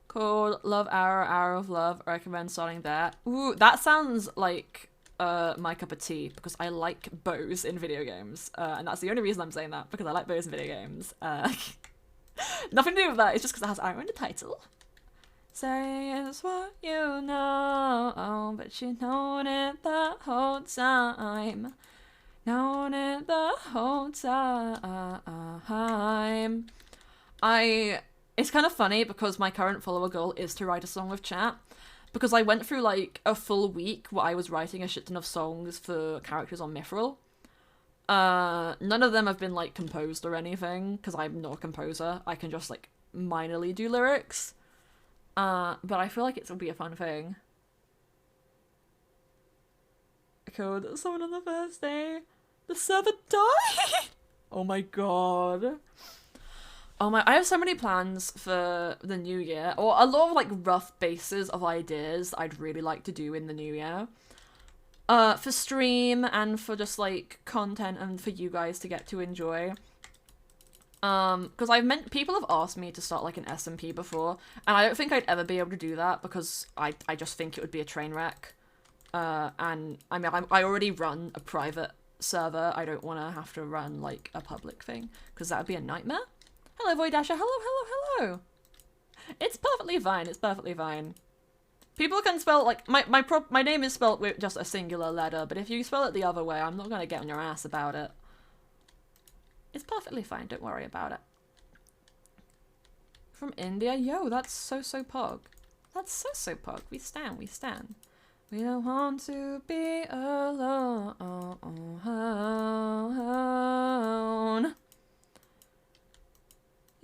Called Love Hour, Hour of Love. I recommend starting that. Ooh, that sounds like my cup of tea because I like bows in video games. And that's the only reason I'm saying that, because I like bows in video games. Nothing to do with that, it's just because it has arrow in the title. Say it's what you know, but you known it the whole time. Known it the whole time. It's kind of funny because my current follower goal is to write a song with chat. Because I went through like a full week where I was writing a shit ton of songs for characters on Mythrill. None of them have been like composed or anything because I'm not a composer. I can just like minorly do lyrics. But I feel like it will be a fun thing. Code someone on the first day. The server died. Oh my god. Oh my, I have so many plans for the new year, or a lot of like rough bases of ideas I'd really like to do in the new year. For stream and for just like content and for you guys to get to enjoy. Because people have asked me to start like an SMP before, and I don't think I'd ever be able to do that because I just think it would be a train wreck. And I mean, I already run a private server. I don't want to have to run like a public thing because that would be a nightmare. Hello, Voidasher. Hello. It's perfectly fine. It's perfectly fine. People can spell like my name is spelled with just a singular letter, but if you spell it the other way, I'm not gonna get on your ass about it. It's perfectly fine. Don't worry about it. From India, yo, that's so pog. That's so pog. We stan. We don't want to be alone.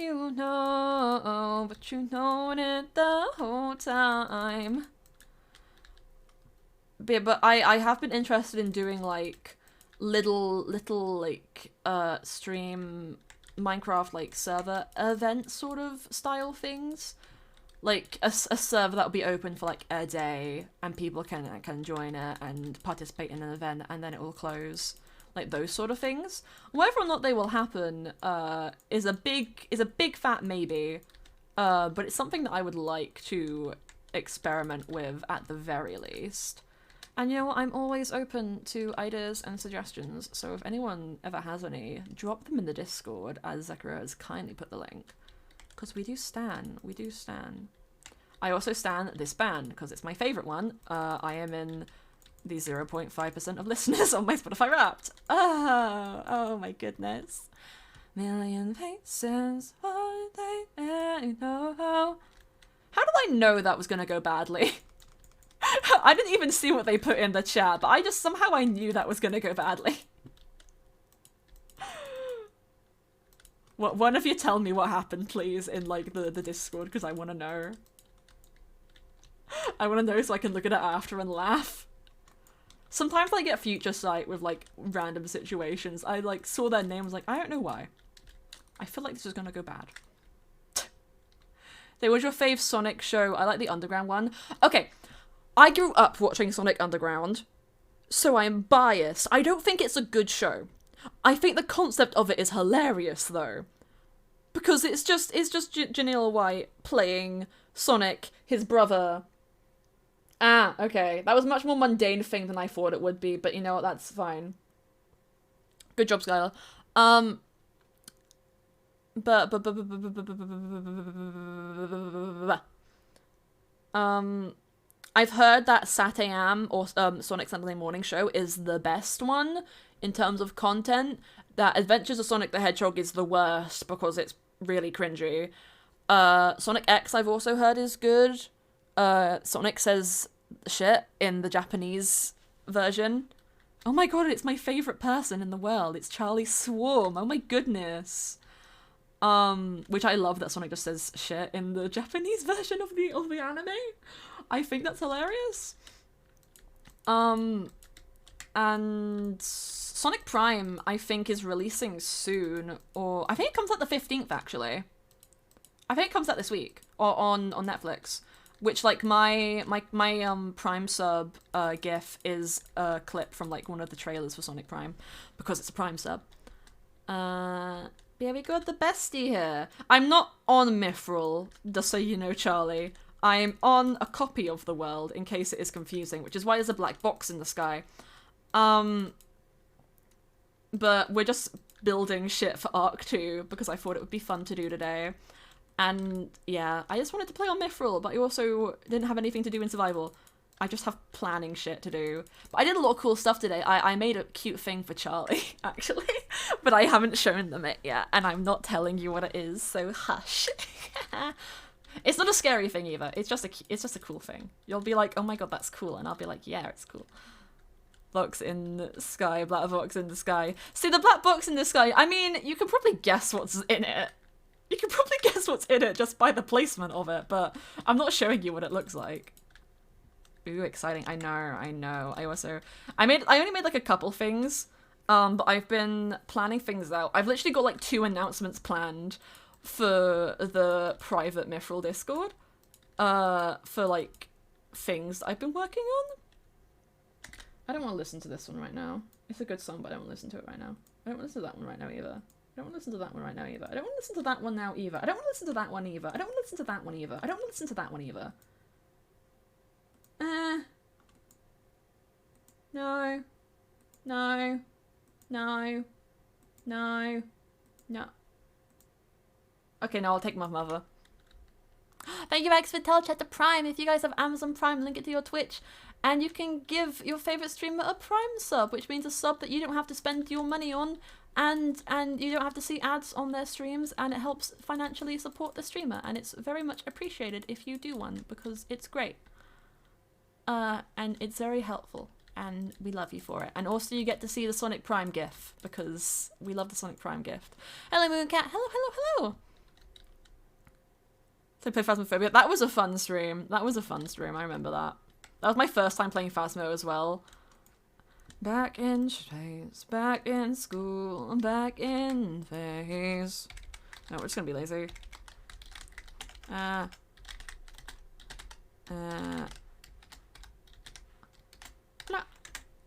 You know, but you known it the whole time. But I have been interested in doing like little like stream Minecraft like server event sort of style things. Like a server that will be open for like a day and people can join it and participate in an event and then it will close. Like those sort of things. Whether or not they will happen is a big fat maybe, but it's something that I would like to experiment with at the very least. And you know what, I'm always open to ideas and suggestions, so if anyone ever has any, drop them in the Discord, as Zekiro has kindly put the link. Because we do stan. I also stan this band, because it's my favourite one. I am in the 0.5% of listeners on my Spotify Wrapped. Oh my goodness. Million faces, what they know. How did I know that was going to go badly? I didn't even see what they put in the chat, but somehow I knew that was going to go badly. One of you tell me what happened, please, in like the Discord, because I want to know. I want to know so I can look at it after and laugh. Sometimes I get future sight with like random situations. I like saw their name, was like, I don't know why. I feel like this is gonna go bad. They was your fave Sonic show. I like the Underground one. Okay, I grew up watching Sonic Underground, so I'm biased. I don't think it's a good show. I think the concept of it is hilarious though, because it's just Janelle White playing Sonic, his brother, Ah, okay. That was a much more mundane thing than I thought it would be, but you know what, that's fine. Good job, Skylar. Um, but I've heard that SatAM or Sonic Sunday Morning Show is the best one in terms of content. That Adventures of Sonic the Hedgehog is the worst because it's really cringy. Sonic X I've also heard is good. Sonic says shit in the Japanese version. Oh my god, it's my favorite person in the world. It's Charlie Swarm. Oh my goodness. Which I love that Sonic just says shit in the Japanese version of the anime. I think that's hilarious. And Sonic Prime, I think, is releasing soon, or I think it comes out the 15th actually. I think it comes out this week, or on Netflix. Which, like, my Prime sub gif is a clip from, like, one of the trailers for Sonic Prime, because it's a Prime sub. Yeah, we got the bestie here. I'm not on Mythrill, just so you know, Charlie. I'm on a copy of the world, in case it is confusing, which is why there's a black box in the sky. But we're just building shit for Arc 2, because I thought it would be fun to do today. And yeah, I just wanted to play on Mythrill, but I also didn't have anything to do in survival. I just have planning shit to do. But I did a lot of cool stuff today. I made a cute thing for Charlie, actually. But I haven't shown them it yet, and I'm not telling you what it is, so hush. It's not a scary thing either. It's just a cool thing. You'll be like, oh my god, that's cool, and I'll be like, yeah, it's cool. Box in the sky, black box in the sky. See, the black box in the sky, I mean, you can probably guess what's in it. You can probably guess what's in it just by the placement of it, but I'm not showing you what it looks like. Ooh, exciting. I know. I only made like a couple things, but I've been planning things out. I've literally got like 2 announcements planned for the private Mythrill Discord, for like things I've been working on. I don't want to listen to this one right now. It's a good song, but I don't want to listen to it right now. I don't want to listen to that one right now either. I don't want to listen to that one right now either. I don't want to listen to that one now either. I don't want to listen to that one either. I don't want to listen to that one either. I don't want to listen to that one either. No. No. No. No. No. Okay, no, I'll take my mother. Thank you, Max, for Telechat to Prime. If you guys have Amazon Prime, link it to your Twitch. And you can give your favourite streamer a Prime sub, which means a sub that you don't have to spend your money on. And you don't have to see ads on their streams, and it helps financially support the streamer, and it's very much appreciated if you do one, because it's great. And it's very helpful, and we love you for it. And also you get to see the Sonic Prime GIF, because we love the Sonic Prime gift. Hello, Mooncat. Hello. So play Phasmophobia. That was a fun stream. I remember that. That was my first time playing Phasmo as well. Back in space, back in school, back in phase. No, we're just gonna be lazy. There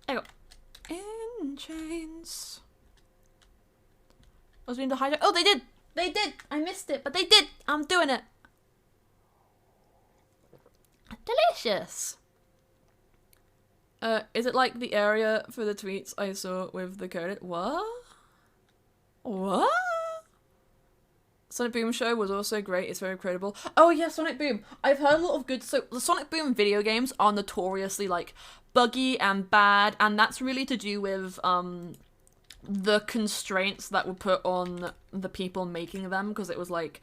you go. In chains. I was being the hijack. Oh, they did! They did! I missed it, but they did! I'm doing it! Delicious! Is it like the area for the tweets I saw with the code? What? What? Sonic Boom show was also great. It's very credible. Oh yeah, Sonic Boom. I've heard a lot of good. So the Sonic Boom video games are notoriously like buggy and bad, and that's really to do with the constraints that were put on the people making them, because it was like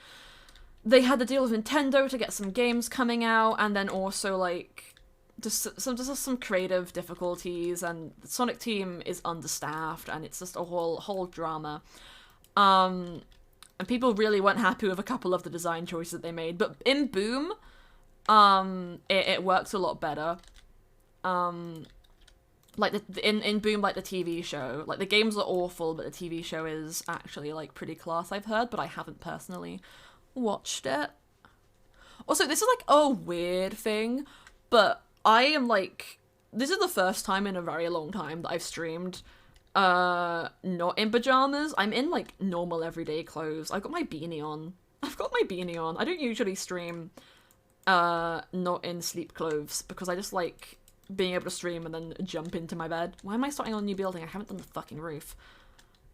they had to deal with Nintendo to get some games coming out, and then also like just some creative difficulties, and the Sonic team is understaffed, and it's just a whole drama. And people really weren't happy with a couple of the design choices that they made. But in Boom, it works a lot better. Like in Boom, like the TV show, like the games are awful, but the TV show is actually like pretty class, I've heard, but I haven't personally watched it. Also, this is like a weird thing, but I am like, this is the first time in a very long time that I've streamed not in pajamas. I'm in like normal everyday clothes. I've got my beanie on. I don't usually stream not in sleep clothes, because I just like being able to stream and then jump into my bed. Why am I starting on a new building? I haven't done the fucking roof.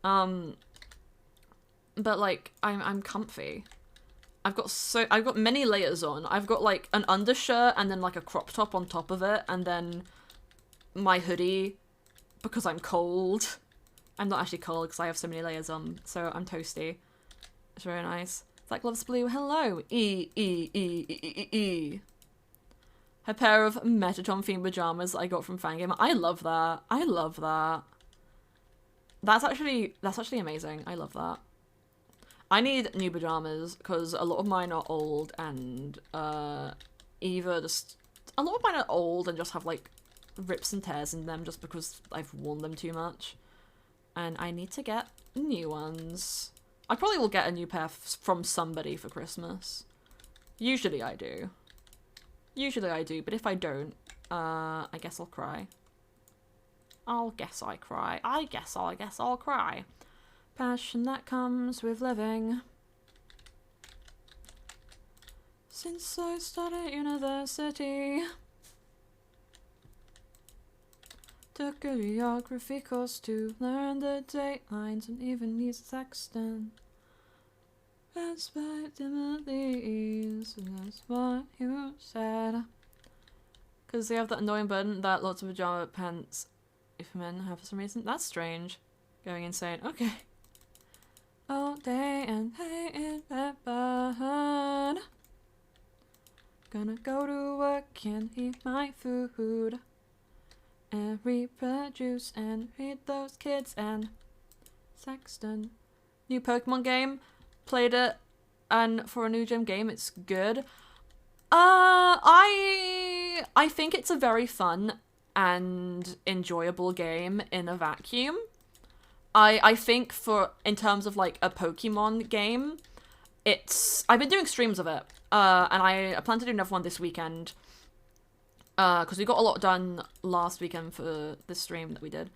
But like, I'm comfy. I've got many layers on. I've got like an undershirt and then like a crop top on top of it, and then my hoodie because I'm cold. I'm not actually cold because I have so many layers on, so I'm toasty. It's very nice. Zach loves blue. Hello. A pair of Metatron themed pajamas I got from Fangamer. I love that. I love that. That's actually amazing. I love that. I need new pajamas because a lot of mine are old and either just a lot of mine are old and just have like rips and tears in them just because I've worn them too much, and I need to get new ones. I probably will get a new pair from somebody for Christmas. Usually I do, but if I don't, I guess I'll cry. I guess I'll cry. Passion that comes with living. Since I started university, took a geography course to learn the date lines and even use a sextant. That's what Timothy is, and that's what you said. Because they have that annoying burden that lots of pajama pants, if men have for some reason. That's strange. Going insane. Okay. All day and hey in bed. Gonna go to work and eat my food. And reproduce and read those kids and Sexton. New Pokemon game. Played it, and for a new gym game, it's good. I think it's a very fun and enjoyable game in a vacuum. I think in terms of like a Pokemon game, I've been doing streams of it, and I plan to do another one this weekend, because we got a lot done last weekend for this stream that we did.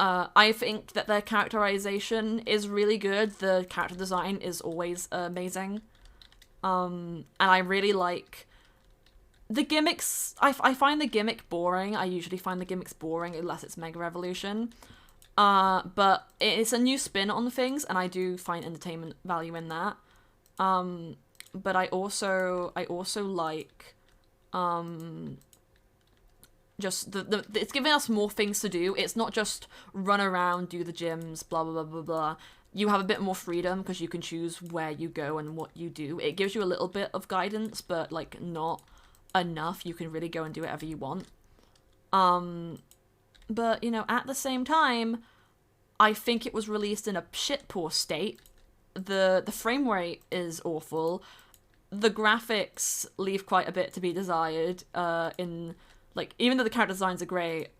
I think that their characterization is really good. The character design is always amazing. And I really like the gimmicks. I find the gimmick boring. I usually find the gimmicks boring unless it's Mega Evolution. But it's a new spin on things, and I do find entertainment value in that. But I also like, just it's giving us more things to do. It's not just run around, do the gyms, blah, blah, blah, blah, blah. You have a bit more freedom because you can choose where you go and what you do. It gives you a little bit of guidance, but, like, not enough. You can really go and do whatever you want. But, you know, at the same time, I think it was released in a shit poor state. The frame rate is awful. The graphics leave quite a bit to be desired, like, even though the character designs are great,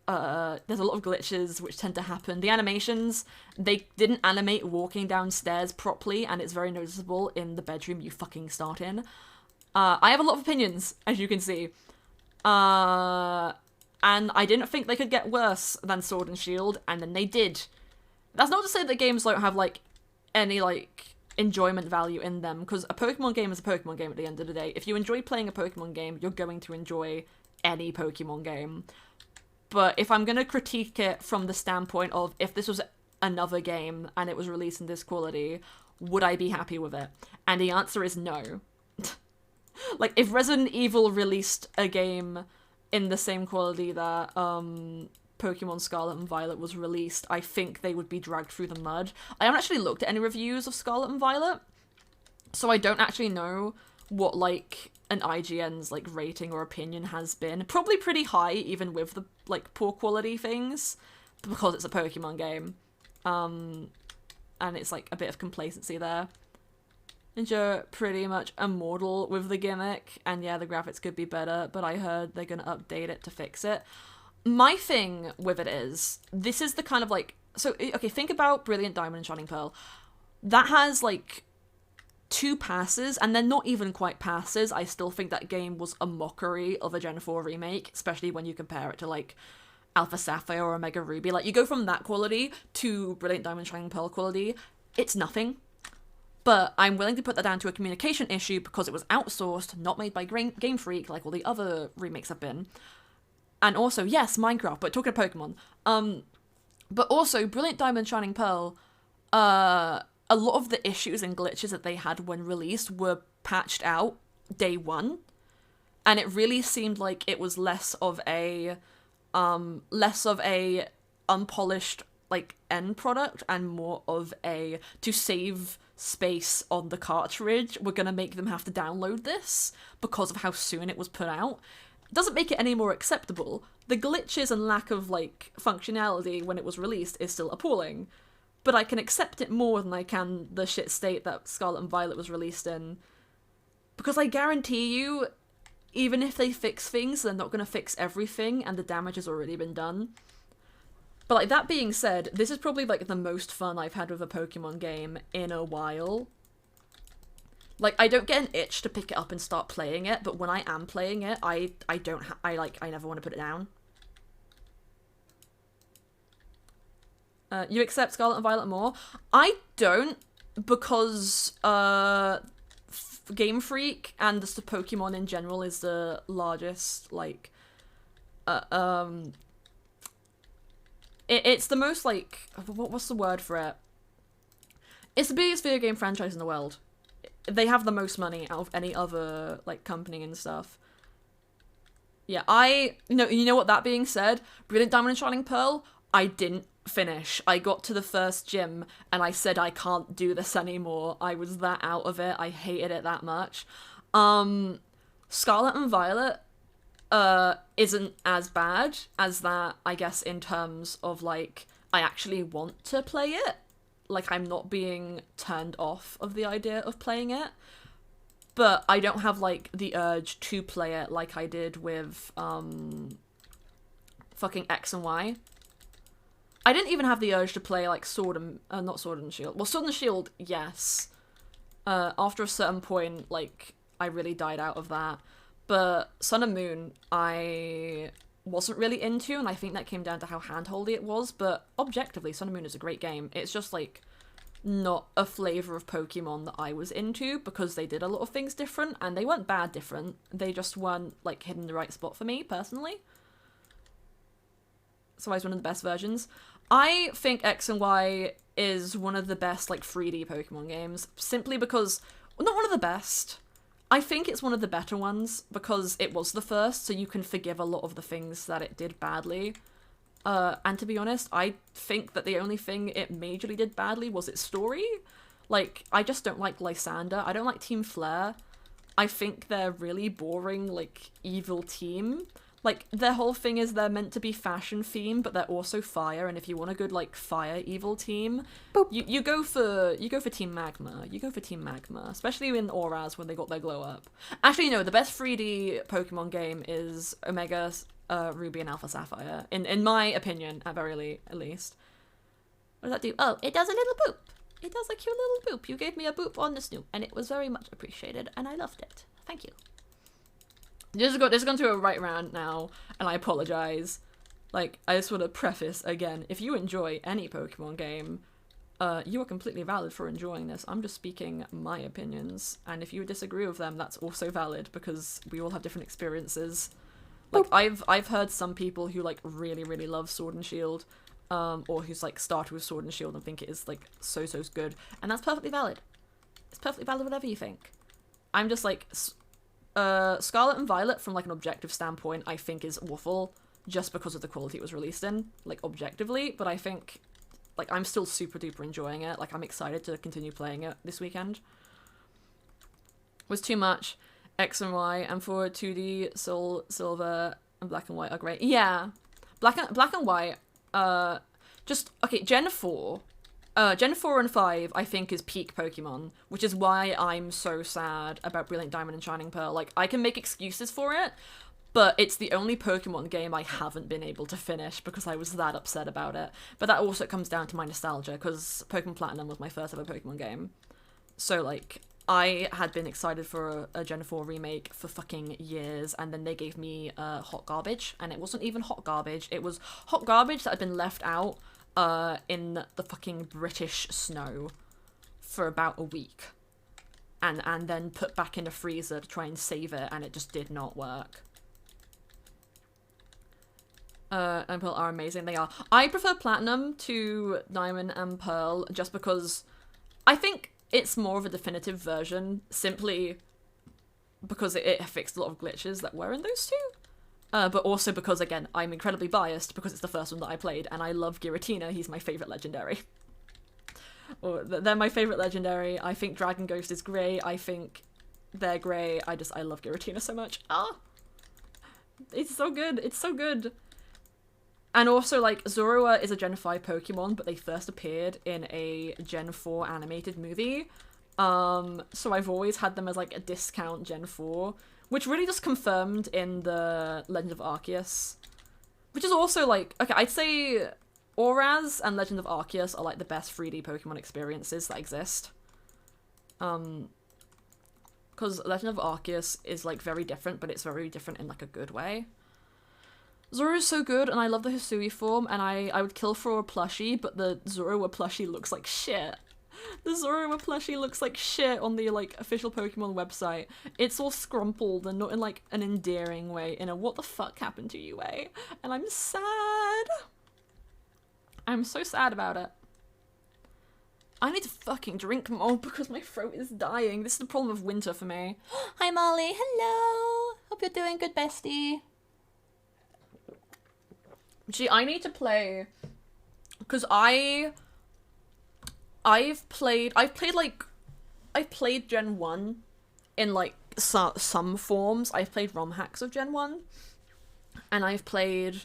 there's a lot of glitches which tend to happen. The animations, they didn't animate walking downstairs properly, and it's very noticeable in the bedroom you fucking start in. I have a lot of opinions, as you can see. And I didn't think they could get worse than Sword and Shield, and then they did. That's not to say that games don't have, like, any, like, enjoyment value in them, because a Pokemon game is a Pokemon game at the end of the day. If you enjoy playing a Pokemon game, you're going to enjoy any Pokemon game. But if I'm gonna critique it from the standpoint of, if this was another game and it was released in this quality, would I be happy with it? And the answer is no. Like, if Resident Evil released a game in the same quality that Pokemon Scarlet and Violet was released, I think they would be dragged through the mud. I haven't actually looked at any reviews of Scarlet and Violet, so I don't actually know what, like, an IGN's, like, rating or opinion has been. Probably pretty high, even with the, like, poor quality things, because it's a Pokemon game. And it's, like, a bit of complacency there. And you're pretty much immortal with the gimmick, and yeah, the graphics could be better, but I heard they're gonna update it to fix it. My thing with it is, this is the kind of, like, so, okay, think about Brilliant Diamond and Shining Pearl. That has, like, 2 passes, and they're not even quite passes. I still think that game was a mockery of a Gen 4 remake, especially when you compare it to, like, Alpha Sapphire or Omega Ruby. Like, you go from that quality to Brilliant Diamond Shining Pearl quality, it's nothing. But I'm willing to put that down to a communication issue because it was outsourced, not made by Game Freak like all the other remakes have been. And also, yes, Minecraft, but talking of Pokemon. But also, Brilliant Diamond Shining Pearl, a lot of the issues and glitches that they had when released were patched out day one. And it really seemed like it was less of a unpolished, like, end product and more of a, to save space on the cartridge, we're gonna make them have to download this because of how soon it was put out. Doesn't make it any more acceptable. The glitches and lack of, like, functionality when it was released is still appalling, but I can accept it more than I can the shit state that Scarlet and Violet was released in. Because I guarantee you, even if they fix things, they're not going to fix everything, and the damage has already been done. But, like, that being said, this is probably, like, the most fun I've had with a Pokemon game in a while. Like, I don't get an itch to pick it up and start playing it, but when I am playing it, I never want to put it down. You accept Scarlet and Violet more? I don't, because, Game Freak and just the Pokemon in general is the largest, like, it's the most, like, what's the word for it? It's the biggest video game franchise in the world. They have the most money out of any other, like, company and stuff. Yeah, you know what, that being said, Brilliant Diamond and Shining Pearl, I didn't finish. I got to the first gym and I said I can't do this anymore. I was that out of it. I hated it that much. Scarlet and Violet isn't as bad as that, I guess, in terms of, like, I actually want to play it. Like, I'm not being turned off of the idea of playing it. But I don't have, like, the urge to play it like I did with, fucking X and Y. I didn't even have the urge to play, like, not Sword and Shield. Well, Sword and Shield, yes. After a certain point, like, I really died out of that. But Sun and Moon, I wasn't really into, and I think that came down to how handholdy it was, but objectively, Sun and Moon is a great game. It's just, like, not a flavour of Pokemon that I was into, because they did a lot of things different, and they weren't bad different. They just weren't, like, hitting the right spot for me, personally. So I was one of the best versions. I think X and Y is one of the best, like, 3D Pokemon games, simply because, well, not one of the best. I think it's one of the better ones, because it was the first, so you can forgive a lot of the things that it did badly. And to be honest, I think that the only thing it majorly did badly was its story. Like, I just don't like Lysander. I don't like Team Flare. I think they're really boring, like, evil team. Like, their whole thing is they're meant to be fashion themed, but they're also fire, and if you want a good, like, fire evil team, you go for Team Magma. You go for Team Magma, especially in Auras when they got their glow up. Actually, no, the best 3D Pokemon game is Omega Ruby and Alpha Sapphire, in my opinion, at least. What does that do? Oh, it does a little boop. It does a cute little boop. You gave me a boop on the snoop, and it was very much appreciated, and I loved it. Thank you. This has gone to a right round now, and I apologize. Like, I just want to preface again, if you enjoy any Pokemon game, you are completely valid for enjoying this. I'm just speaking my opinions, and if you disagree with them, that's also valid, because we all have different experiences. Like, I've heard some people who, like, really, really love Sword and Shield, or who's, like, started with Sword and Shield and think it is, like, so good, and that's perfectly valid. It's perfectly valid whatever you think. I'm just, like, Scarlet and Violet, from, like, an objective standpoint, I think is awful, just because of the quality it was released in, like, objectively, but I think, like, I'm still super duper enjoying it. Like, I'm excited to continue playing it this weekend. Was too much. X and Y, and for 2D, Soul, Silver, and Black and White are great. Yeah. Black and White, okay, Gen 4 and 5, I think, is peak Pokemon, which is why I'm so sad about Brilliant Diamond and Shining Pearl. Like, I can make excuses for it, but it's the only Pokemon game I haven't been able to finish because I was that upset about it. But that also comes down to my nostalgia, because Pokemon Platinum was my first ever Pokemon game. So, like, I had been excited for a Gen 4 remake for fucking years, and then they gave me hot garbage, and it wasn't even hot garbage. It was hot garbage that had been left out in the fucking British snow for about a week. and then put back in a freezer to try and save it, and it just did not work. And Pearl are amazing, they are. I prefer Platinum to Diamond and Pearl just because I think it's more of a definitive version, simply because it fixed a lot of glitches that were in those two. But also because, again, I'm incredibly biased because it's the first one that I played, and I love Giratina, he's my favourite legendary. Or they're my favourite legendary. I think Dragon Ghost is great, I think they're great, I love Giratina so much. Ah! It's so good, it's so good! And also, like, Zorua is a Gen 5 Pokemon, but they first appeared in a Gen 4 animated movie. So I've always had them as, like, a discount Gen 4, which really just confirmed in the Legend of Arceus. Which is also, like, okay, I'd say Auraz and Legend of Arceus are, like, the best 3D Pokemon experiences that exist. Because Legend of Arceus is, like, very different, but it's very different in, like, a good way. Zorua is so good, and I love the Hisui form, and I would kill for a plushie, but the Zorua plushie looks like shit. The Zorua plushie looks like shit on the, like, official Pokemon website. It's all scrumpled and not in, like, an endearing way, in a what the fuck happened to you way. And I'm sad. I'm so sad about it. I need to fucking drink more because my throat is dying. This is the problem of winter for me. Hi Molly, hello! Hope you're doing good, bestie. Gee, I need to play, because I've played Gen 1 in, like, some forms. I've played ROM hacks of Gen 1, and I've played,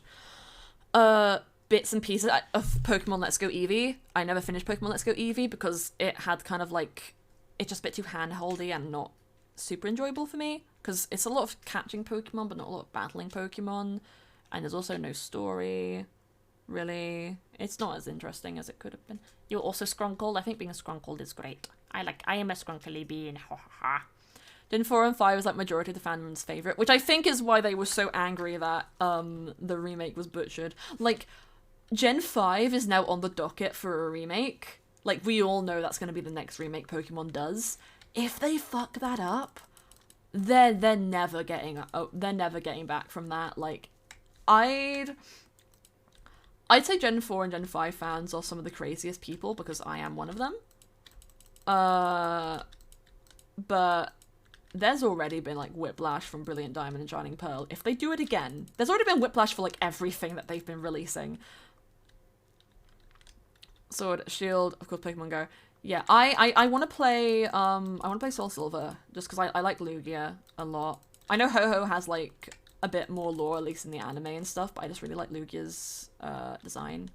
bits and pieces of Pokemon Let's Go Eevee. I never finished Pokemon Let's Go Eevee because it had kind of, like, it's just a bit too hand-holdy and not super enjoyable for me, because it's a lot of catching Pokemon, but not a lot of battling Pokemon. And there's also no story, really. It's not as interesting as it could have been. You're also Scrunkled. I think being a Scrunkled is great. I am a Scrunkly bean. Ha ha ha. Gen 4 and 5 was like majority of the fandom's favourite, which I think is why they were so angry that the remake was butchered. Like, Gen 5 is now on the docket for a remake. Like, we all know that's going to be the next remake Pokemon does. If they fuck that up, they're never getting back from that. Like, I'd say Gen 4 and Gen 5 fans are some of the craziest people, because I am one of them. But there's already been, like, whiplash from Brilliant Diamond and Shining Pearl. If they do it again, there's already been whiplash for, like, everything that they've been releasing. Sword, Shield, of course, Pokemon Go. Yeah, I want to play, Soul Silver, just because I like Lugia a lot. I know Ho-Ho has, like, a bit more lore, at least in the anime and stuff, but I just really like Lugia's design.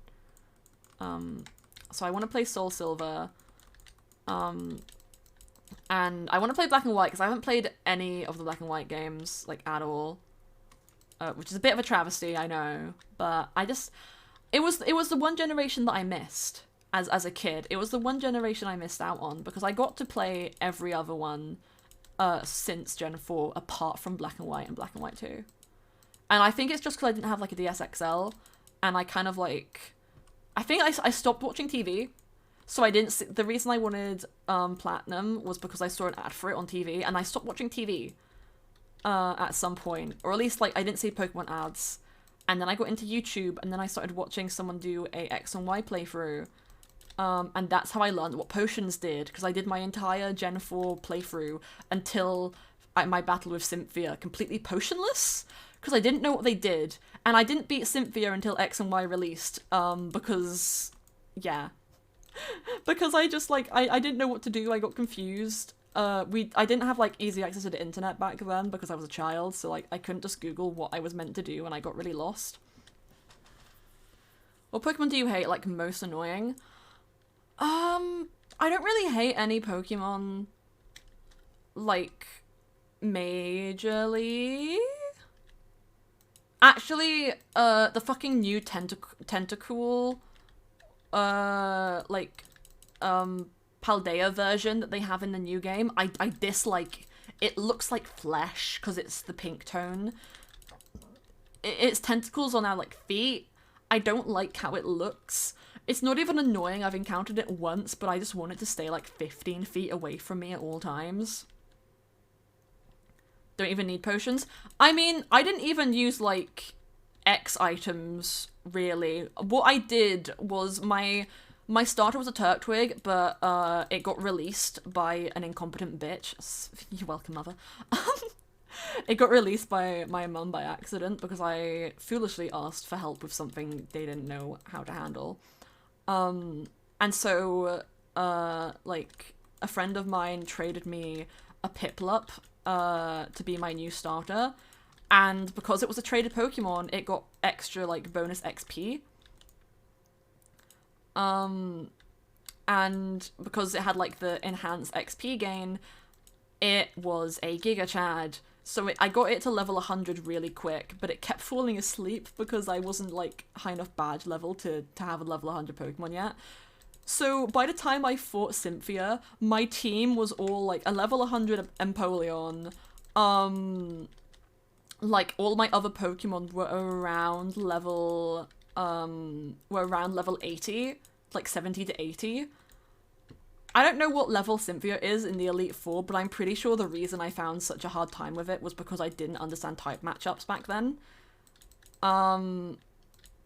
So I want to play Soul Silver, and I want to play Black and White, because I haven't played any of the Black and White games, like, at all, which is a bit of a travesty, I know, but it was the one generation that I missed as a kid. It was the one generation I missed out on, because I got to play every other one since Gen 4, apart from Black and White and Black and White 2. And I think it's just because I didn't have, like, a DS XL, and I kind of, like, I think I stopped watching TV, so I didn't see, the reason I wanted Platinum was because I saw an ad for it on TV, and I stopped watching TV at some point, or at least, like, I didn't see Pokemon ads, and then I got into YouTube, and then I started watching someone do a X and Y playthrough, and that's how I learned what potions did, because I did my entire Gen 4 playthrough until my battle with Cynthia completely potionless, because I didn't know what they did, and I didn't beat Cynthia until X and Y released, because, yeah. Because I just, like, I didn't know what to do, I got confused. I didn't have, like, easy access to the internet back then, because I was a child, so, like, I couldn't just Google what I was meant to do, and I got really lost. What Pokemon do you hate, like, most annoying? I don't really hate any Pokemon, like, majorly. Actually, the fucking new Tentacool, like, Paldea version that they have in the new game, I dislike. It looks like flesh, because it's the pink tone. Its tentacles are now, like, feet. I don't like how it looks. It's not even annoying, I've encountered it once, but I just want it to stay like 15 feet away from me at all times. Don't even need potions. I mean, I didn't even use like X items, really. What I did was my starter was a Turk Twig, but it got released by an incompetent bitch. You're welcome, mother. It got released by my mum by accident because I foolishly asked for help with something they didn't know how to handle. And so, like, a friend of mine traded me a Piplup to be my new starter, and because it was a traded Pokemon, it got extra, like, bonus XP. And because it had, like, the enhanced XP gain, it was a Giga Chad. So I got it to level 100 really quick, but it kept falling asleep because I wasn't, like, high enough badge level to have a level 100 Pokemon yet. So by the time I fought Cynthia, my team was all, like, a level 100 Empoleon. Like, all my other Pokemon were around level 80, like 70 to 80. I don't know what level Cynthia is in the Elite Four, but I'm pretty sure the reason I found such a hard time with it was because I didn't understand type matchups back then.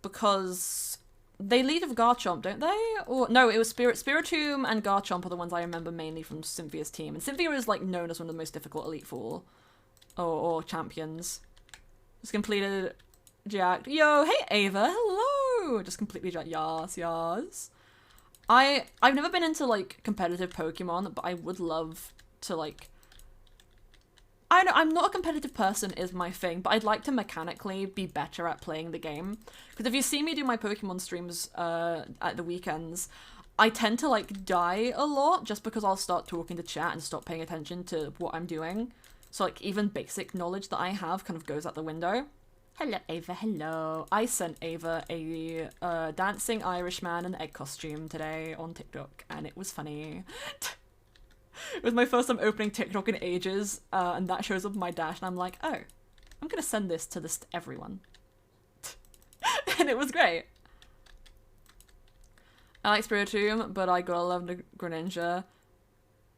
Because they lead with Garchomp, don't they? Or no, it was Spiritomb and Garchomp are the ones I remember mainly from Cynthia's team. And Cynthia is, like, known as one of the most difficult Elite Four or champions. Just completed Jacked. Yo, hey Ava, hello! Just completely jacked. Yas, yas. I've never been into, like, competitive Pokemon, but I would love to, like... I know, I'm not a competitive person is my thing, but I'd like to mechanically be better at playing the game. Because if you see me do my Pokemon streams at the weekends, I tend to, like, die a lot just because I'll start talking to chat and stop paying attention to what I'm doing. So, like, even basic knowledge that I have kind of goes out the window. Hello, Ava, hello. I sent Ava a dancing Irishman in egg costume today on TikTok, and it was funny. It was my first time opening TikTok in ages, and that shows up in my dash, and I'm like, oh, I'm gonna send this to everyone. And it was great. I like Spiritomb, but I gotta love the Greninja.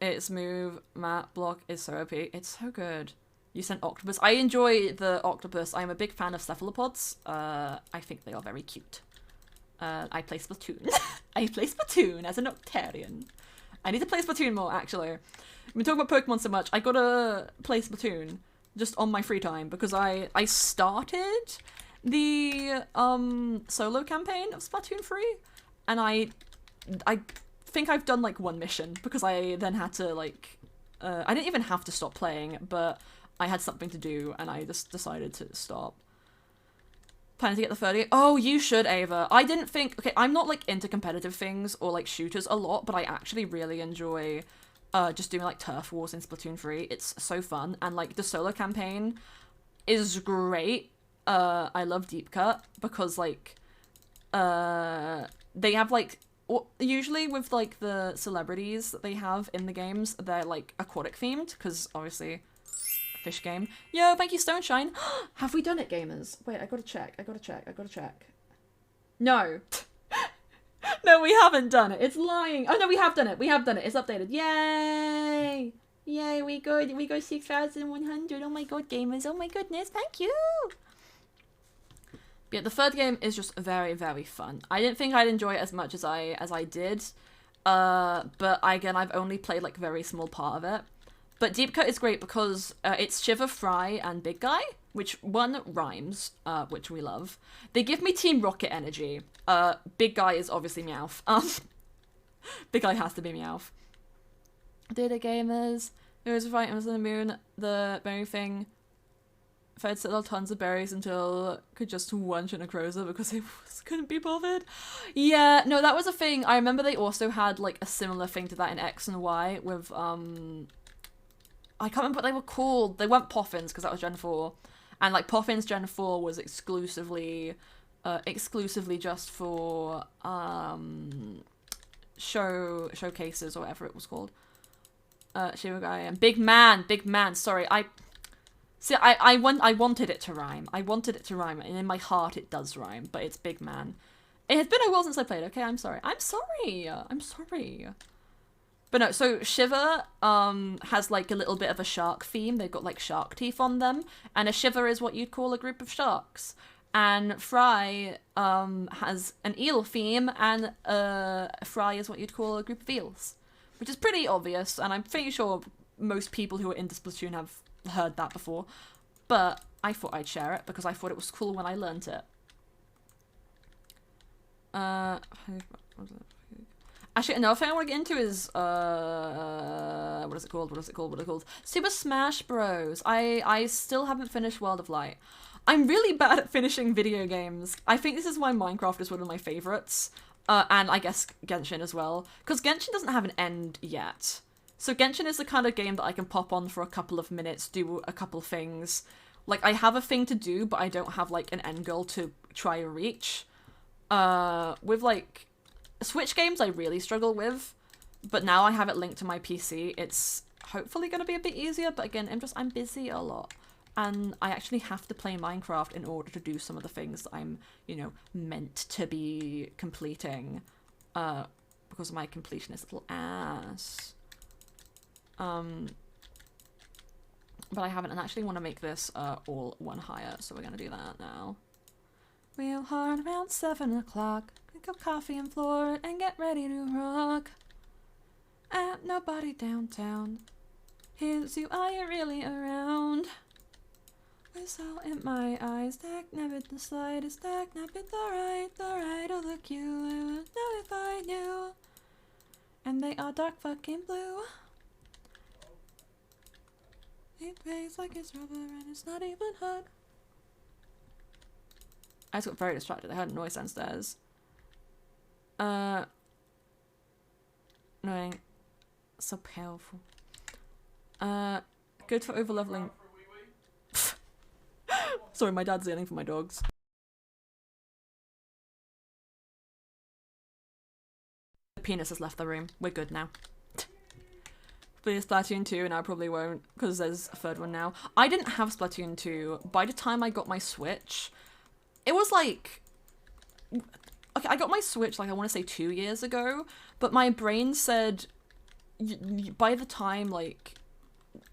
Its move, map, block is so OP. It's so good. You sent Octopus. I enjoy the Octopus. I'm a big fan of cephalopods. I think they are very cute. I play Splatoon. I play Splatoon as an Octarian. I need to play Splatoon more, actually. We've been talking about Pokemon so much. I gotta play Splatoon just on my free time because I started the solo campaign of Splatoon 3, and I think I've done like one mission because I then had to like I didn't even have to stop playing, but I had something to do and I just decided to stop. Planning to get the 30. Oh, you should, Ava. I didn't think... Okay, I'm not, like, into competitive things or, like, shooters a lot, but I actually really enjoy just doing, like, turf wars in Splatoon 3. It's so fun. And, like, the solo campaign is great. I love Deep Cut because, like, they have, like... Usually with, like, the celebrities that they have in the games, they're, like, aquatic themed because, obviously... Fish game. Yo, thank you, Stoneshine. Have we done it, gamers? Wait, I gotta check. No. No, we haven't done it. It's lying. Oh, no, we have done it. It's updated. Yay! Yay, we go 6,100. Oh my god, gamers. Oh my goodness, thank you! But yeah, the third game is just very, very fun. I didn't think I'd enjoy it as much as I did. But again, I've only played, like, a very small part of it. But Deep Cut is great because it's Shiver, Fry, and Big Guy, which one rhymes, which we love. They give me Team Rocket energy. Big Guy is obviously Meowth. Big Guy has to be Meowth. Did it, gamers? There was a fight on the moon. The berry thing fed still tons of berries until could just one-shot a Necroza because they couldn't be bothered. Yeah, no, that was a thing. I remember they also had, like, a similar thing to that in X and Y with, I can't remember what they were called. They weren't Poffins because that was Gen 4. And, like, Poffins Gen 4 was exclusively just for, showcases or whatever it was called. Shiva Guy and Big Man, sorry. I wanted it to rhyme. And in my heart it does rhyme, but it's Big Man. It has been a while since I played, okay? I'm sorry. I'm sorry. I'm sorry. But no, so Shiver has like a little bit of a shark theme. They've got like shark teeth on them, and a shiver is what you'd call a group of sharks. And Fry has an eel theme, and Fry is what you'd call a group of eels, which is pretty obvious, and I'm pretty sure most people who are into Splatoon have heard that before. But I thought I'd share it because I thought it was cool when I learnt it. Actually, another thing I want to get into is, what is it called? Super Smash Bros. I still haven't finished World of Light. I'm really bad at finishing video games. I think this is why Minecraft is one of my favorites. And I guess Genshin as well. Because Genshin doesn't have an end yet. So Genshin is the kind of game that I can pop on for a couple of minutes, do a couple things. Like, I have a thing to do, but I don't have, like, an end goal to try and reach. With, like, Switch games I really struggle with, but now I have it linked to my PC. It's hopefully going to be a bit easier, but again, I'm busy a lot. And I actually have to play Minecraft in order to do some of the things that I'm, you know, meant to be completing. Because of my completionist little ass. But I haven't, and I actually want to make this all one higher, so we're going to do that now. Real hard around 7 o'clock. Pick up coffee and floor and get ready to rock. Ain't nobody downtown. Here's you, are you really around? With salt in my eyes, stack never the slightest, stack not bit the right of the cue. I would know if I knew. And they are dark fucking blue. It tastes like it's rubber and it's not even hot. I just got very distracted. I heard a noise downstairs. Annoying. So powerful. Good for overleveling. Sorry, my dad's yelling for my dogs. The penis has left the room. We're good now. Please Splatoon 2, and I probably won't, because there's a third one now. I didn't have Splatoon 2. By the time I got my Switch, it was like... Okay, I got my Switch, like, I want to say 2 years ago, but my brain said... by the time, like...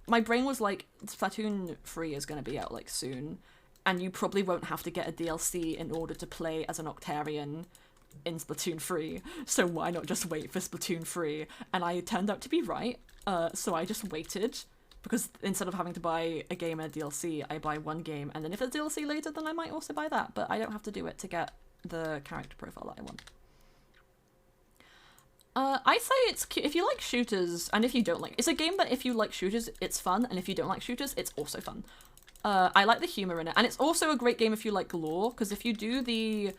My brain was like, Splatoon 3 is going to be out, like, soon, and you probably won't have to get a DLC in order to play as an Octarian in Splatoon 3, so why not just wait for Splatoon 3? And I turned out to be right, so I just waited, because instead of having to buy a game and a DLC, I buy one game, and then if there's DLC later, then I might also buy that, but I don't have to do it to get the character profile that I want. I say it's cute if you like shooters, and if you don't like... It's a game that if you like shooters, it's fun, and if you don't like shooters, it's also fun. I like the humor in it, and it's also a great game if you like lore, because if you do the...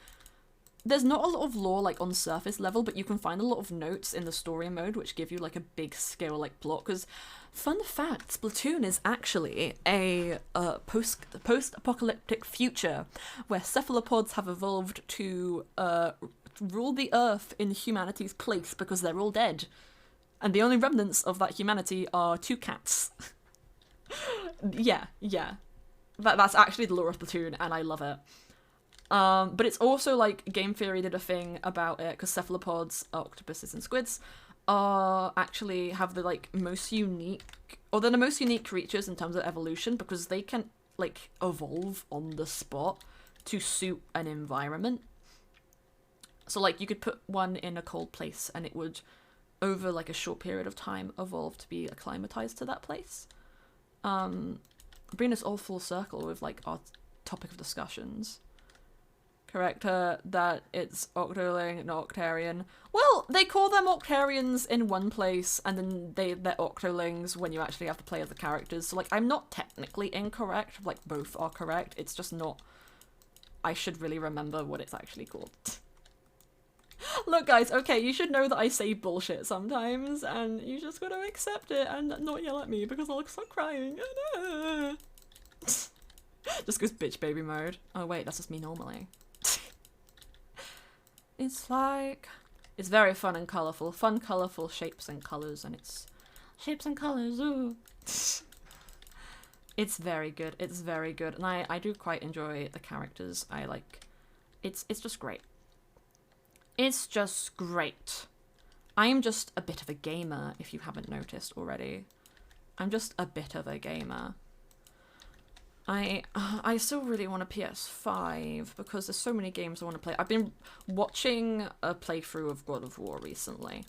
There's not a lot of lore, like, on surface level, but you can find a lot of notes in the story mode, which give you, like, a big scale, like, plot, because, fun fact, Splatoon is actually a post-apocalyptic future, where cephalopods have evolved to, rule the earth in humanity's place, because they're all dead. And the only remnants of that humanity are 2 cats. Yeah. That's actually the lore of Splatoon, and I love it. But it's also, like, Game Theory did a thing about it, because cephalopods, octopuses and squids, actually have the, like, most unique, or they're the most unique creatures in terms of evolution, because they can, like, evolve on the spot to suit an environment. So, like, you could put one in a cold place, and it would, over, like, a short period of time, evolve to be acclimatized to that place. Bring us all full circle with, like, our topic of discussions. Correct her that it's Octoling, not Octarian. Well, they call them Octarians in one place, and then they're Octolings when you actually have to play as the characters. So, like, I'm not technically incorrect. Like, both are correct. It's just not... I should really remember what it's actually called. Look, guys, okay, you should know that I say bullshit sometimes, and you just gotta accept it and not yell at me, because I'll start crying. Just goes bitch baby mode. Oh, wait, that's just me normally. It's like... It's very fun and colourful. Fun, colourful shapes and colours, and it's... Shapes and colours, ooh! It's very good. It's very good. And I do quite enjoy the characters. I like... It's just great. It's just great. I am just a bit of a gamer, if you haven't noticed already. I'm just a bit of a gamer. I still really want a PS5 because there's so many games I want to play. I've been watching a playthrough of God of War recently,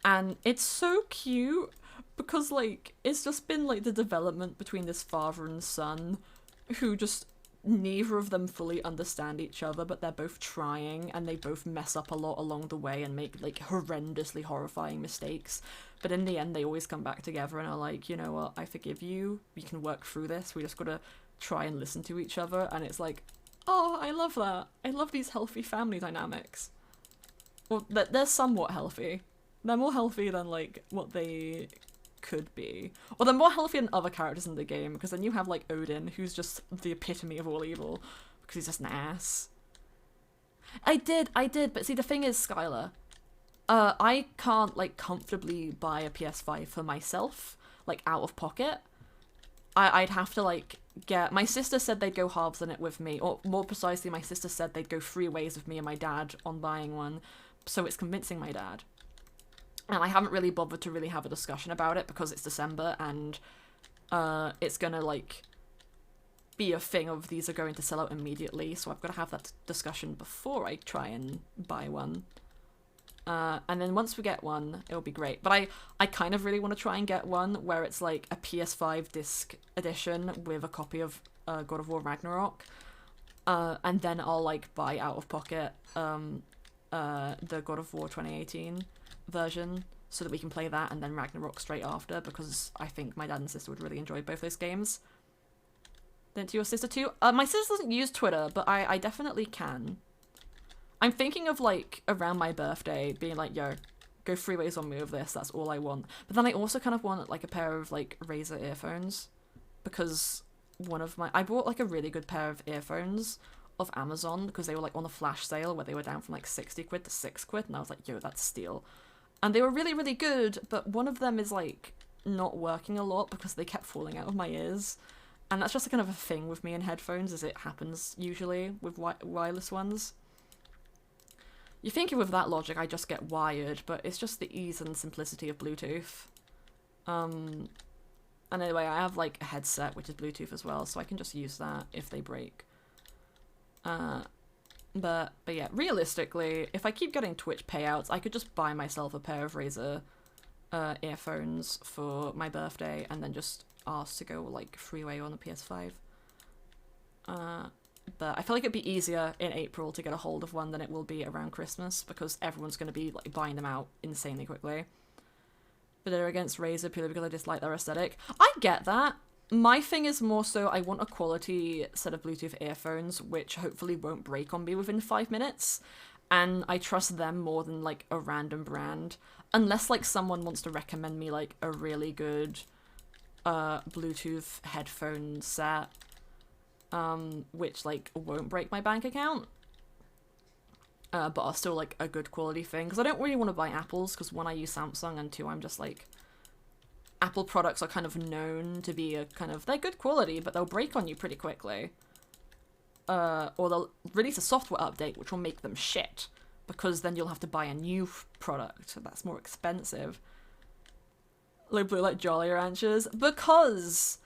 and it's so cute because, like, it's just been, like, the development between this father and son who just neither of them fully understand each other, but they're both trying, and they both mess up a lot along the way and make, like, horrendously horrifying mistakes. But in the end, they always come back together and are like, you know what, I forgive you. We can work through this. We just gotta try and listen to each other. And it's like, oh, I love that. I love these healthy family dynamics. Well, they're somewhat healthy. They're more healthy than, like, what they could be. Or they're more healthy than other characters in the game, because then you have, like, Odin, who's just the epitome of all evil, because he's just an ass. I did, but see, the thing is, Skylar, I can't, like, comfortably buy a PS5 for myself, like, out of pocket. I'd have to, like, my sister said they'd go halves on it with me, or more precisely, my sister said they'd go 3 ways with me and my dad on buying one, so it's convincing my dad. And I haven't really bothered to really have a discussion about it because it's December and it's gonna, like, be a thing of these are going to sell out immediately, so I've got to have that discussion before I try and buy one. And then once we get one, it'll be great. But I kind of really want to try and get one where it's, like, a PS5 disc edition with a copy of God of War Ragnarok. And then I'll, like, buy out of pocket the God of War 2018 version so that we can play that and then Ragnarok straight after, because I think my dad and sister would really enjoy both those games. Didn't your sister too? My sister doesn't use Twitter, but I definitely can. I'm thinking of, like, around my birthday being like, yo, go 3 ways on me with this, that's all I want. But then I also kind of want, like, a pair of, like, Razer earphones, because I bought, like, a really good pair of earphones off Amazon because they were, like, on the flash sale where they were down from, like, 60 quid to 6 quid, and I was like, yo, that's steal. And they were really, really good, but one of them is, like, not working a lot because they kept falling out of my ears. And that's just kind of a thing with me in headphones, as it happens usually with wireless ones. You think with that logic I just get wired, but it's just the ease and simplicity of Bluetooth. And anyway, I have, like, a headset which is Bluetooth as well, so I can just use that if they break. But yeah, realistically, if I keep getting Twitch payouts, I could just buy myself a pair of Razer earphones for my birthday and then just ask to go, like, freeway on the PS5. But I feel like it'd be easier in April to get a hold of one than it will be around Christmas, because everyone's going to be, like, buying them out insanely quickly. But they're against Razer purely because I dislike their aesthetic. I get that. My thing is more so I want a quality set of Bluetooth earphones which hopefully won't break on me within 5 minutes, and I trust them more than, like, a random brand, unless, like, someone wants to recommend me, like, a really good Bluetooth headphone set which, like, won't break my bank account, but are still, like, a good quality thing, because I don't really want to buy Apples, because 1, I use Samsung, and 2, I'm just, like, Apple products are kind of known to be they're good quality, but they'll break on you pretty quickly. Or they'll release a software update which will make them shit, because then you'll have to buy a new product that's more expensive. Like blue like Jolly Ranchers, because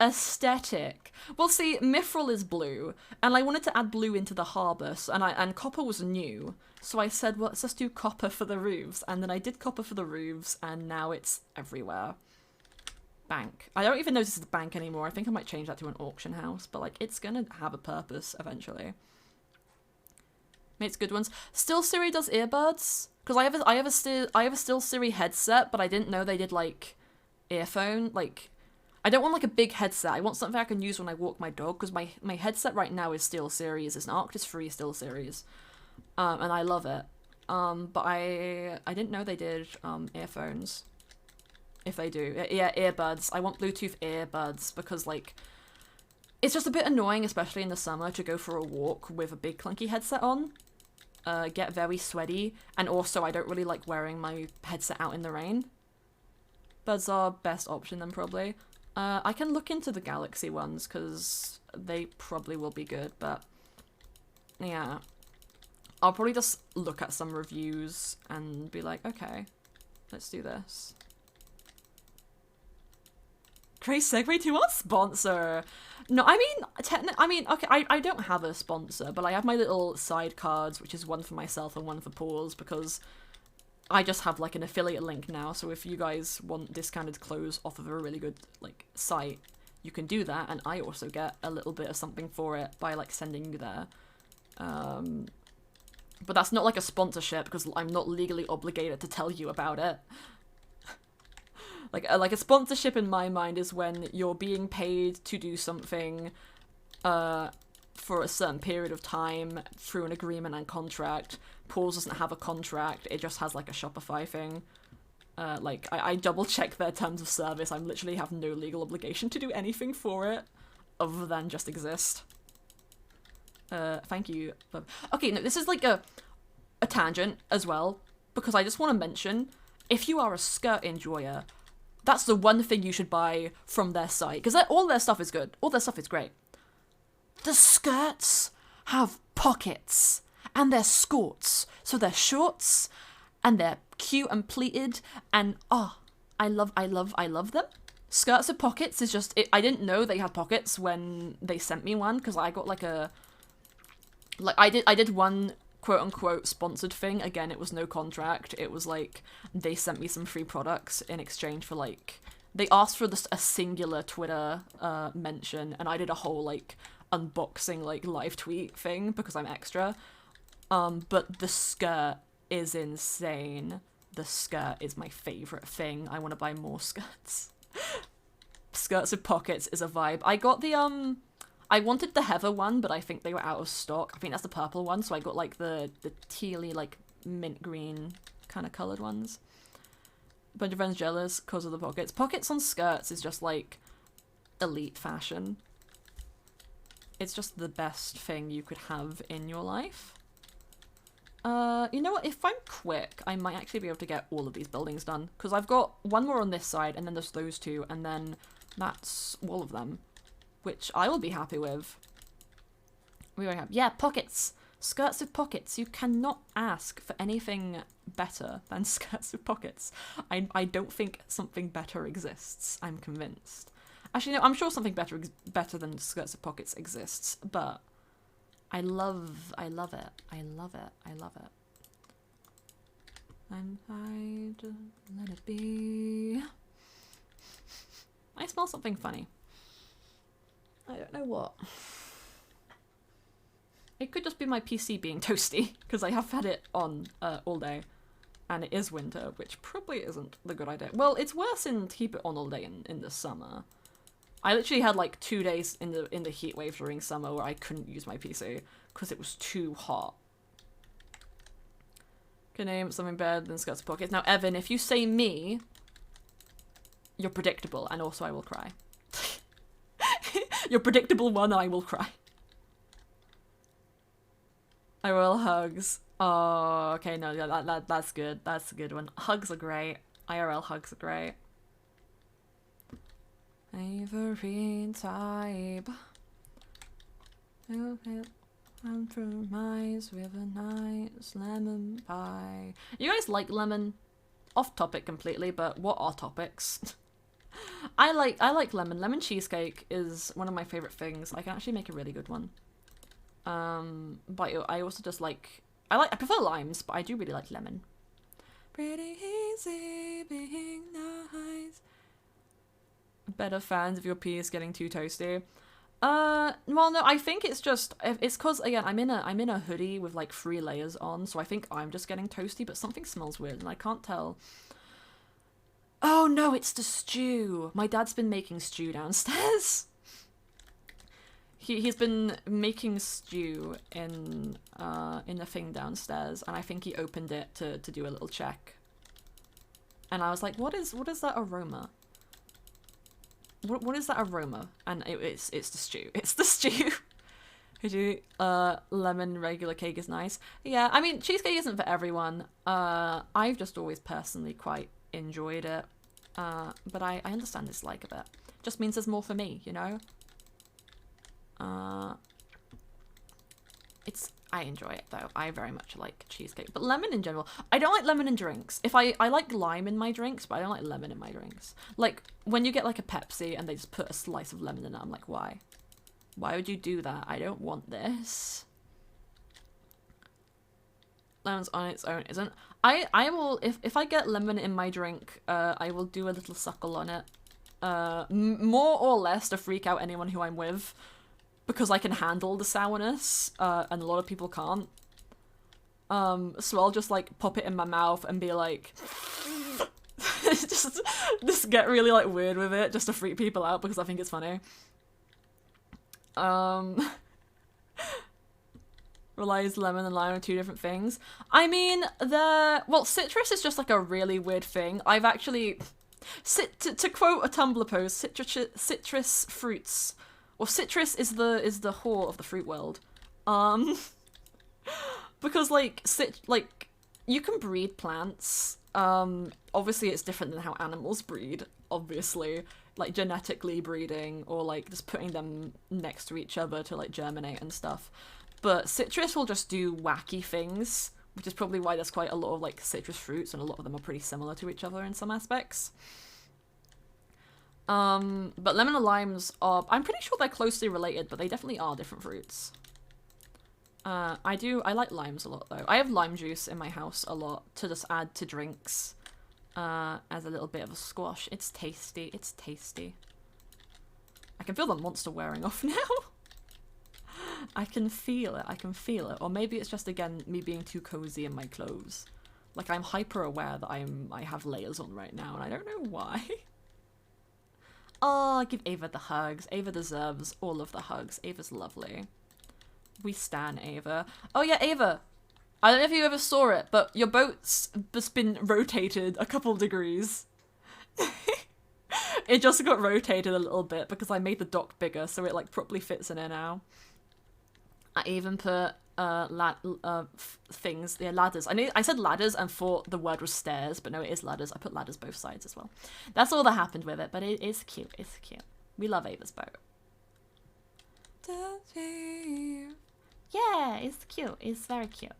aesthetic. Well, see, Mythrill is blue, and I wanted to add blue into the harbour, and copper was new, so I said, well, let's just do copper for the roofs, and then I did copper for the roofs, and now it's everywhere. Bank. I don't even know this is a bank anymore. I think I might change that to an auction house, but, like, it's gonna have a purpose eventually. Makes good ones. Still Siri does earbuds, because I have a Still Siri headset, but I didn't know they did, like, earphone. Like, I don't want, like, a big headset. I want something I can use when I walk my dog, because my headset right now is Still Series. It's an Arctis free Still Series, and I love it. But I didn't know they did earphones. If they do. Yeah, earbuds. I want Bluetooth earbuds, because, like, it's just a bit annoying, especially in the summer, to go for a walk with a big clunky headset on. Get very sweaty, and also I don't really like wearing my headset out in the rain. Buds are best option then, probably. I can look into the Galaxy ones, because they probably will be good, but yeah. I'll probably just look at some reviews and be like, okay, let's do this. Great segue to our sponsor. No, I mean, okay, I don't have a sponsor, but I have my little side cards, which is one for myself and one for Paws, because I just have like an affiliate link now. So if you guys want discounted clothes off of a really good like site, you can do that, and I also get a little bit of something for it by like sending you there. But that's not like a sponsorship because I'm not legally obligated to tell you about it. Like a sponsorship in my mind is when you're being paid to do something for a certain period of time through an agreement and contract. Paws doesn't have a contract, it just has like a Shopify thing. Like I double check their terms of service. I literally have no legal obligation to do anything for it other than just exist. Thank you. Okay, no, this is like a tangent as well, because I just want to mention, if you are a skirt enjoyer, that's the one thing you should buy from their site, because all their stuff is good. All their stuff is great. The skirts have pockets, and they're skirts, so they're shorts, and they're cute and pleated, and I love them. Skirts with pockets is just, I didn't know they had pockets when they sent me one, because I got like I did one quote-unquote sponsored thing. Again, it was no contract. It was like, they sent me some free products in exchange for like, they asked for a singular Twitter mention, and I did a whole like unboxing like live tweet thing because I'm extra. But the skirt is insane. The skirt is my favorite thing. I want to buy more skirts. Skirts with pockets is a vibe. I got the I wanted the Heather one, but I think they were out of stock. I think that's the purple one, so I got like the tealy, like mint green kind of coloured ones. A bunch of friends jealous because of the pockets. Pockets on skirts is just like elite fashion. It's just the best thing you could have in your life. You know what? If I'm quick, I might actually be able to get all of these buildings done, because I've got one more on this side, and then there's those two, and then that's all of them, which I will be happy with. We already have, yeah, pockets. Skirts with pockets. You cannot ask for anything better than skirts with pockets. I don't think something better exists. I'm convinced. Actually, no, I'm sure something better than skirts with pockets exists, but I love it. I love it. I love it. And I just let it be. I smell something funny. I don't know what. It could just be my PC being toasty, because I have had it on all day, and it is winter, which probably isn't the good idea. Well, it's worse to keep it on all day in the summer. I literally had like 2 days in the heat wave during summer where I couldn't use my PC because it was too hot. Can name something better than skirts and pockets. Now, Evan, if you say me, you're predictable, and also I will cry. You're predictable one, and I will cry. IRL hugs. Oh, okay, no, yeah, that's good. That's a good one. Hugs are great. IRL hugs are great. Favorite type. Compromise with a nice lemon pie. You guys like lemon? Off topic completely, but what are topics? I like lemon. Lemon cheesecake is one of my favorite things. I can actually make a really good one. But I also just like I prefer limes, but I do really like lemon. Pretty easy being nice. Better fans if your pee is getting too toasty. Well, no, I think it's just, it's cause, again, I'm in a hoodie with like 3 layers on, so I think I'm just getting toasty, but something smells weird, and I can't tell. Oh no, it's the stew! My dad's been making stew downstairs! He's been making stew in a thing downstairs, and I think he opened it to do a little check. And I was like, what is that aroma? What is that aroma? And it's the stew. It's the stew. Lemon regular cake is nice. Yeah, I mean, cheesecake isn't for everyone. I've just always personally quite enjoyed it. But I understand dislike of it. Just means there's more for me, you know? I enjoy it though. I very much like cheesecake, but lemon in general. I don't like lemon in drinks. I like lime in my drinks, but I don't like lemon in my drinks. Like when you get like a Pepsi and they just put a slice of lemon in it, I'm like, why? Why would you do that? I don't want this. Lemon's on its own isn't. I will if I get lemon in my drink, I will do a little suckle on it. More or less to freak out anyone who I'm with, because I can handle the sourness, and a lot of people can't. So I'll just like pop it in my mouth and be like, just get really like weird with it, just to freak people out because I think it's funny. Realize lemon and lime are two different things. I mean, well, citrus is just like a really weird thing. I've actually, to quote a Tumblr post, citrus fruits, or citrus is the whore of the fruit world. Because like you can breed plants. Obviously it's different than how animals breed, obviously. Like genetically breeding, or like just putting them next to each other to like germinate and stuff. But citrus will just do wacky things, which is probably why there's quite a lot of like citrus fruits, and a lot of them are pretty similar to each other in some aspects. But lemon and limes are, I'm pretty sure they're closely related, but they definitely are different fruits. I like limes a lot though. I have lime juice in my house a lot to just add to drinks, as a little bit of a squash. It's tasty, it's tasty. I can feel the monster wearing off now. I can feel it, I can feel it. Or maybe it's just, again, me being too cozy in my clothes. Like, I'm hyper aware that I have layers on right now, and I don't know why. Oh, give Ava the hugs. Ava deserves all of the hugs. Ava's lovely. We stan Ava. Oh yeah, Ava. I don't know if you ever saw it, but your boat's just been rotated a couple degrees. It just got rotated a little bit because I made the dock bigger, so it like properly fits in there now. I even put things, yeah, ladders. I said ladders and thought the word was stairs, but no, it is ladders. I put ladders both sides as well. That's all that happened with it, but it is cute. It's cute. We love Ava's boat. Yeah, it's cute. It's very cute.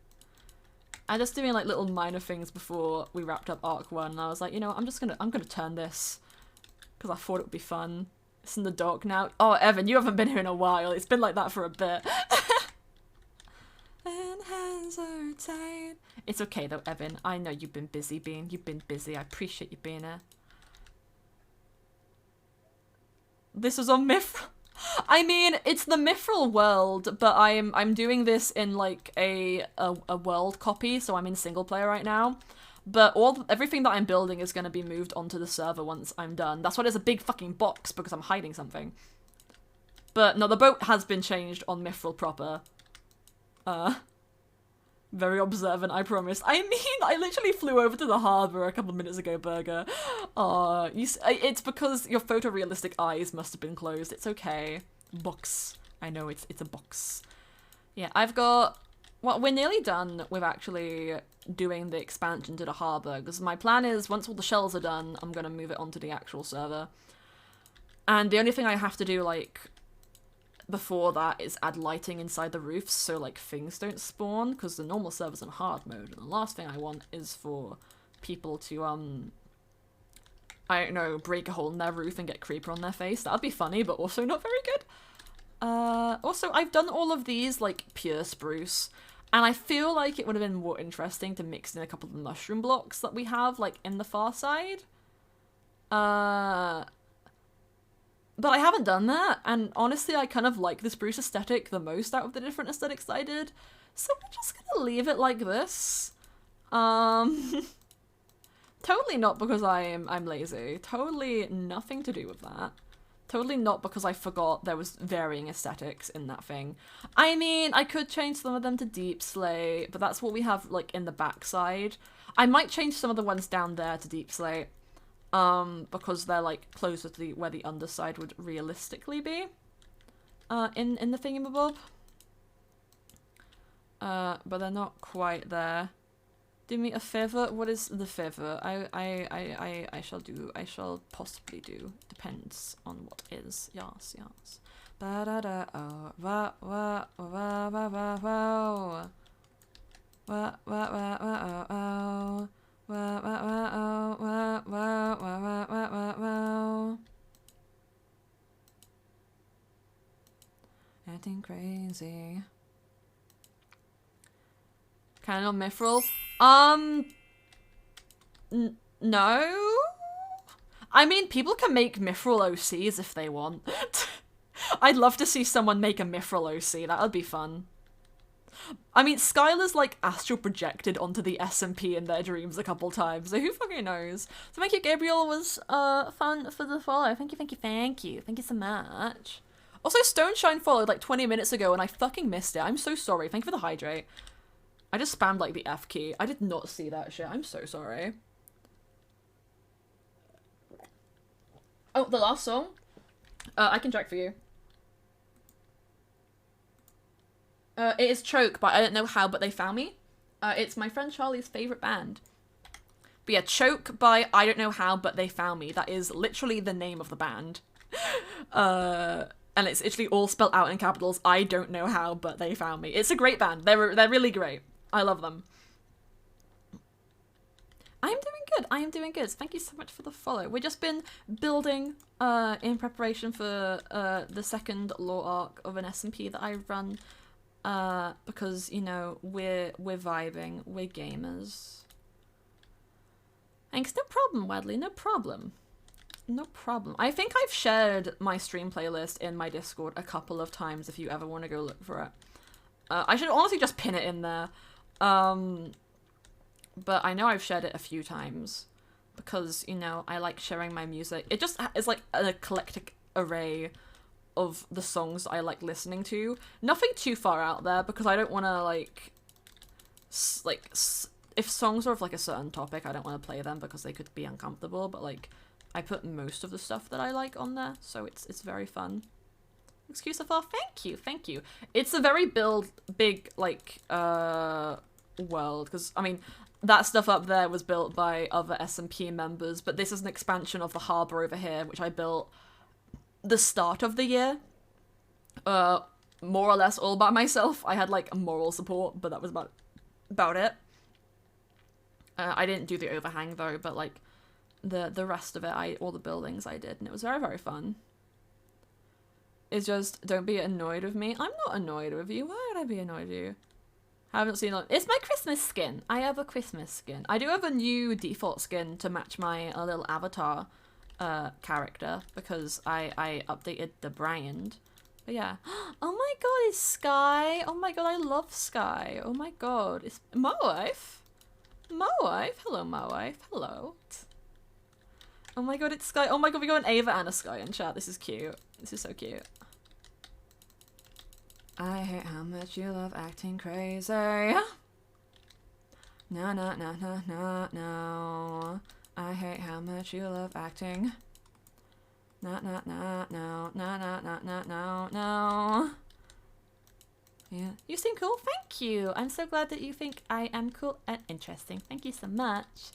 I'm just doing like little minor things before we wrapped up Arc 1, and I was like, you know what, I'm gonna turn this because I thought it would be fun. It's in the dock now. Oh, Evan, you haven't been here in a while. It's been like that for a bit. And hands are tied. It's okay though, Evan. I know you've been busy, Bean. You've been busy. I appreciate you being here. This was on Mythrill. I mean, it's the Mythrill world, but I'm doing this in like a world copy, so I'm in single player right now. But everything that I'm building is going to be moved onto the server once I'm done. That's why there's a big fucking box, because I'm hiding something. But no, the boat has been changed on Mythrill proper. Very observant, I promise. I mean, I literally flew over to the harbour a couple of minutes ago, Burger. It's because your photorealistic eyes must have been closed. It's okay. Box. I know, it's a box. Yeah, I've got... Well, we're nearly done with actually doing the expansion to the harbour, because my plan is, once all the shells are done, I'm going to move it onto the actual server. And the only thing I have to do, like, before that is add lighting inside the roofs so, like, things don't spawn, because the normal server's in hard mode, and the last thing I want is for people to, I don't know, break a hole in their roof and get creeper on their face. That'd be funny, but also not very good. Also, I've done all of these, like, pure spruce, and I feel like it would have been more interesting to mix in a couple of the mushroom blocks that we have, like, in the far side. But I haven't done that, and honestly, I kind of like the spruce aesthetic the most out of the different aesthetics that I did, so we're just gonna leave it like this. Totally not because I'm lazy. Totally nothing to do with that. Totally not because I forgot there was varying aesthetics in that thing. I mean, I could change some of them to deep slate, but that's what we have, like, in the backside. I might change some of the ones down there to deep slate. Because they're, like, closer to where the underside would realistically be, in the thingamabob. But they're not quite there. Do me a favor? What is the favor? I shall possibly do. Depends on what is. Yes, yes. Ba da da oh. Wa wa wa wa wa wa. Wa wa wa wa oh. Wa wa wa oh. Wa wa wa wa wa wa wa. Acting crazy. Canon on Mythrill? No? I mean, people can make Mythrill OCs if they want. I'd love to see someone make a Mythrill OC, that would be fun. I mean, Skylar's like astral projected onto the SMP in their dreams a couple times, so who fucking knows? So thank you, Gabriel, was fun for the follow. Thank you, thank you, thank you. Thank you so much. Also, Stoneshine followed like 20 minutes ago and I fucking missed it. I'm so sorry. Thank you for the hydrate. I just spammed like the F key. I did not see that shit. I'm so sorry. Oh, the last song? I can track for you. It is Choke by I Don't Know How But They Found Me. It's my friend Charlie's favourite band. But yeah, Choke by I Don't Know How But They Found Me. That is literally the name of the band. And it's literally all spelled out in capitals. I don't know how, but they found me. It's a great band. They're really great. I love them. I am doing good. I am doing good. Thank you so much for the follow. We've just been building in preparation for the second lore arc of an SMP that I run. Because, you know, we're vibing. We're gamers. Thanks. No problem, Wadley. No problem. No problem. I think I've shared my stream playlist in my Discord a couple of times if you ever want to go look for it. I should honestly just pin it in there. But I know I've shared it a few times because, you know, I like sharing my music. It just is like an eclectic array of the songs I like listening to. Nothing too far out there because I don't want to if songs are of like a certain topic, I don't want to play them because they could be uncomfortable, but like I put most of the stuff that I like on there, so it's very fun. Excuse of all, thank you, thank you. It's a very big, like, world, because, I mean, that stuff up there was built by other SMP members, but this is an expansion of the harbour over here, which I built the start of the year. More or less all by myself. I had, like, moral support, but that was about it. I didn't do the overhang, though, but, like, the rest of it, all the buildings I did, and it was very, very fun. It's just, don't be annoyed with me. I'm not annoyed with you. Why would I be annoyed with you? Haven't seen it. It's my Christmas skin. I have a Christmas skin. I do have a new default skin to match my little avatar character, because I updated the brand. But yeah. Oh my god, it's Sky. Oh my god, I love Sky. Oh my god. It's my wife. My wife. Hello, my wife. Hello. Oh my god, it's Sky. Oh my god, we got an Ava and a Sky in chat. This is cute. This is so cute. I hate how much you love acting crazy. No, no, no, no, no, no. I hate how much you love acting. No, no, no, no, no, no, no, no, no, no. Yeah. You seem cool. Thank you. I'm so glad that you think I am cool and interesting. Thank you so much.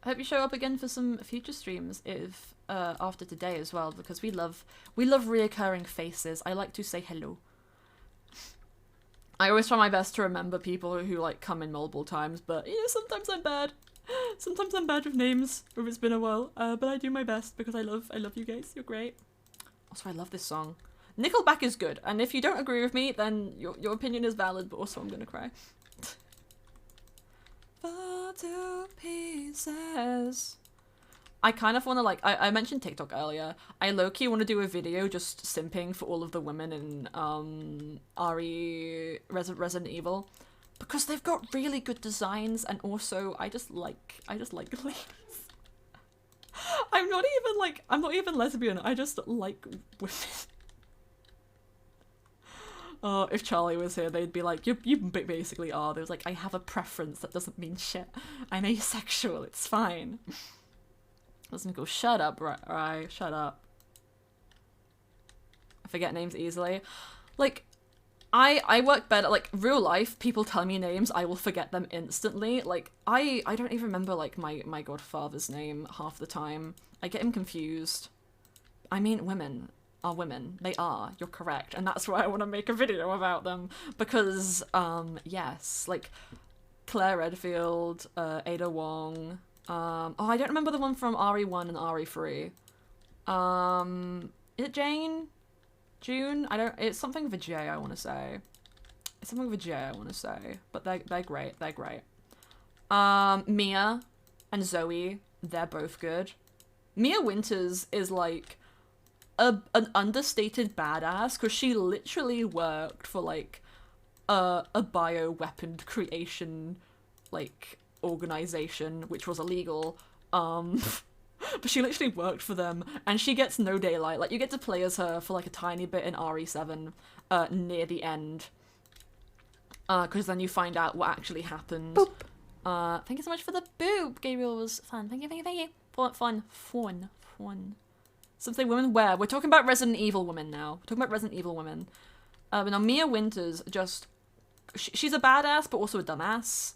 I hope you show up again for some future streams if after today as well, because we love reoccurring faces. I like to say hello. I always try my best to remember people who like come in multiple times, but you know, sometimes I'm bad. Sometimes I'm bad with names if it's been a while. But I do my best because I love you guys. You're great. Also, I love this song. Nickelback is good, and if you don't agree with me, then your opinion is valid. But also, I'm gonna cry. Fall to pieces. I kind of want to, like, I mentioned TikTok earlier. I low-key want to do a video just simping for all of the women in Resident Evil, because they've got really good designs, and also I just like ladies. I'm not even lesbian. I just like women. Oh, if Charlie was here, they'd be like, you basically are. They was like, I have a preference, that doesn't mean shit. I'm asexual, it's fine. Doesn't go, shut up, right, shut up. I forget names easily. Like, I work better, like, real life, people tell me names, I will forget them instantly. Like, I don't even remember, like, my godfather's name half the time. I get him confused. I mean women. are women. They are. You're correct. And that's why I want to make a video about them. Because, yes, like, Claire Redfield, Ada Wong, I don't remember the one from RE1 and RE3. Is it Jane? June? It's something with a J, I want to say. It's something with a J, I want to say. But they're great. They're great. Mia and Zoe, they're both good. Mia Winters is, like, an understated badass, because she literally worked for, like, a bioweapon creation, like, organization, which was illegal. But she literally worked for them, and she gets no daylight. Like, you get to play as her for, like, a tiny bit in RE7, near the end. Because then you find out what actually happened. Boop. Thank you so much for the boop. Gabriel was fun. Thank you. Fun. Something women wear. We're talking about Resident Evil women now. But now Mia Winters she's a badass, but also a dumbass.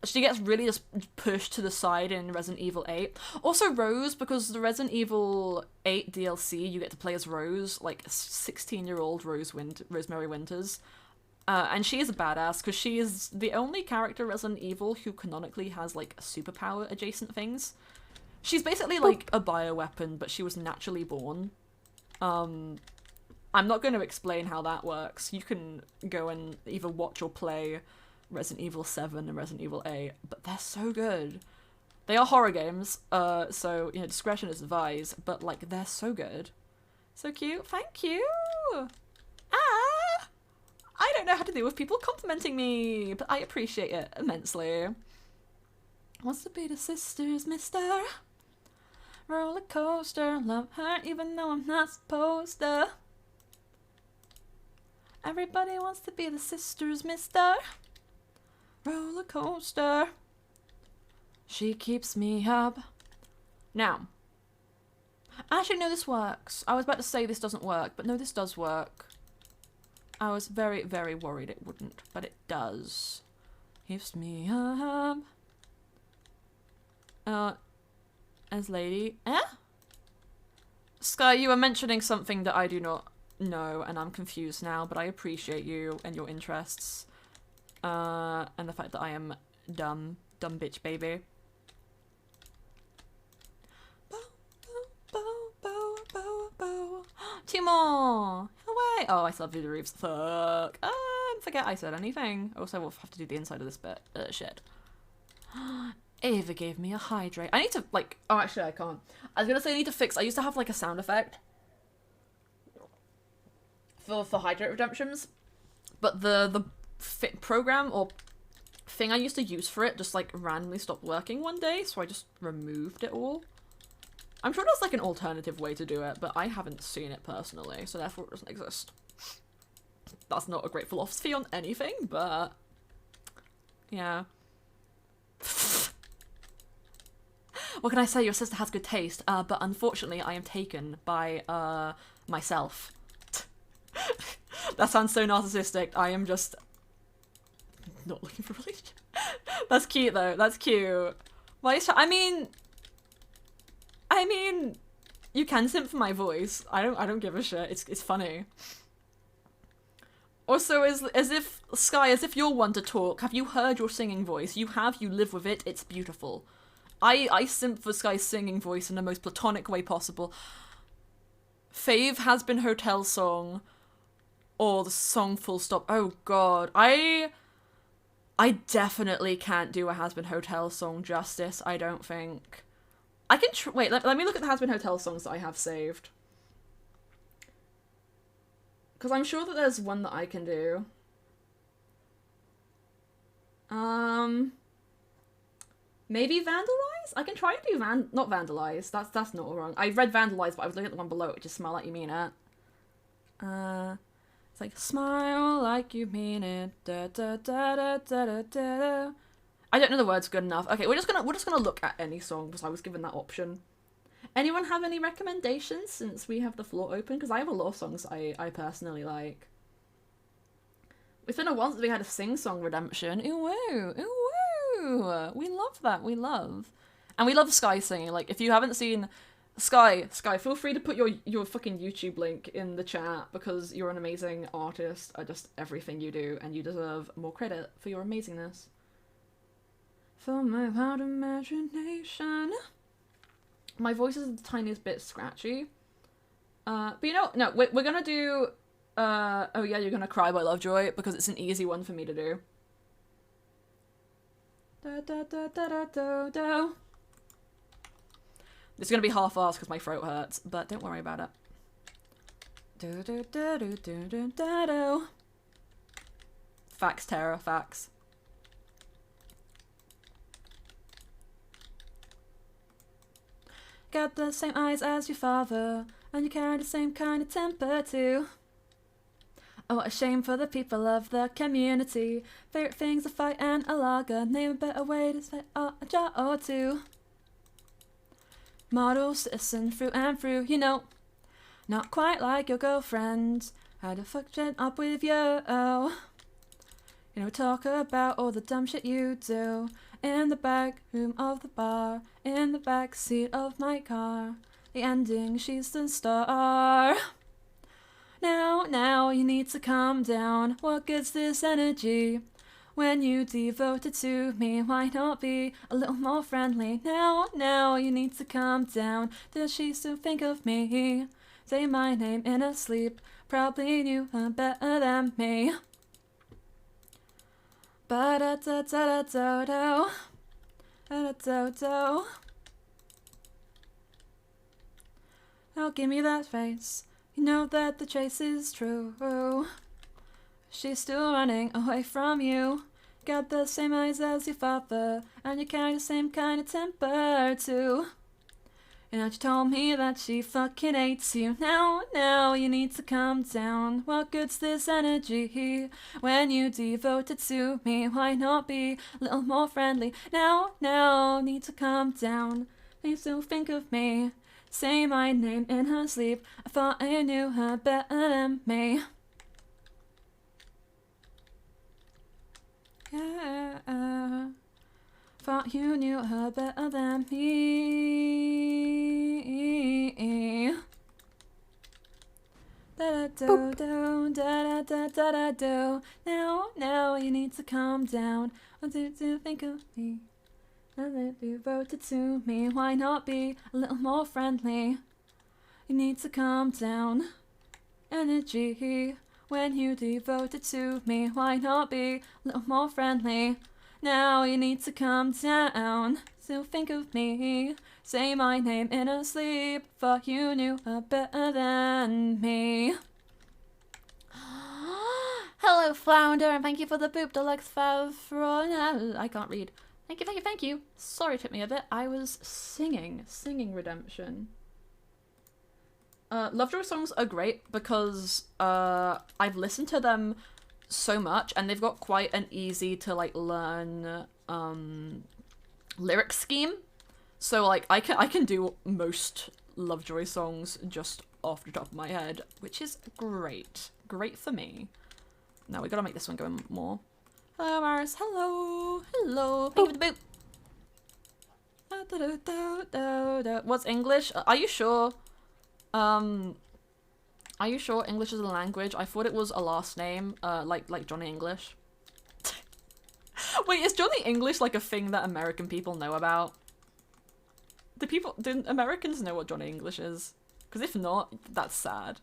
She gets really just pushed to the side in Resident Evil 8. Also Rose, because the Resident Evil 8 DLC, you get to play as Rose, like 16-year-old Rosemary Winters. And she is a badass, because she is the only character Resident Evil who canonically has, like, superpower adjacent things. She's basically, like, a bioweapon, but she was naturally born. I'm not going to explain how that works. You can go and either watch or play Resident Evil 7 and Resident Evil 8, but they're so good. They are horror games, so, you know, discretion is advised, but, like, they're so good. So cute. Thank you! I don't know how to deal with people complimenting me, but I appreciate it immensely. Wants to be the sisters, mister. Roller coaster, love her even though I'm not supposed to. Everybody wants to be the sisters, mister. Roller coaster. She keeps me up. Now. Actually, no, this works. I was about to say this doesn't work, but no, this does work. I was very, very worried it wouldn't, but it does. Keeps me up. As lady. Sky, you were mentioning something that I do not know, and I'm confused now, but I appreciate you and your interests. And the fact that I am dumb bitch baby. Two more! Away! Oh, I still have to do the roofs. Fuck. Forget I said anything. Also, we'll have to do the inside of this bit. Shit. Ava gave me a hydrate. I need to, like... Oh, actually, I can't. I was gonna say I need to fix... I used to have, like, a sound effect for hydrate redemptions, but the program or thing I used to use for it just, like, randomly stopped working one day, so I just removed it all. I'm sure there's, like, an alternative way to do it, but I haven't seen it personally, so therefore it doesn't exist. That's not a great philosophy on anything, but... yeah. What can I say? Your sister has good taste, but unfortunately I am taken by, myself. That sounds so narcissistic. I am just... not looking for a relationship. That's cute, though. That's cute. I mean, you can simp for my voice. I don't give a shit. It's funny. Also, as if Sky, as if you're one to talk. Have you heard your singing voice? You have. You live with it. It's beautiful. I simp for Sky's singing voice in the most platonic way possible. Fave Has Been Hotel song, or the song full stop. Oh god, I definitely can't do a Has Been Hotel song justice. I don't think. I can wait, let me look at the Has Been Hotel songs that I have saved. Because I'm sure that there's one that I can do. Maybe Vandalize? I can try and do not Vandalize. That's not wrong. I read Vandalize, but I was looking at the one below it. Just smile like you mean it. It's like, smile like you mean it. Da, da, da, da, da, da, da. I don't know the words good enough. Okay, we're just gonna look at any song because I was given that option. Anyone have any recommendations since we have the floor open? Because I have a lot of songs I personally like. It's been a while since we had a sing-song redemption. Ooh, ooh, ooh. We love that. We love. And we love Sky singing. Like, if you haven't seen Sky, feel free to put your fucking YouTube link in the chat because you're an amazing artist at just everything you do, and you deserve more credit for your amazingness. For my wild imagination. My voice is the tiniest bit scratchy. But you know, no, we're gonna do, oh yeah, you're gonna cry by Lovejoy because it's an easy one for me to do. Da, da, da, da, da, da, da. It's gonna be half-assed because my throat hurts, but don't worry about it. Do, do, do, do, do, do, do, do. Facts, Tara, facts. Got the same eyes as your father, and you carry the same kind of temper too. Oh, what a shame for the people of the community. Favorite things, a fight and a lager. Name a better way to say a jar or two. Model citizen through and through, you know. Not quite like your girlfriend. How the fuck get up with you? Oh. You know, talk about all the dumb shit you do. In the back room of the bar, in the back seat of my car. The ending, she's the star. Now, you need to calm down. What good's this energy? When you devote it to me, why not be a little more friendly? Now, you need to calm down. Does she still think of me? Say my name in her sleep. Probably knew her better than me. Ba-da-da-da-da-do-do. Da-da-do-do. Oh, give me that face. You know that the chase is true. She's still running away from you. Got the same eyes as your father, and you carry the same kind of temper too. And she told me that she fucking hates you. Now, you need to calm down. What good's this energy? When you devote it to me, why not be a little more friendly? Now, need to calm down. Please still think of me. Say my name in her sleep. I thought I knew her better than me. Yeah. Thought you knew her better than me. Da-da-do-do, da-da-da-da-da-do. Now, you need to calm down. What did you think of me? And then devoted to me. Why not be a little more friendly? You need to calm down. Energy. When you devote it to me, why not be a little more friendly? Now you need to calm down. Still think of me. Say my name in her sleep. Thought you knew her better than me. Hello, Flounder, and thank you for the boop deluxe favron. I can't read. Thank you. Sorry, it took me a bit. I was singing Redemption. Lovejoy songs are great because I've listened to them so much, and they've got quite an easy to like learn lyric scheme. So like I can do most Lovejoy songs just off the top of my head, which is great for me. Now we gotta make this one go more. Hello, Maris. Hello. Thank you for the boot. What's English? Are you sure? Are you sure English is a language? I thought it was a last name, like Johnny English. Wait, is Johnny English like a thing that American people know about? Do Americans know what Johnny English is? Because if not, that's sad.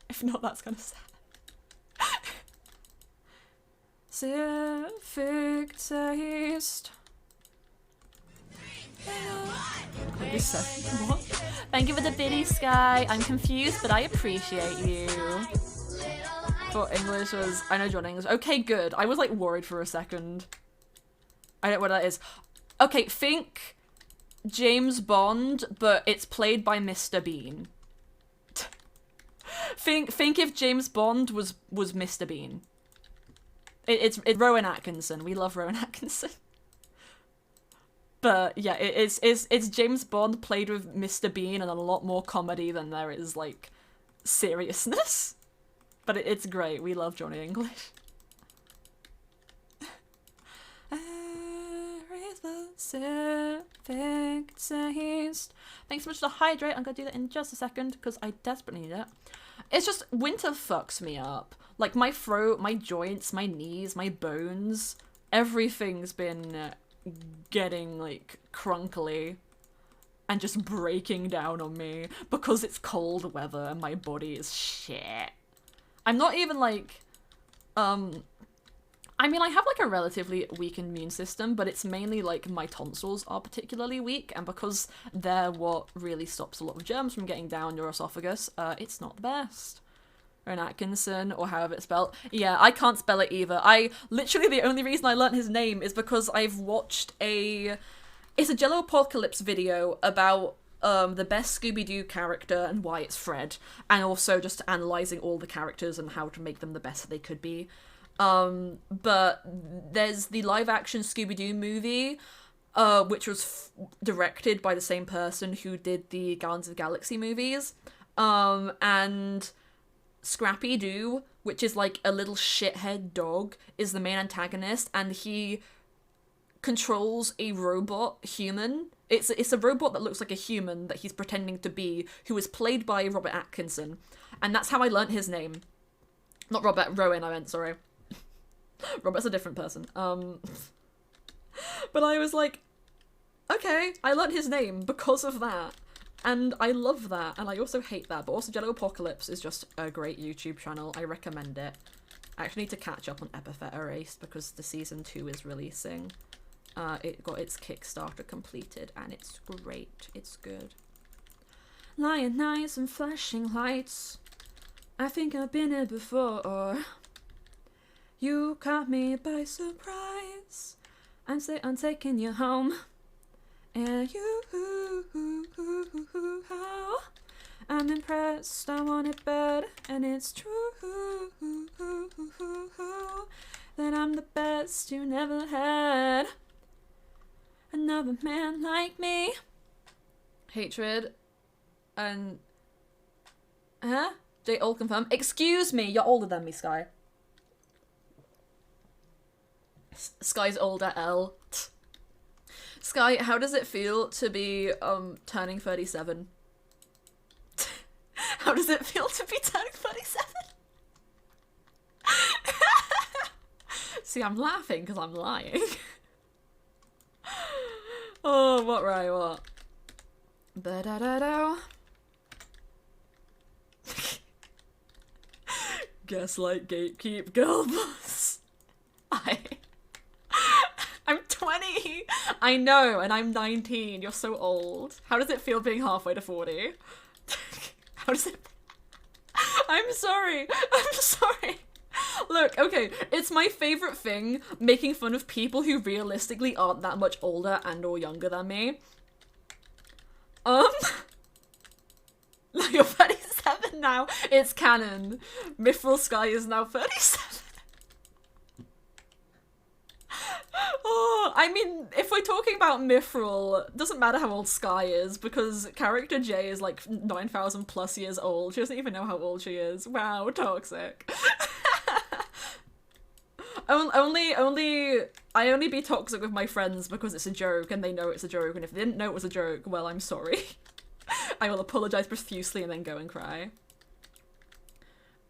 If not, that's kind of sad. Civic taste. What? Thank you for the biddy, Sky. I'm confused, but I appreciate you. Thought English was... I know John English. Okay, good. I was like worried for a second. I don't know what that is. Okay, think James Bond, but it's played by Mr. Bean. think if James Bond was Mr. Bean. It's Rowan Atkinson. We love Rowan Atkinson. But yeah, it's James Bond played with Mr. Bean and a lot more comedy than there is like seriousness. But it's great. We love Johnny English. Pacific taste. Thanks so much for the hydrate. I'm gonna do that in just a second because I desperately need it. It's just, winter fucks me up. Like, my throat, my joints, my knees, my bones, everything's been getting, like, crunkly and just breaking down on me because it's cold weather and my body is shit. I'm not even, like, I mean, I have, like, a relatively weak immune system, but it's mainly, like, my tonsils are particularly weak, and because they're what really stops a lot of germs from getting down your esophagus, it's not the best. Or an Atkinson, or however it's spelled. Yeah, I can't spell it either. Literally, the only reason I learnt his name is because I've watched it's a Jello Apocalypse video about, the best Scooby-Doo character and why it's Fred, and also just analysing all the characters and how to make them the best that they could be. But there's the live-action Scooby-Doo movie, which was directed by the same person who did the Guardians of the Galaxy movies, and Scrappy-Doo, which is like a little shithead dog, is the main antagonist, and he controls a robot human. It's a robot that looks like a human that he's pretending to be, who is played by Robert Atkinson, and that's how I learnt his name. Not Robert, Rowan, I meant, sorry. Robert's a different person. But I was like, okay, I learnt his name because of that. And I love that, and I also hate that. But also Jello Apocalypse is just a great YouTube channel. I recommend it. I actually need to catch up on Epithet Erased because the season 2 is releasing. It got its Kickstarter completed, and it's great. It's good. Lion eyes and flashing lights. I think I've been here before. You caught me by surprise. I'm taking you home. And I'm impressed, I want it bad. And it's true that I'm the best you never had. Another man like me. Hatred. And... Huh? They all confirm. Excuse me, you're older than me, Sky. Sky's older, L. Sky, how does it feel to be, turning 37? How does it feel to be turning 37? See, I'm laughing because I'm lying. Oh, what, right, what? Ba-da-da-da. Gaslight, gatekeep, girl boss. I'm 20! I know, and I'm 19. You're so old. How does it feel being halfway to 40? How does it... I'm sorry. I'm sorry. Look, okay, it's my favourite thing, making fun of people who realistically aren't that much older and or younger than me. You're 37 now. It's canon. Mythrill Sky is now 37. Oh, I mean, if we're talking about Mythrill, it doesn't matter how old Sky is, because character J is like 9,000 plus years old. She doesn't even know how old she is. Wow, toxic. I only be toxic with my friends because it's a joke and they know it's a joke, and if they didn't know it was a joke, well, I'm sorry. I will apologise profusely and then go and cry.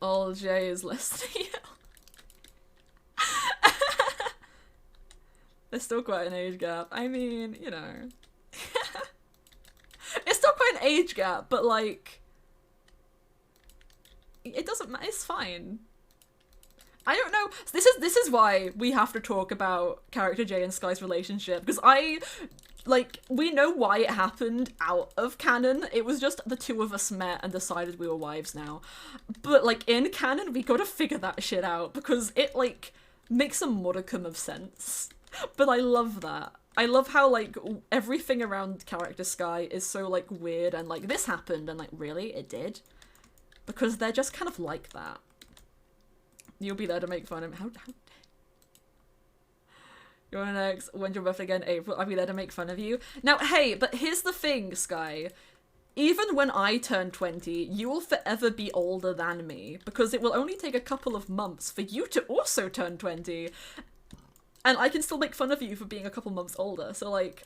Old J is less than you. There's still quite an age gap. I mean, you know. It's still quite an age gap, but like... It doesn't matter, it's fine. I don't know. This is why we have to talk about character J and Sky's relationship, because we know why it happened out of canon. It was just the two of us met and decided we were wives now. But like in canon, we gotta figure that shit out, because it like makes a modicum of sense. But I love that. I love how, like, everything around character Sky is so, like, weird and, like, this happened and, like, really? It did? Because they're just kind of like that. You'll be there to make fun of him. How You're an ex. When's your birthday again? April. I'll be there to make fun of you. Now, hey, but here's the thing, Sky. Even when I turn 20, you will forever be older than me, because it will only take a couple of months for you to also turn 20. And I can still make fun of you for being a couple months older, so like,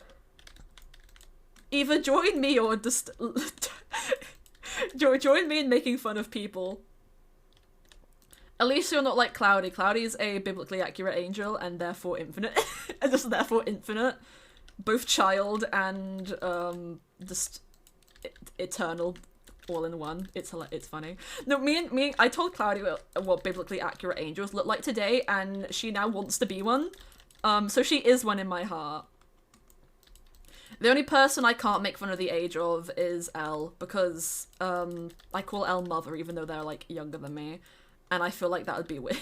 either join me or just join me in making fun of people. At least you're not like Cloudy. Cloudy's a biblically accurate angel and therefore infinite. And just therefore infinite. Both child and just eternal all in one. It's funny. No, I told Cloudy what biblically accurate angels look like today, and she now wants to be one. So she is one in my heart. The only person I can't make fun of the age of is Elle, because I call Elle mother even though they're like younger than me, and I feel like that would be weird.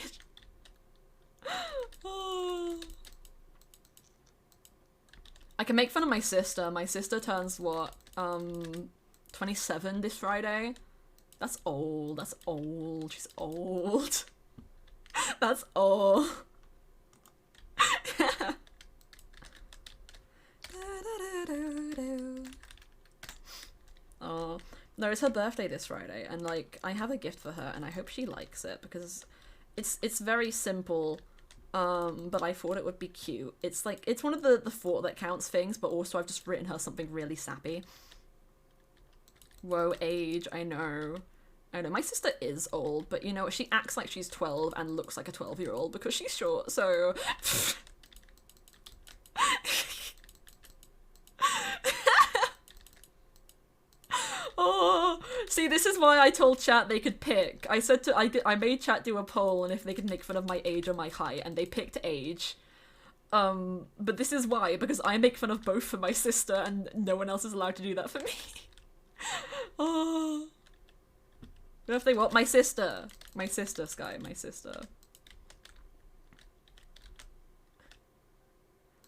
I can make fun of my sister. My sister turns what, 27 this Friday? That's old. That's old. She's old. That's old. Oh, no, it's her birthday this Friday, and like I have a gift for her, and I hope she likes it because it's very simple, but I thought it would be cute. It's like it's one of the thought that counts things, but also I've just written her something really sappy. Whoa, age, I know. My sister is old, but you know, she acts like she's 12 and looks like a 12-year-old because she's short, so... Oh, see, this is why I told chat they could pick. I made chat do a poll and if they could make fun of my age or my height, and they picked age. But this is why, because I make fun of both for my sister and no one else is allowed to do that for me. Oh. What if they want my sister? My sister, Sky, my sister.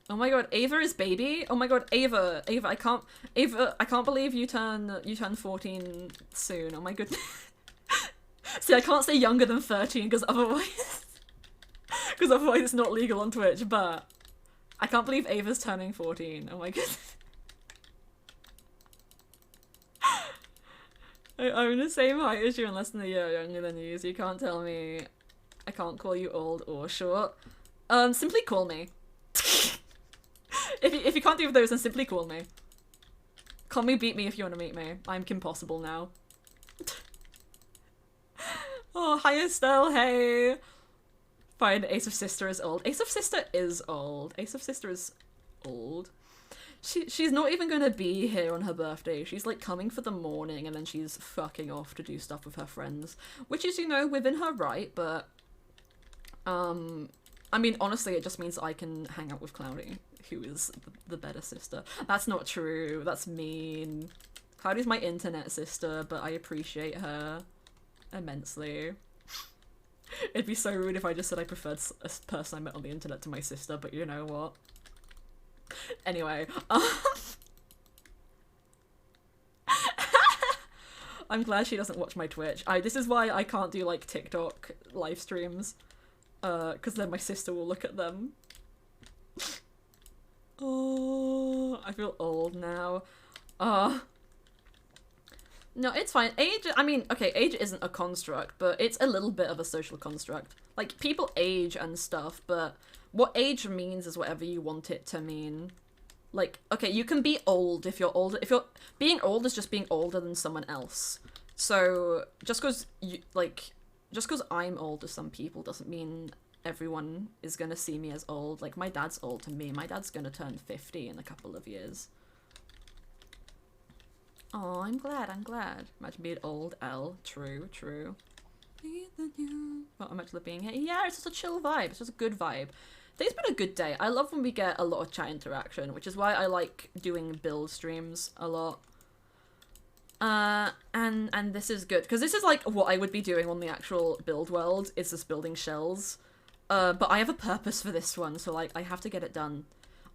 Oh my god, Ava is baby? Oh my god, Ava, I can't believe you turn 14 soon. Oh my goodness. See, I can't say younger than 13 because otherwise it's not legal on Twitch, but I can't believe Ava's turning 14. Oh my goodness. I'm the same height as you and less than a year younger than you, so you can't tell me I can't call you old or short. Simply call me. If you can't do those, then simply call me. Call me, beat me if you want to meet me. I'm Kim Possible now. Oh, hi Estelle, hey! Fine, Ace of Sister is old. Ace of Sister is old. Ace of Sister is old. She's not even gonna be here on her birthday. She's like coming for the morning and then she's fucking off to do stuff with her friends. Which is, you know, within her right, but... I mean, honestly, it just means I can hang out with Cloudy, who is the better sister. That's not true. That's mean. Cloudy's my internet sister, but I appreciate her immensely. It'd be so rude if I just said I preferred a person I met on the internet to my sister, but you know what? Anyway. I'm glad she doesn't watch my Twitch. This is why I can't do, like, TikTok live streams. Because then my sister will look at them. Oh, I feel old now. No, it's fine. Age, I mean, okay, age isn't a construct, but it's a little bit of a social construct. Like, people age and stuff, but what age means is whatever you want it to mean. Like, okay, you can be old if you're older. Being old is just being older than someone else. So, just because I'm old to some people doesn't mean everyone is gonna see me as old. Like, my dad's old to me. My dad's gonna turn 50 in a couple of years. Oh, I'm glad. Imagine being old, L. True. Well, I'm actually being here. Yeah, it's just a chill vibe. It's just a good vibe. Today's been a good day. I love when we get a lot of chat interaction, which is why I like doing build streams a lot. And this is good, because this is like what I would be doing on the actual build world, is just building shells. But I have a purpose for this one, so like, I have to get it done.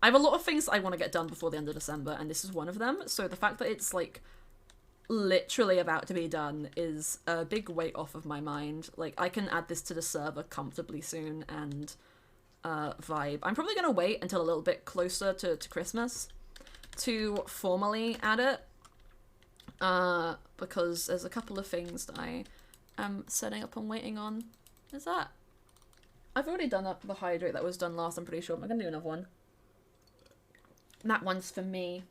I have a lot of things I want to get done before the end of December, and this is one of them, so the fact that it's like, literally about to be done is a big weight off of my mind. Like, I can add this to the server comfortably soon, and, vibe. I'm probably gonna wait until a little bit closer to Christmas to formally add it. Because there's a couple of things that I am setting up and waiting on. Is that? I've already done the hydrate that was done last, I'm pretty sure. I'm gonna do another one. And that one's for me.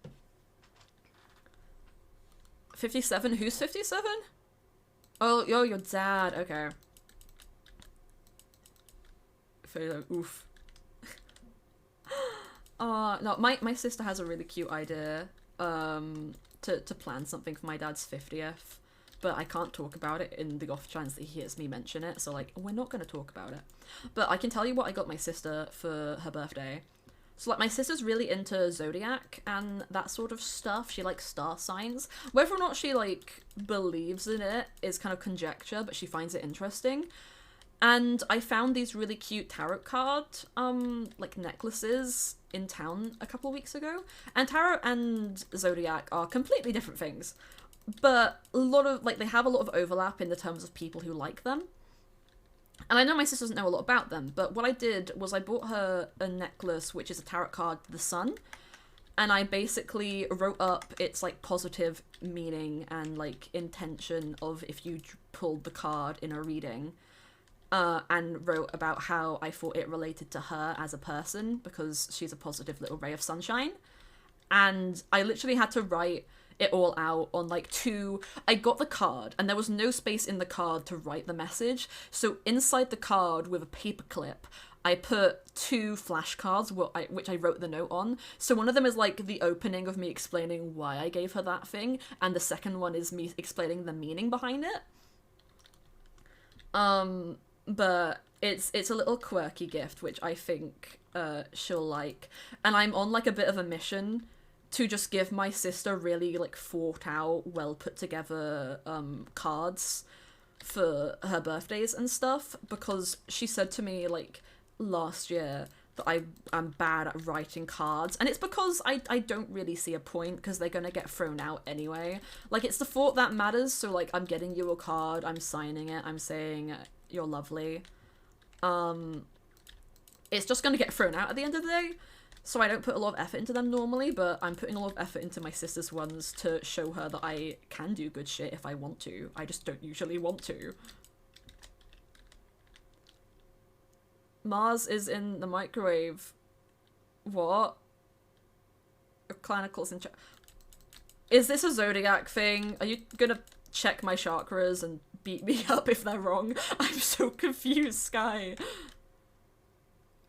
57? Who's 57? Oh, your dad. Okay. Oof. No, my sister has a really cute idea to plan something for my dad's 50th, but I can't talk about it in the off chance that he hears me mention it, so like, we're not gonna talk about it. But I can tell you what I got my sister for her birthday. So like, my sister's really into zodiac and that sort of stuff. She likes star signs. Whether or not she like believes in it is kind of conjecture, but she finds it interesting. And I found these really cute tarot card, like necklaces in town a couple of weeks ago. And tarot and zodiac are completely different things. But a lot of, like, they have a lot of overlap in the terms of people who like them. And I know my sister doesn't know a lot about them, but what I did was I bought her a necklace, which is a tarot card, the sun. And I basically wrote up its, like, positive meaning and, like, intention of if you pulled the card in a reading. And wrote about how I thought it related to her as a person because she's a positive little ray of sunshine. And I literally had to write it all out on like I got the card and there was no space in the card to write the message. So inside the card with a paper clip, I put 2 flashcards which I wrote the note on. So one of them is like the opening of me explaining why I gave her that thing, and the second one is me explaining the meaning behind it. But it's a little quirky gift, which I think she'll like. And I'm on like a bit of a mission to just give my sister really like thought out, well put together cards for her birthdays and stuff, because she said to me like last year that I'm bad at writing cards, and it's because I don't really see a point because they're gonna get thrown out anyway. Like, it's the thought that matters, so like I'm getting you a card, I'm signing it, I'm saying you're lovely. It's just gonna get thrown out at the end of the day, so I don't put a lot of effort into them normally, but I'm putting a lot of effort into my sister's ones to show her that I can do good shit if I want to. I just don't usually want to. Mars is in the microwave. What? Clinicals in Is this a zodiac thing? Are you gonna check my chakras and beat me up if they're wrong? I'm so confused, Sky.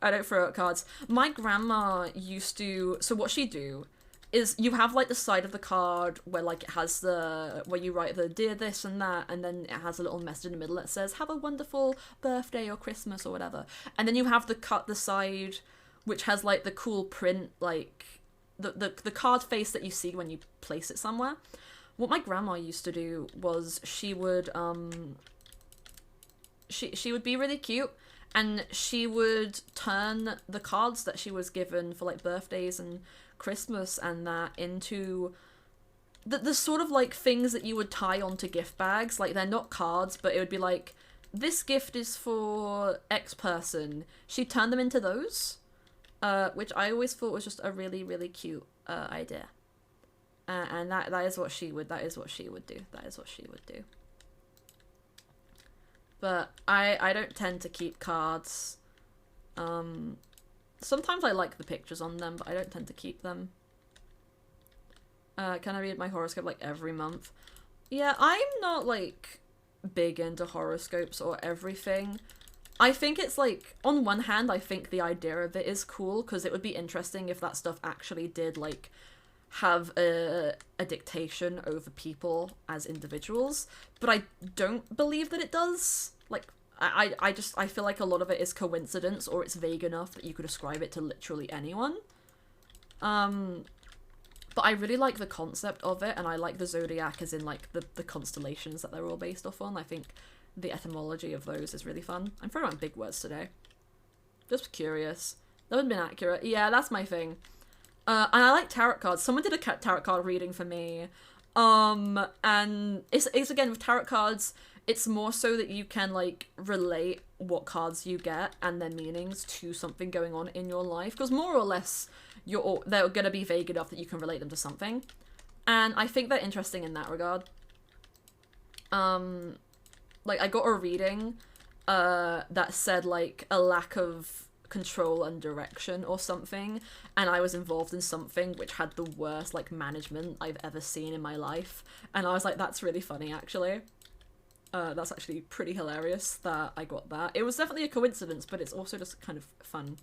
I don't throw out cards. My grandma used to... So what she'd do is you have, like, the side of the card where, like, it has the... where you write the dear this and that, and then it has a little message in the middle that says, have a wonderful birthday or Christmas or whatever. And then you have the side which has, like, the cool print, like... The card face that you see when you place it somewhere. What my grandma used to do was she would, she would be really cute, and she would turn the cards that she was given for, like, birthdays and Christmas and that into the sort of, like, things that you would tie onto gift bags. Like, they're not cards, but it would be like, this gift is for X person. She'd turn them into those, which I always thought was just a really, really cute idea. And that is what she would do. That is what she would do. But I don't tend to keep cards. Sometimes I like the pictures on them, but I don't tend to keep them. Can I read my horoscope like every month? Yeah, I'm not like big into horoscopes or everything. I think it's like, on one hand, I think the idea of it is cool, because it would be interesting if that stuff actually did like have a dictation over people as individuals, but I don't believe that it does. Like, I feel like a lot of it is coincidence, or it's vague enough that you could ascribe it to literally anyone. But I really like the concept of it, and I like the zodiac as in like the constellations that they're all based off on. I think the etymology of those is really fun. I'm throwing around big words today. Just curious. That would have been accurate. Yeah, that's my thing. And I like tarot cards. Someone did a tarot card reading for me. And it's again, with tarot cards, it's more so that you can, like, relate what cards you get and their meanings to something going on in your life. Because more or less, they're going to be vague enough that you can relate them to something. And I think they're interesting in that regard. Like, I got a reading, that said like a lack of control and direction or something, and I was involved in something which had the worst like management I've ever seen in my life, and I was like, that's really funny actually. That's actually pretty hilarious that I got that. It was definitely a coincidence, but it's also just kind of fun.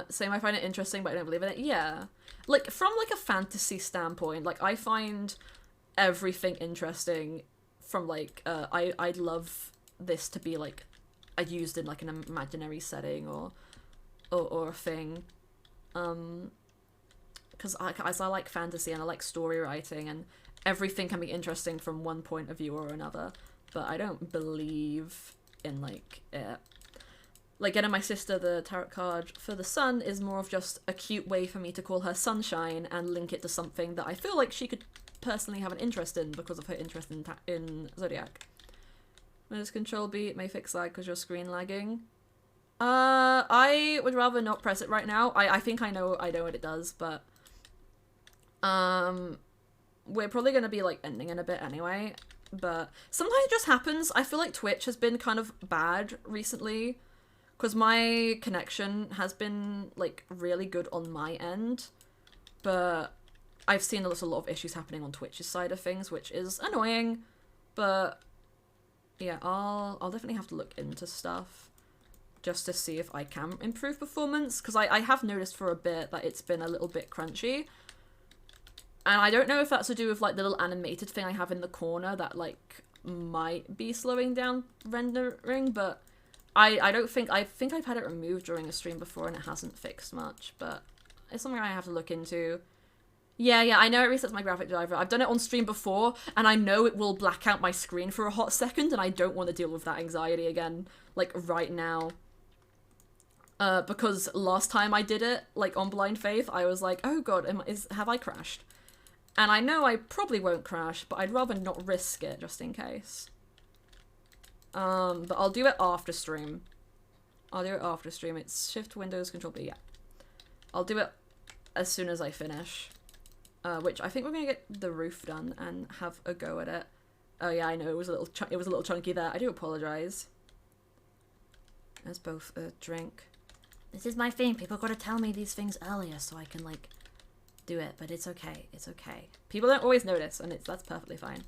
Same, I find it interesting, but I don't believe in it. Yeah. Like, from, like, a fantasy standpoint, like, I find everything interesting from, like, I'd love this to be, like, used in, like, an imaginary setting or a thing. Because I like fantasy and I like story writing, and everything can be interesting from one point of view or another, but I don't believe in, like, it. Like, getting my sister the tarot card for the sun is more of just a cute way for me to call her Sunshine and link it to something that I feel like she could personally have an interest in because of her interest in Zodiac. When does control B? It may fix lag because your screen lagging. I would rather not press it right now. I think I know what it does, but we're probably gonna be like ending in a bit anyway. But sometimes it just happens. I feel like Twitch has been kind of bad recently, because my connection has been, like, really good on my end, but I've seen there's a lot of issues happening on Twitch's side of things, which is annoying, but yeah, I'll definitely have to look into stuff just to see if I can improve performance, because I have noticed for a bit that it's been a little bit crunchy, and I don't know if that's to do with, like, the little animated thing I have in the corner that, like, might be slowing down rendering, but I don't think, I think I've had it removed during a stream before and it hasn't fixed much, but it's something I have to look into. Yeah, I know it resets my graphic driver. I've done it on stream before, and I know it will black out my screen for a hot second, and I don't want to deal with that anxiety again, like, right now. Because last time I did it, like, on Blind Faith, I was like, oh god, have I crashed? And I know I probably won't crash, but I'd rather not risk it, just in case. But I'll do it after stream. It's Shift Windows Control B, yeah. I'll do it as soon as I finish. Which I think we're gonna get the roof done and have a go at it. Oh yeah, I know, it was a little chunky there. I do apologize. There's both a drink. This is my thing. People gotta tell me these things earlier so I can, like, do it. But it's okay. It's okay. People don't always notice, and that's perfectly fine.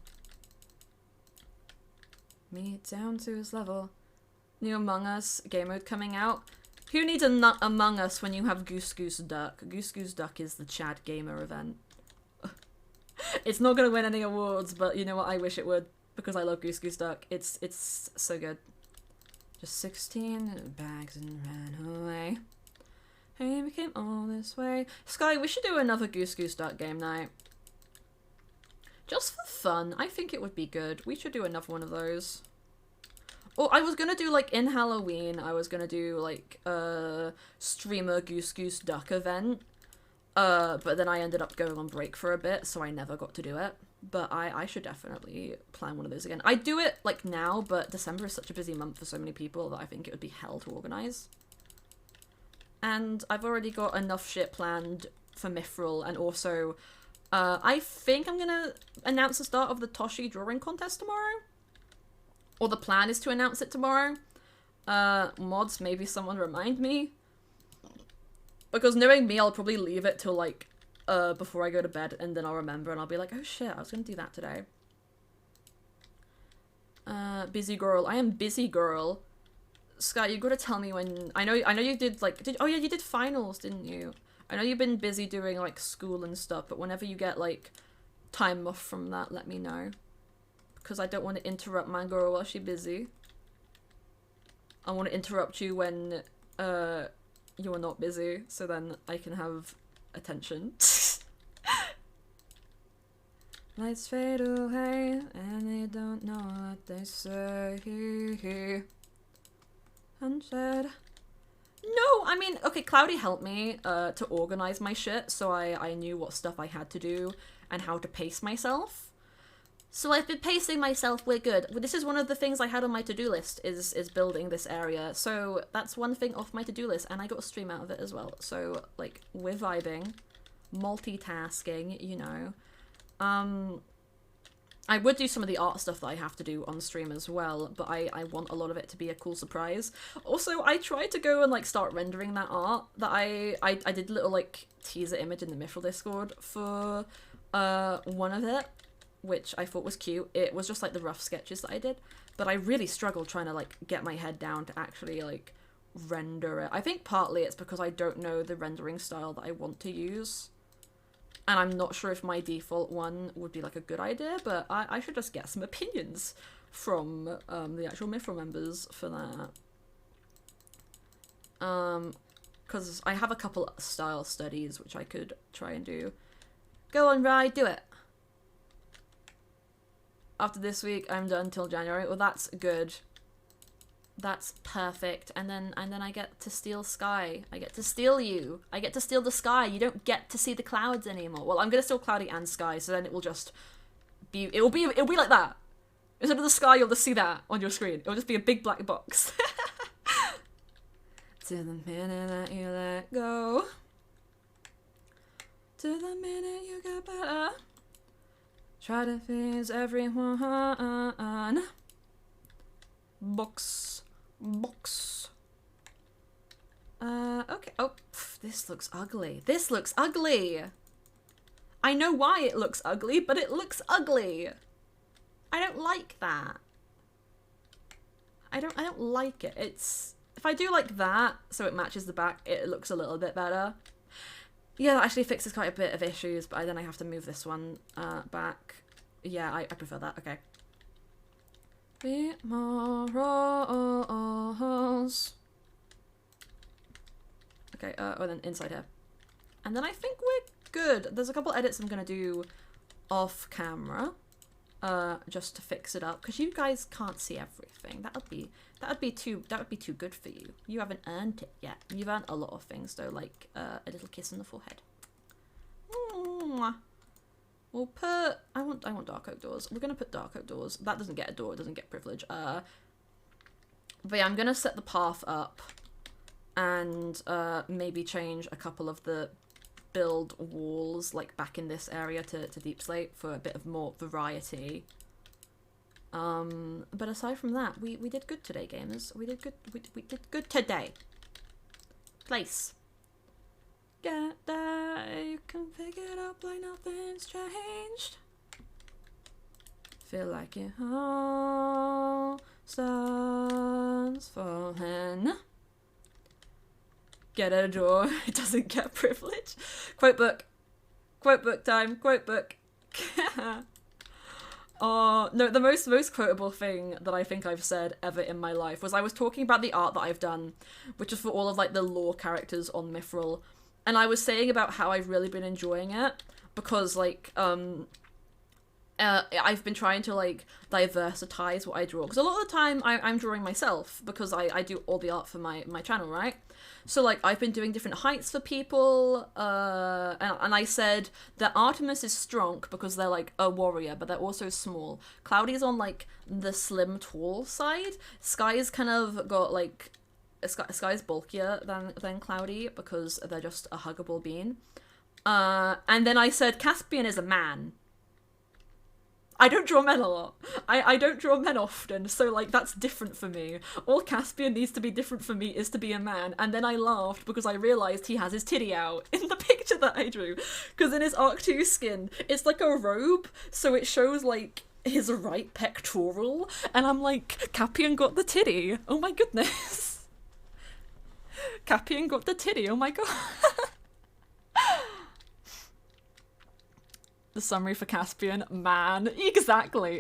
Me down to his level. New Among Us game mode coming out. Who needs a Among Us when you have Goose Goose Duck? Goose Goose Duck is the Chad Gamer event. It's not gonna win any awards, but you know what? I wish it would, because I love Goose Goose Duck. It's so good. Just 16 bags and ran away. Hey, we came all this way. Sky, we should do another Goose Goose Duck game night. Just for fun. I think it would be good. We should do another one of those. Or I was gonna do, like, in Halloween, I was gonna do, like, a streamer Goose Goose Duck event. But then I ended up going on break for a bit, so I never got to do it. But I should definitely plan one of those again. I do it, like, now, but December is such a busy month for so many people that I think it would be hell to organise. And I've already got enough shit planned for Mythrill, and also I think I'm gonna announce the start of the Toshi drawing contest tomorrow. Or the plan is to announce it tomorrow. Mods, maybe someone remind me. Because knowing me, I'll probably leave it till, like, before I go to bed, and then I'll remember, and I'll be like, oh shit, I was gonna do that today. Busy girl. I am busy girl. Scott, you gotta tell me when... I know you did, like... oh yeah, you did finals, didn't you? I know you've been busy doing, like, school and stuff, but whenever you get, like, time off from that, let me know. Because I don't want to interrupt my girl while she's busy. I want to interrupt you when, you're not busy, so then I can have attention. Lights fade away, and they don't know what they say. Unsaid. No, I mean, okay, Cloudy helped me to organize my shit, so I knew what stuff I had to do and how to pace myself. So I've been pacing myself, we're good. This is one of the things I had on my to-do list, is building this area. So that's one thing off my to-do list, and I got a stream out of it as well. So, like, we're vibing. Multitasking, you know. I would do some of the art stuff that I have to do on stream as well, but I want a lot of it to be a cool surprise. Also, I tried to go and like start rendering that art that I did a little like teaser image in the Mythrill Discord for one of it, which I thought was cute. It was just like the rough sketches that I did, but I really struggled trying to like get my head down to actually like render it. I think partly it's because I don't know the rendering style that I want to use. And I'm not sure if my default one would be like a good idea, but I should just get some opinions from the actual Mythrill members for that. Because I have a couple style studies which I could try and do. Go on, Rye, do it. After this week, I'm done till January. Well, that's good. That's perfect. And then I get to steal Sky. I get to steal you. I get to steal the sky. You don't get to see the clouds anymore. Well, I'm gonna steal Cloudy and Sky, so then it will just be it'll be like that. Instead of the sky, you'll just see that on your screen. It'll just be a big black box. To the minute that you let go. To the minute you get better. Try to please everyone. Box. Okay. Oh, this looks ugly. This looks ugly. I know why it looks ugly, but it looks ugly. I don't like that. I don't like it. It's, if I do like that, so it matches the back, it looks a little bit better. Yeah, that actually fixes quite a bit of issues, but then I have to move this one back. Yeah, I prefer that. Okay. Bit more rolls. Okay, oh, then inside here. And then I think we're good. There's a couple edits I'm gonna do off camera, just to fix it up, because you guys can't see everything. That would be too good for you. You haven't earned it yet. You've earned a lot of things though, like a little kiss on the forehead. Mwah. We'll put, I want dark oak doors. We're gonna put dark oak doors. That doesn't get a door, it doesn't get privilege. But yeah, I'm gonna set the path up and maybe change a couple of the build walls like back in this area to deep slate for a bit of more variety. But aside from that, we did good today, gamers. We did good today. Place. Get there, you can pick it up like nothing's changed. Feel like it all starts falling. Get a door, it doesn't get privilege. Quote book time, quote book. Oh, no, the most quotable thing that I think I've said ever in my life was I was talking about the art that I've done, which is for all of like the lore characters on Mythrill. And I was saying about how I've really been enjoying it because, like, I've been trying to, like, diversitize what I draw. Because a lot of the time, I'm drawing myself because I do all the art for my channel, right? So, like, I've been doing different heights for people, and I said that Artemis is strong because they're, like, a warrior, but they're also small. Cloudy's on, like, the slim, tall side. Sky's kind of got, like... Sky's bulkier than Cloudy because they're just a huggable bean. And then I said Caspian is a man. I don't draw men a lot. I don't draw men often, so like that's different for me. All Caspian needs to be different for me is to be a man. And then I laughed because I realised he has his titty out in the picture that I drew. Because in his Arc 2 skin, it's like a robe, so it shows like his right pectoral. And I'm like, Caspian got the titty. Oh my goodness. Caspian got the titty, oh my god. The summary for Caspian, man. Exactly.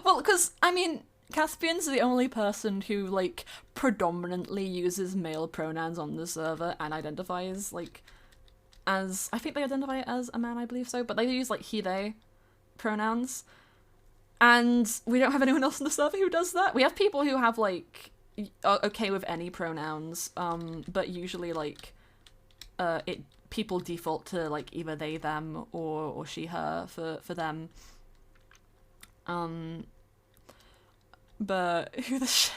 Well, because, I mean, Caspian's the only person who, like, predominantly uses male pronouns on the server and identifies, like, as... I think they identify as a man, I believe so, but they use, like, he, they pronouns. And we don't have anyone else on the server who does that. We have people who have, like... okay with any pronouns, but usually like people default to like either they them or she her for them. But who the shit?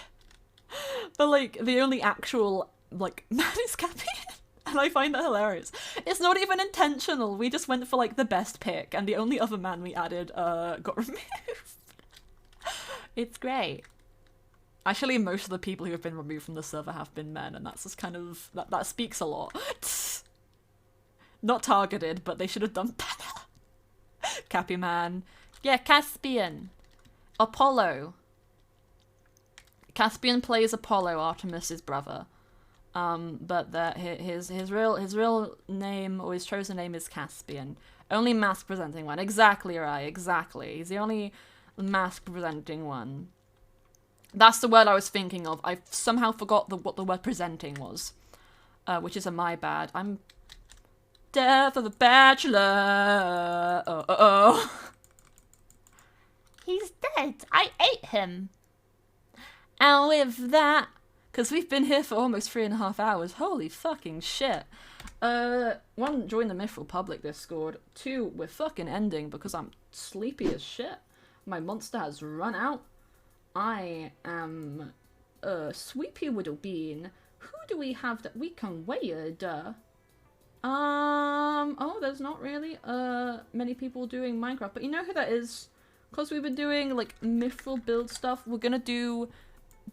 But like the only actual like man is Caspian. And I find that hilarious. It's not even intentional. We just went for like the best pick, and the only other man we added got removed. It's great. Actually, most of the people who have been removed from the server have been men, and that's just kind of that speaks a lot. Not targeted, but they should have done better. Cappy man. Yeah, Caspian. Apollo. Caspian plays Apollo, Artemis's brother. But his real name, or his chosen name, is Caspian. Only mask presenting one. Exactly right, exactly. He's the only mask presenting one. That's the word I was thinking of. I somehow forgot what the word presenting was. Which is a my bad. I'm Death of the Bachelor. Oh.
He's dead. I ate him.
And with that, because we've been here for almost 3.5 hours. Holy fucking shit. 1, join the Mythrill public Discord. 2, we're fucking ending because I'm sleepy as shit. My monster has run out. I am Sweepy Widow Bean. Who do we have that we can weird? Oh, there's not really many people doing Minecraft, but you know who that is? Because we've been doing like Mythrill build stuff, we're gonna do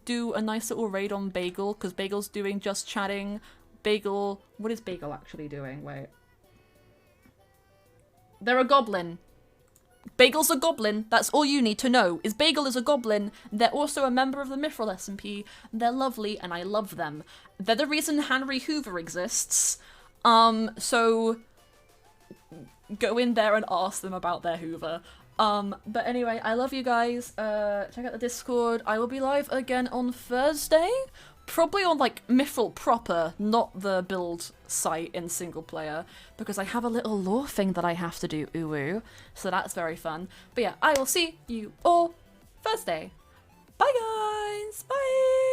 a nice little raid on Bagel, because Bagel's doing Just Chatting. Bagel, what is Bagel actually doing? Wait. They're a goblin. Bagel's a goblin. That's all you need to know, is Bagel is a goblin. They're also a member of the Mythrill SMP. They're lovely, and I love them. They're the reason Henry Hoover exists. So go in there and ask them about their Hoover. But anyway, I love you guys. Check out the Discord. I will be live again on Thursday. Probably on, like, Mythrill proper, not the build site in single player, because I have a little lore thing that I have to do, ooh, so that's very fun. But yeah, I will see you all Thursday. Bye, guys! Bye!